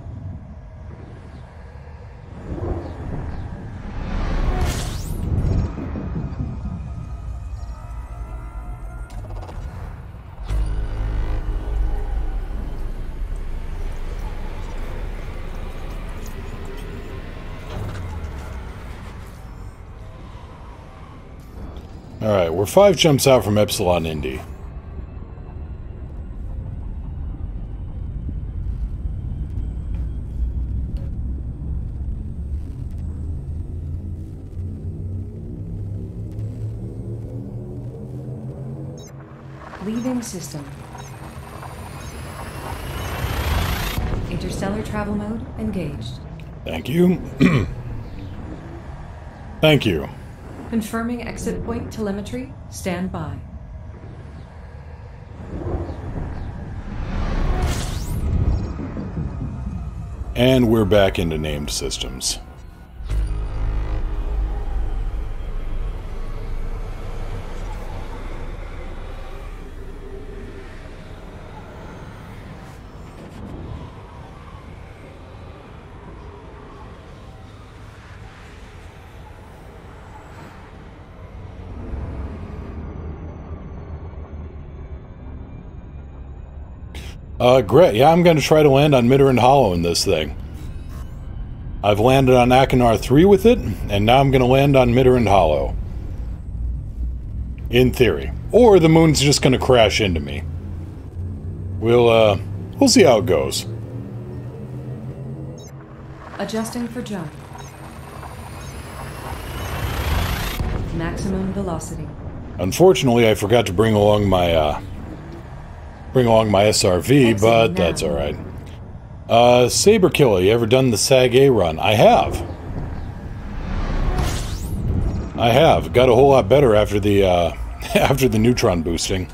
Alright, we're 5 jumps out from Epsilon Indy. Leaving system. Interstellar travel mode engaged. Thank you. Thank you. Confirming exit point telemetry. Stand by. And we're back into named systems. Great. Yeah, I'm going to try to land on Midderend Hollow in this thing. I've landed on Achenar 3 with it, and now I'm going to land on Midderend Hollow. In theory. Or the moon's just going to crash into me. We'll see how it goes. Adjusting for jump. Maximum velocity. Unfortunately, I forgot to bring along my SRV, but that's alright. Saber Killer, you ever done the SAG-A run? I have. Got a whole lot better after the after the neutron boosting.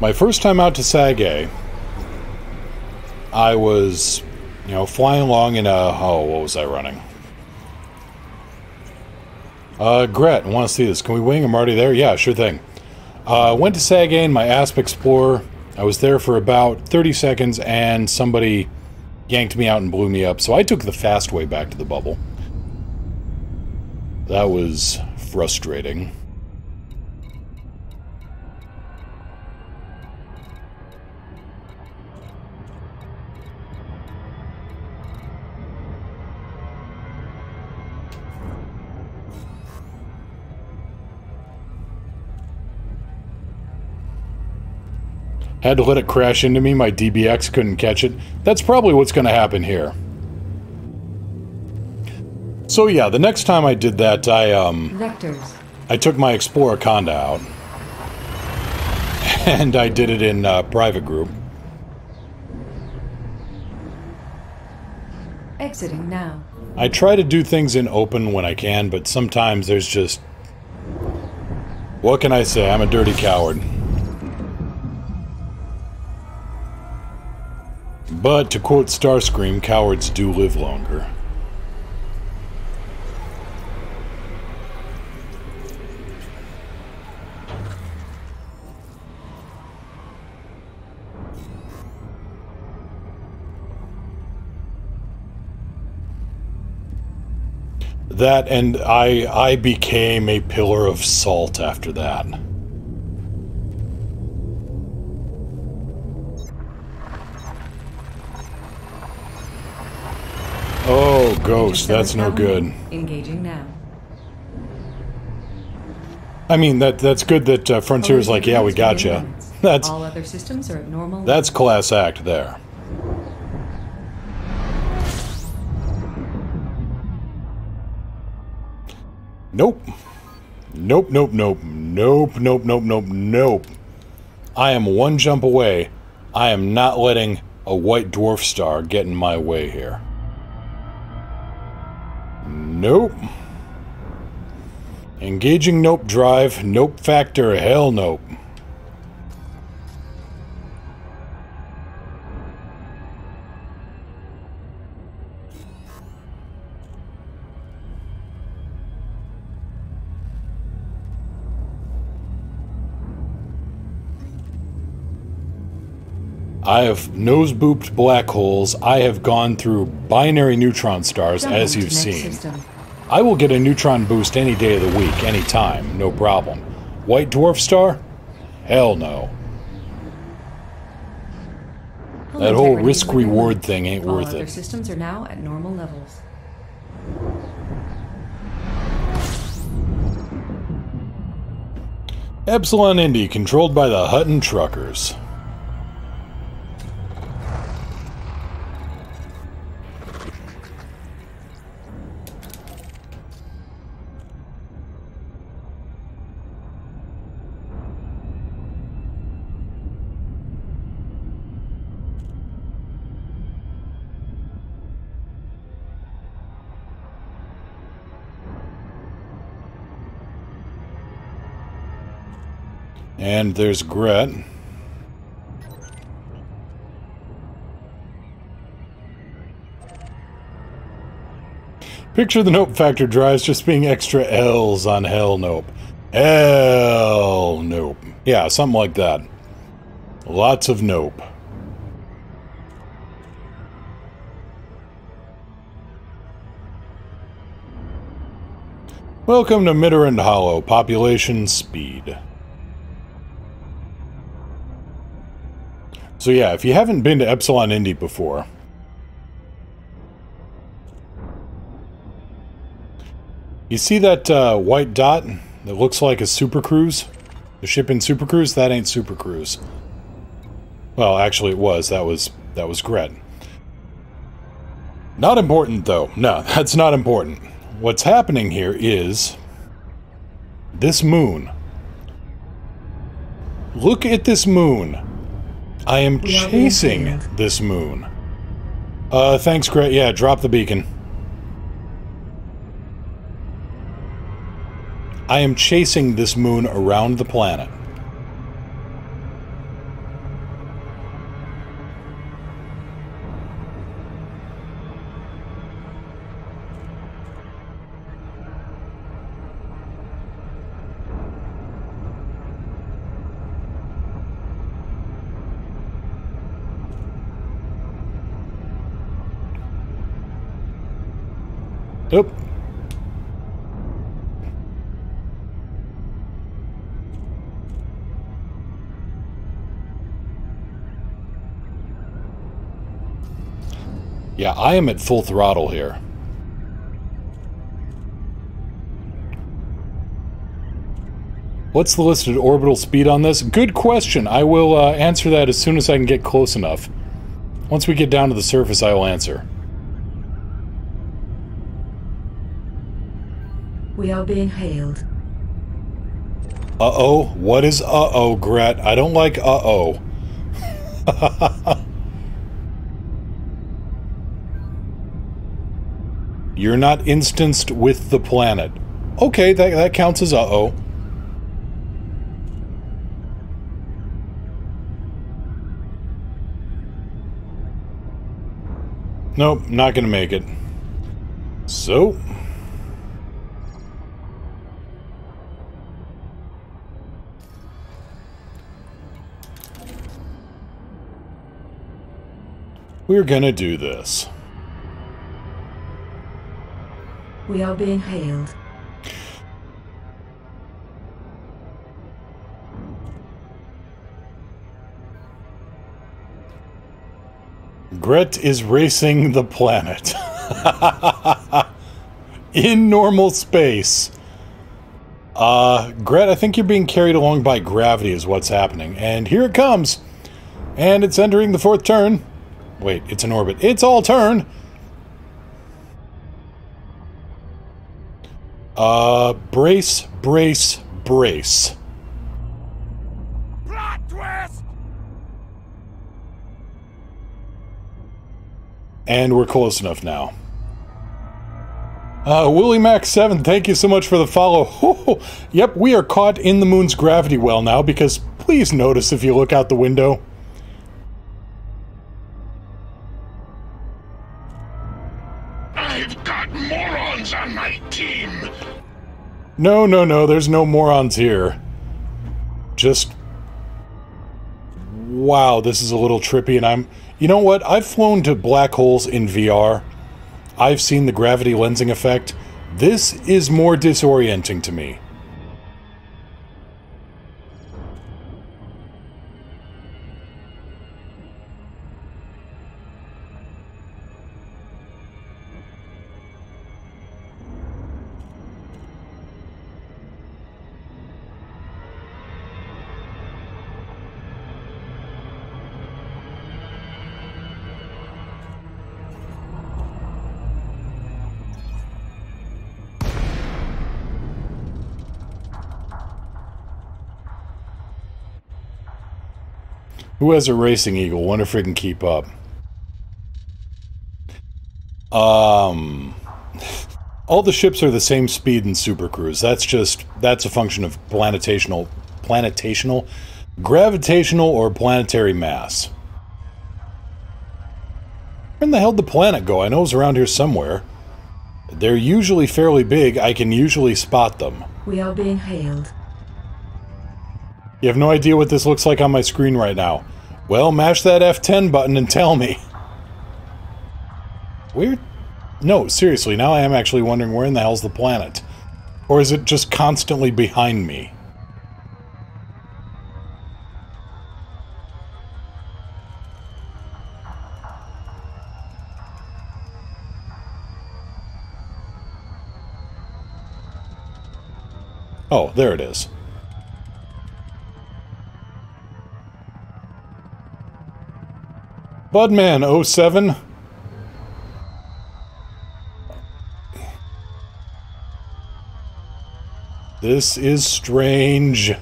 My first time out to SAG-A, I was, flying along in a... Oh, what was I running? Gret, want to see this. Can we wing? I'm already there? Yeah, sure thing. Went to SAG-A in my Asp Explorer. I was there for about 30 seconds, and somebody yanked me out and blew me up, so I took the fast way back to the bubble. That was frustrating. Had to let it crash into me, my DBX couldn't catch it. That's probably what's going to happen here. So yeah, the next time I did that, Vectors. I took my Explorer Conda out. And I did it in private group. Exiting now. I try to do things in open when I can, but sometimes there's just... What can I say? I'm a dirty coward. But, to quote Starscream, cowards do live longer. That, and I became a pillar of salt after that. Oh, Ghost, that's no good. Engaging now. I mean, that's good that Frontier's like, yeah, we gotcha. That's all other systems are at normal. That's class act there. Nope. Nope, nope, nope. Nope, nope, nope, nope, nope. I am one jump away. I am not letting a white dwarf star get in my way here. Nope. Engaging nope drive. Nope factor. Hell nope. I have nose-booped black holes. I have gone through binary neutron stars, as you've seen. I will get a neutron boost any day of the week, any time, no problem. White dwarf star? Hell no. That whole risk-reward thing ain't worth it. All other systems are now at normal levels. Epsilon Indy, controlled by the Hutton truckers. And there's Gret. Picture the Nope Factor drives just being extra L's on Hell Nope. Hell Nope. Yeah, something like that. Lots of Nope. Welcome to Mitterrand Hollow, population speed. So yeah, if you haven't been to Epsilon Indy before, you see that white dot that looks like a Super Cruise? The ship in Super Cruise? That ain't Super Cruise. Well, actually it was. That was Gret. Not important though. No, that's not important. What's happening here is this moon. Look at this moon. I am chasing this moon. Thanks, Gret. Yeah, drop the beacon. I am chasing this moon around the planet. Oop. Yeah, I am at full throttle here. What's the listed orbital speed on this? Good question. I will answer that as soon as I can get close enough. Once we get down to the surface, I will answer. We are being hailed. Uh-oh? What is uh-oh, Gret? I don't like uh-oh. You're not instanced with the planet. Okay, that counts as uh-oh. Nope, not gonna make it. So... we're gonna do this. We are being hailed. Gret is racing the planet. In normal space. Gret, I think you're being carried along by gravity is what's happening. And here it comes. And it's entering the fourth turn. Wait, it's an orbit. It's all turn! Brace, brace, brace. Plot twist! And we're close enough now. Willie Mac 7, thank you so much for the follow. Yep, we are caught in the moon's gravity well now, because please notice if you look out the window. I've got morons on my team. No, no, no, there's no morons here. Just... wow, this is a little trippy, and I'm... you know what? I've flown to black holes in VR. I've seen the gravity lensing effect. This is more disorienting to me. Who has a racing eagle? Wonder if it can keep up. All the ships are the same speed in Super Cruise. That's a function of gravitational, or planetary mass. Where in the hell did the planet go? I know it's around here somewhere. They're usually fairly big. I can usually spot them. We are being hailed. You have no idea what this looks like on my screen right now. Well, mash that F10 button and tell me. Weird. No, seriously, now I am actually wondering where in the hell's the planet. Or is it just constantly behind me? Oh, there it is. Budman 07. This is strange.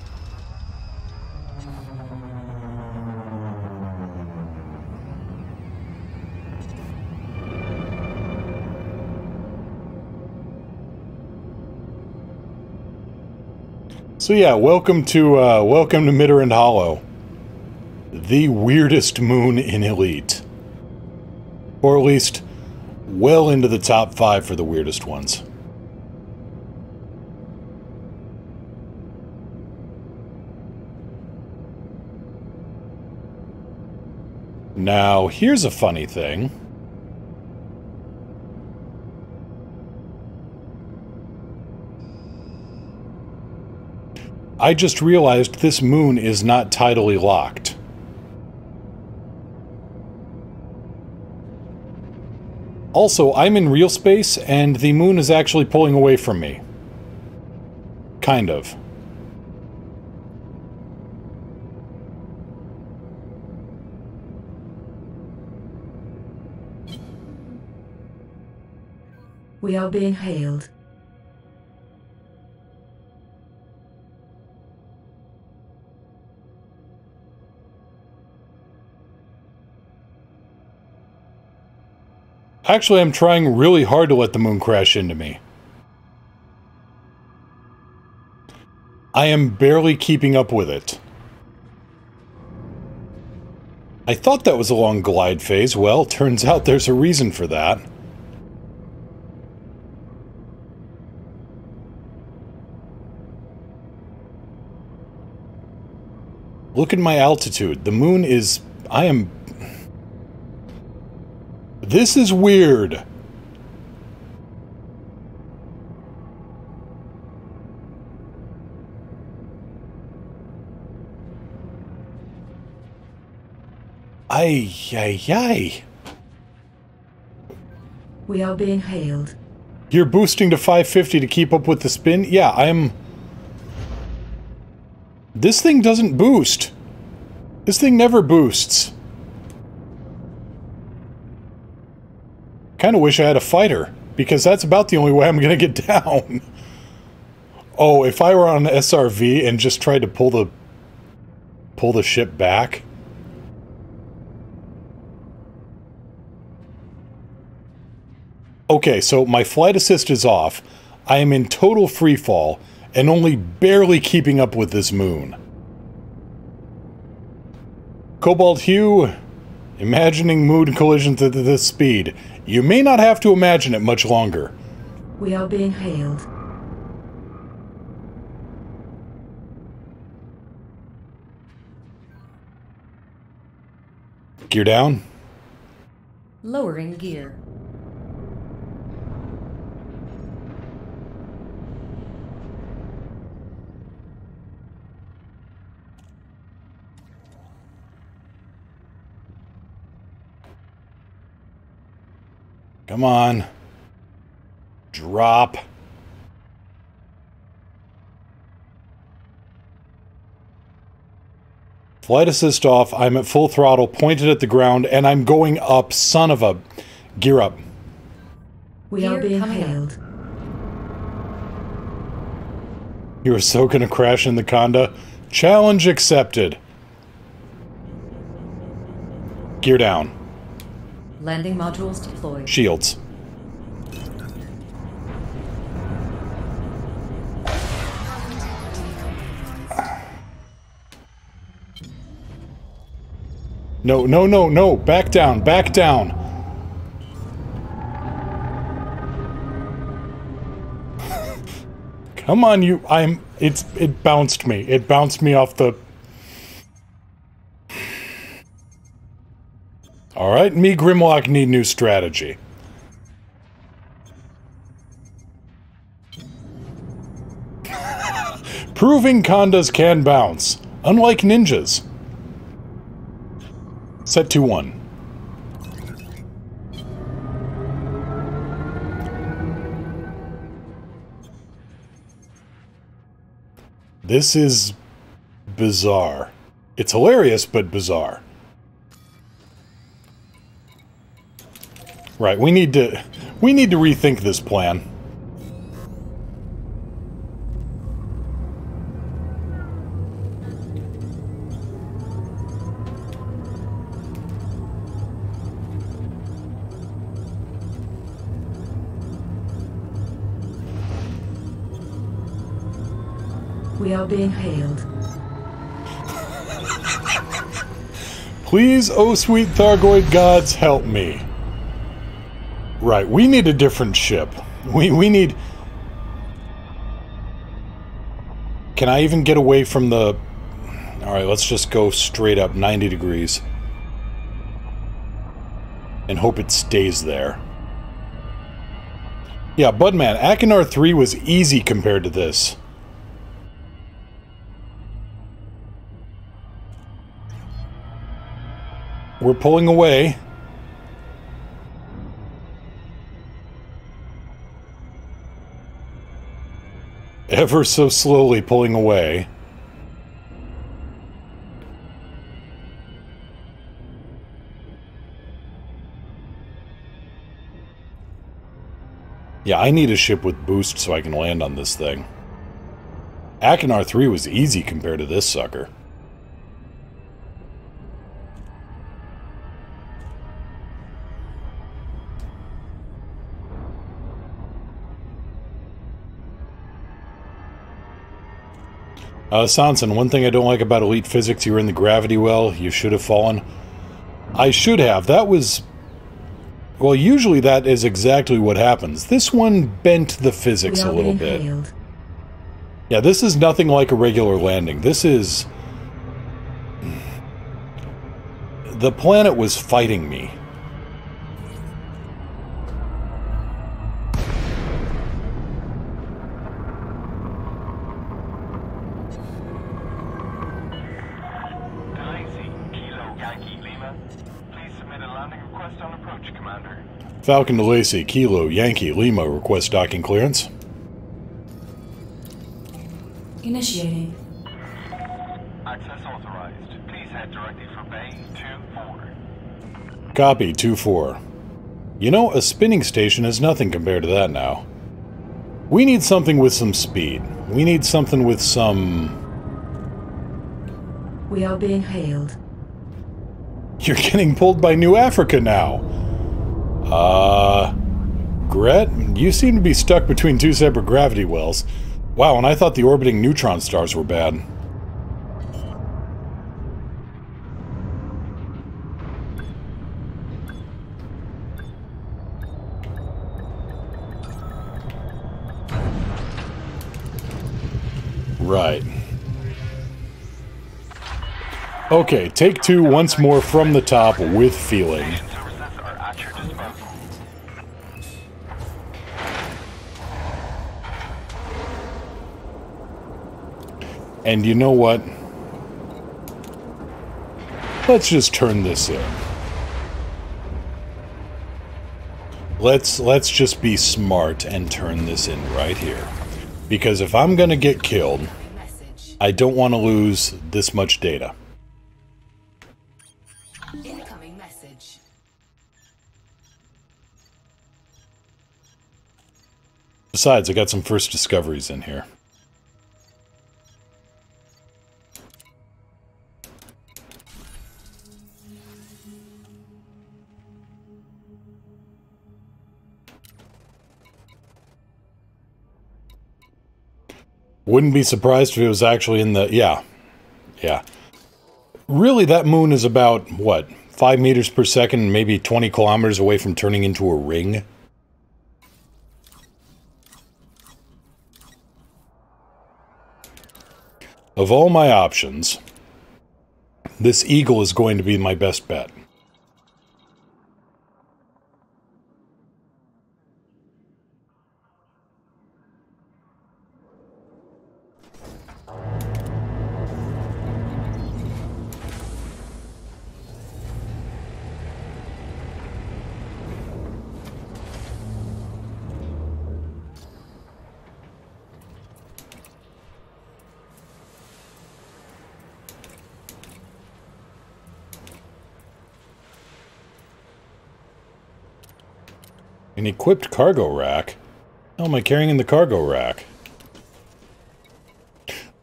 So yeah, welcome to Midderend Hollow. The weirdest moon in Elite. Or at least well into the top 5 for the weirdest ones. Now, here's a funny thing. I just realized this moon is not tidally locked. Also, I'm in real space, and the moon is actually pulling away from me. Kind of. We are being hailed. Actually, I'm trying really hard to let the moon crash into me. I am barely keeping up with it. I thought that was a long glide phase. Well, turns out there's a reason for that. Look at my altitude. The moon is... This is weird. Ay, ay, ay. We are being hailed. You're boosting to 550 to keep up with the spin? Yeah, I'm... This thing doesn't boost. This thing never boosts. Kind of wish I had a fighter, because that's about the only way I'm going to get down. Oh, if I were on an SRV and just tried to pull the ship back. Okay, so my flight assist is off. I am in total freefall and only barely keeping up with this moon. Cobalt Hue, imagining moon collisions at this speed. You may not have to imagine it much longer. We are being hailed. Gear down. Lowering gear. Come on. Drop. Flight assist off. I'm at full throttle, pointed at the ground, and I'm going up. Son of a... Gear up. We are being hailed. You are so gonna crash in the Conda. Challenge accepted. Gear down. Landing modules deployed. Shields. No, no, no, no. Back down, back down. Come on, you. It bounced me. It bounced me off the... Alright, me, Grimlock, need new strategy. Proving condas can bounce, unlike ninjas. Set to 1. This is bizarre. It's hilarious, but bizarre. Right, we need to rethink this plan. We are being hailed. Please, oh sweet Thargoid gods, help me. Right, we need a different ship. We need... Can I even get away from the... Alright, let's just go straight up 90 degrees. And hope it stays there. Yeah, Budman, Achenar 3 was easy compared to this. We're pulling away. Ever so slowly pulling away. Yeah, I need a ship with boost so I can land on this thing. Achenar 3 was easy compared to this sucker. Sanson, one thing I don't like about Elite Physics, you were in the gravity well, you should have fallen. I should have. That was... Well, usually that is exactly what happens. This one bent the physics a little bit. Hailed. Yeah, this is nothing like a regular landing. This is... The planet was fighting me. Falcon to Lacey, Kilo, Yankee, Lima, request docking clearance. Initiating. Access authorized. Please head directly for Bay 2-4. Copy, 2-4. You know, a spinning station is nothing compared to that now. We need something with some speed. We need something with some... We are being hailed. You're getting pulled by New Africa now. Gret, you seem to be stuck between two separate gravity wells. Wow, and I thought the orbiting neutron stars were bad. Right. Okay, take 2 once more from the top with feeling. And you know what? Let's just turn this in. Let's just be smart and turn this in right here. Because if I'm gonna get killed, I don't want to lose this much data. Incoming message. Besides, I got some first discoveries in here. Wouldn't be surprised if it was actually in the... Yeah. Yeah. Really, that moon is about, what, 5 meters per second, maybe 20 kilometers away from turning into a ring? Of all my options, this eagle is going to be my best bet. An equipped cargo rack? How am I carrying in the cargo rack?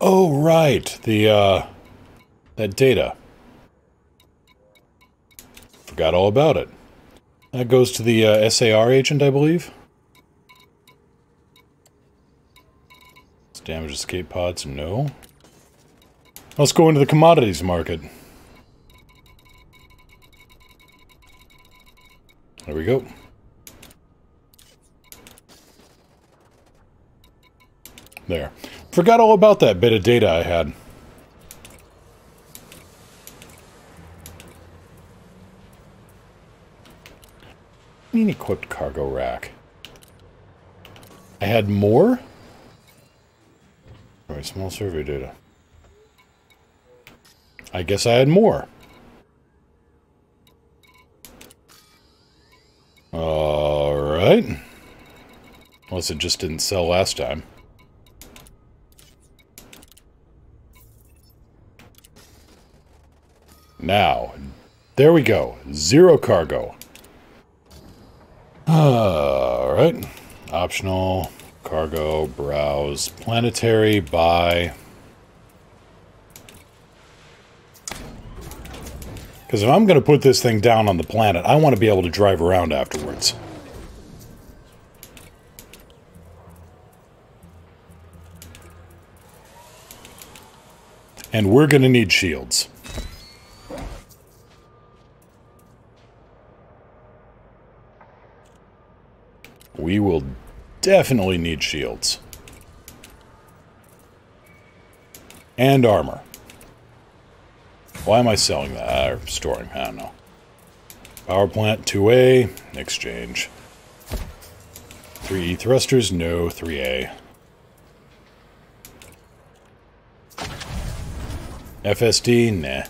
Oh, right. The, that data. Forgot all about it. That goes to the, SAR agent, I believe? Damaged escape pods? No. Let's go into the commodities market. There we go. There. Forgot all about that bit of data I had. An equipped cargo rack. I had more? Alright, small survey data. I guess I had more. Alright. Unless it just didn't sell last time. Now, there we go. 0 cargo. Alright. Optional, cargo, browse, planetary, buy. Because if I'm going to put this thing down on the planet, I want to be able to drive around afterwards. And we're going to need shields. We will definitely need shields. And armor. Why am I selling that? Or storing? I don't know. Power plant 2A. Exchange. 3E thrusters? No. 3A. FSD? Nah.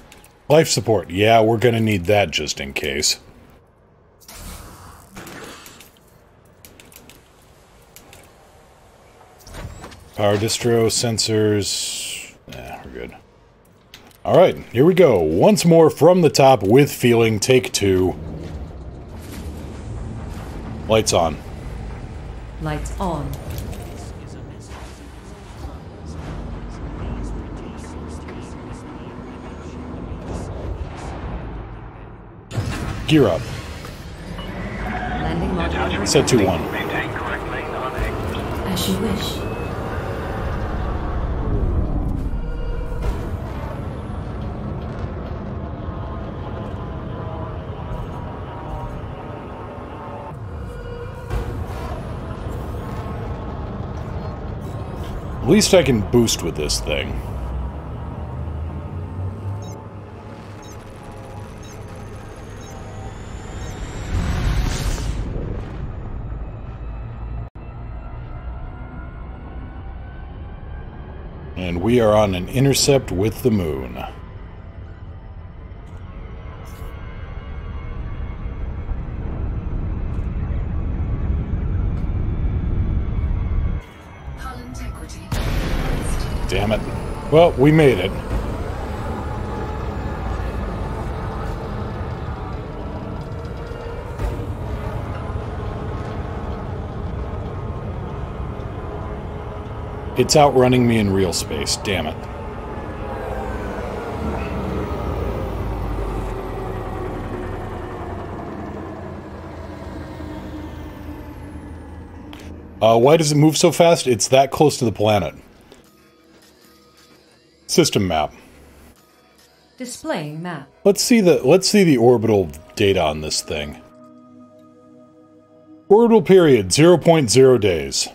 Life support? Yeah, we're gonna need that just in case. Power distro, sensors... Nah, we're good. Alright, here we go. Once more from the top with feeling, take 2. Lights on. Lights on. Gear up. Landing module. Set to 1. As you wish. At least I can boost with this thing. And we are on an intercept with the moon. Damn it. Well, we made it. It's outrunning me in real space, damn it. Why does it move so fast? It's that close to the planet. System map. Displaying map. Let's see the orbital data on this thing. Orbital period 0.0 days.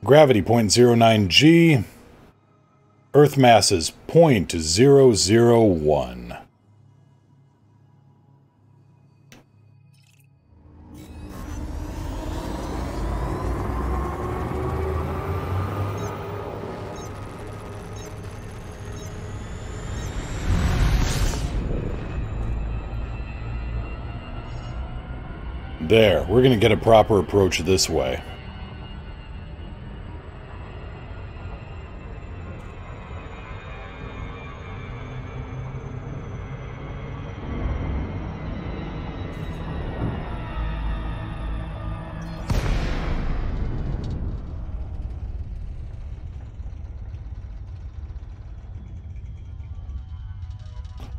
Gravity 0.09 g. Earth masses 0.001. There, we're going to get a proper approach this way.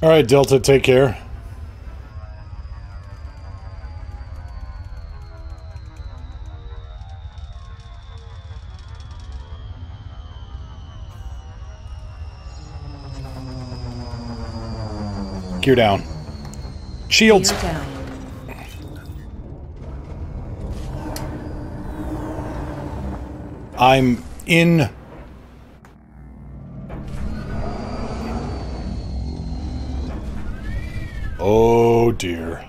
All right, Delta, take care. Gear down. Shields. Gear down. I'm in. Oh dear.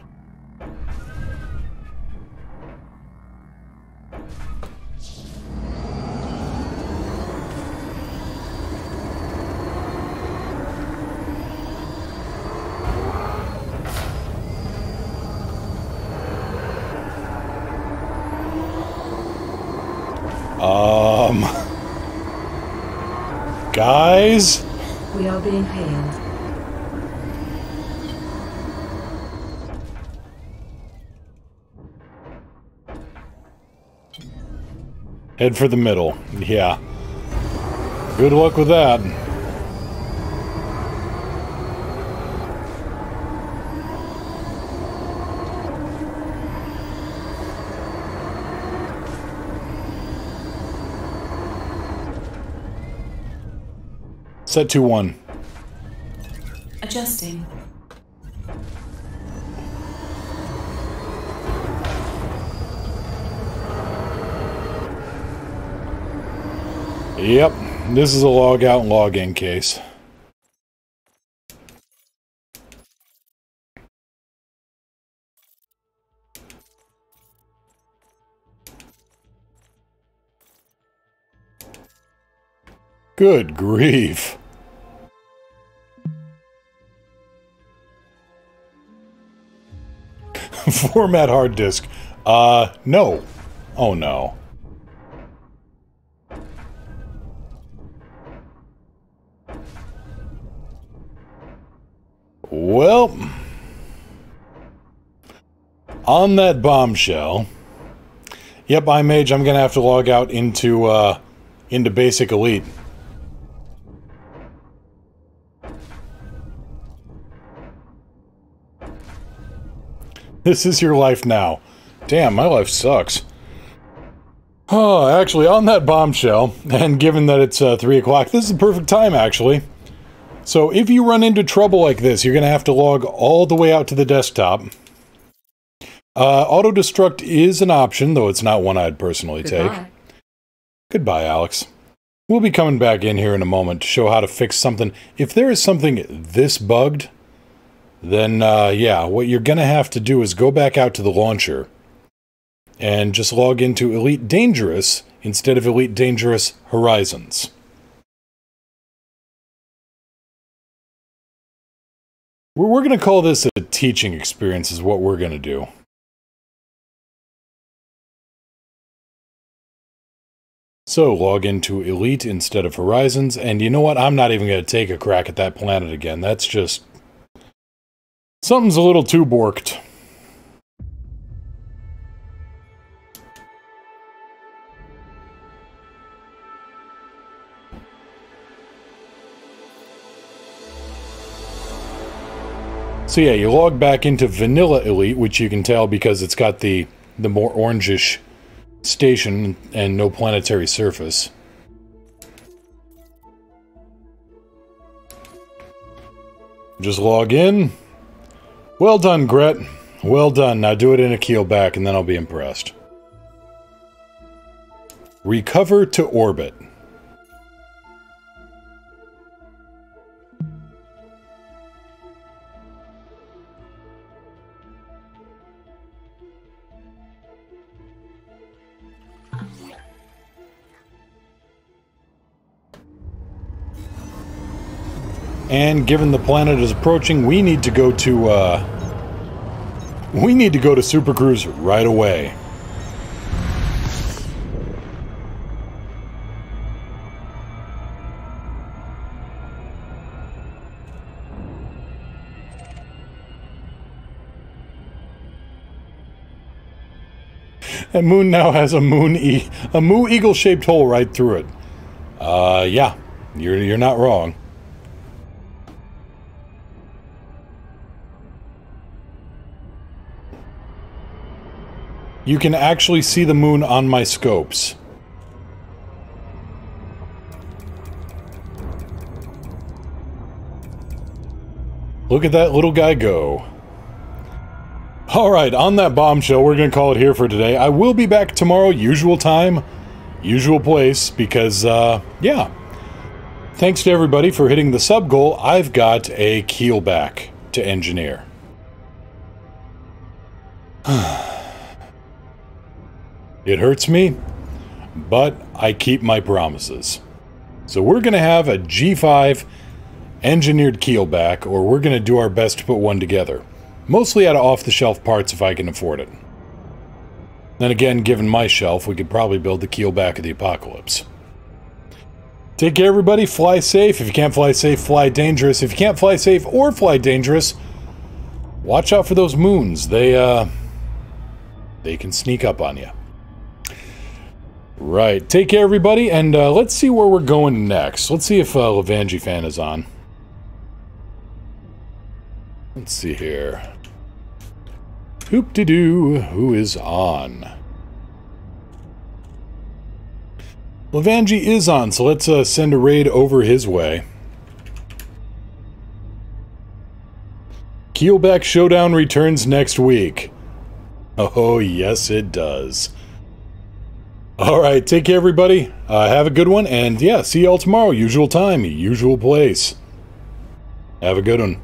Guys? We are being hailed. Head for the middle. Yeah. Good luck with that. Set 2-1. Adjusting. Yep, this is a log out and log in case. Good grief. Format hard disk. No. Oh no. Well, on that bombshell. Yep, iMage, I'm gonna have to log out into Basic Elite. This is your life now. Damn, my life sucks. Oh, actually, on that bombshell, and given that it's 3 o'clock, this is the perfect time, actually. So if you run into trouble like this, you're going to have to log all the way out to the desktop. Auto-destruct is an option, though it's not one I'd personally take. Goodbye, Alex. We'll be coming back in here in a moment to show how to fix something. If there is something this bugged, then, yeah, what you're going to have to do is go back out to the launcher and just log into Elite Dangerous instead of Elite Dangerous Horizons. We're going to call this a teaching experience is what we're going to do. So, log into Elite instead of Horizons, and you know what? I'm not even going to take a crack at that planet again. That's just... something's a little too borked. So yeah, you log back into Vanilla Elite, which you can tell because it's got the more orangish station and no planetary surface. Just log in. Well done, Gret. Well done. Now do it in a keelback, and then I'll be impressed. Recover to orbit. And given the planet is approaching, we need to go to Super Cruise right away. That moon now has a Moo Eagle-shaped hole right through it. Yeah, you're not wrong. You can actually see the moon on my scopes. Look at that little guy go. Alright, on that bombshell, we're going to call it here for today. I will be back tomorrow, usual time, usual place, because, yeah. Thanks to everybody for hitting the sub goal. I've got a keelback to engineer. It hurts me, but I keep my promises. So we're going to have a G5 engineered keelback, or we're going to do our best to put one together. Mostly out of off-the-shelf parts if I can afford it. Then again, given my shelf, we could probably build the keelback of the Apocalypse. Take care, everybody. Fly safe. If you can't fly safe, fly dangerous. If you can't fly safe or fly dangerous, watch out for those moons. They can sneak up on you. Right. Take care, everybody, and let's see where we're going next. Let's see if Levangie fan is on. Let's see here. Hoop-de-doo, who is on? Levangie is on, so let's send a raid over his way. Keelback Showdown returns next week. Oh, yes it does. Alright, take care everybody. Have a good one, and yeah, see y'all tomorrow. Usual time, usual place. Have a good one.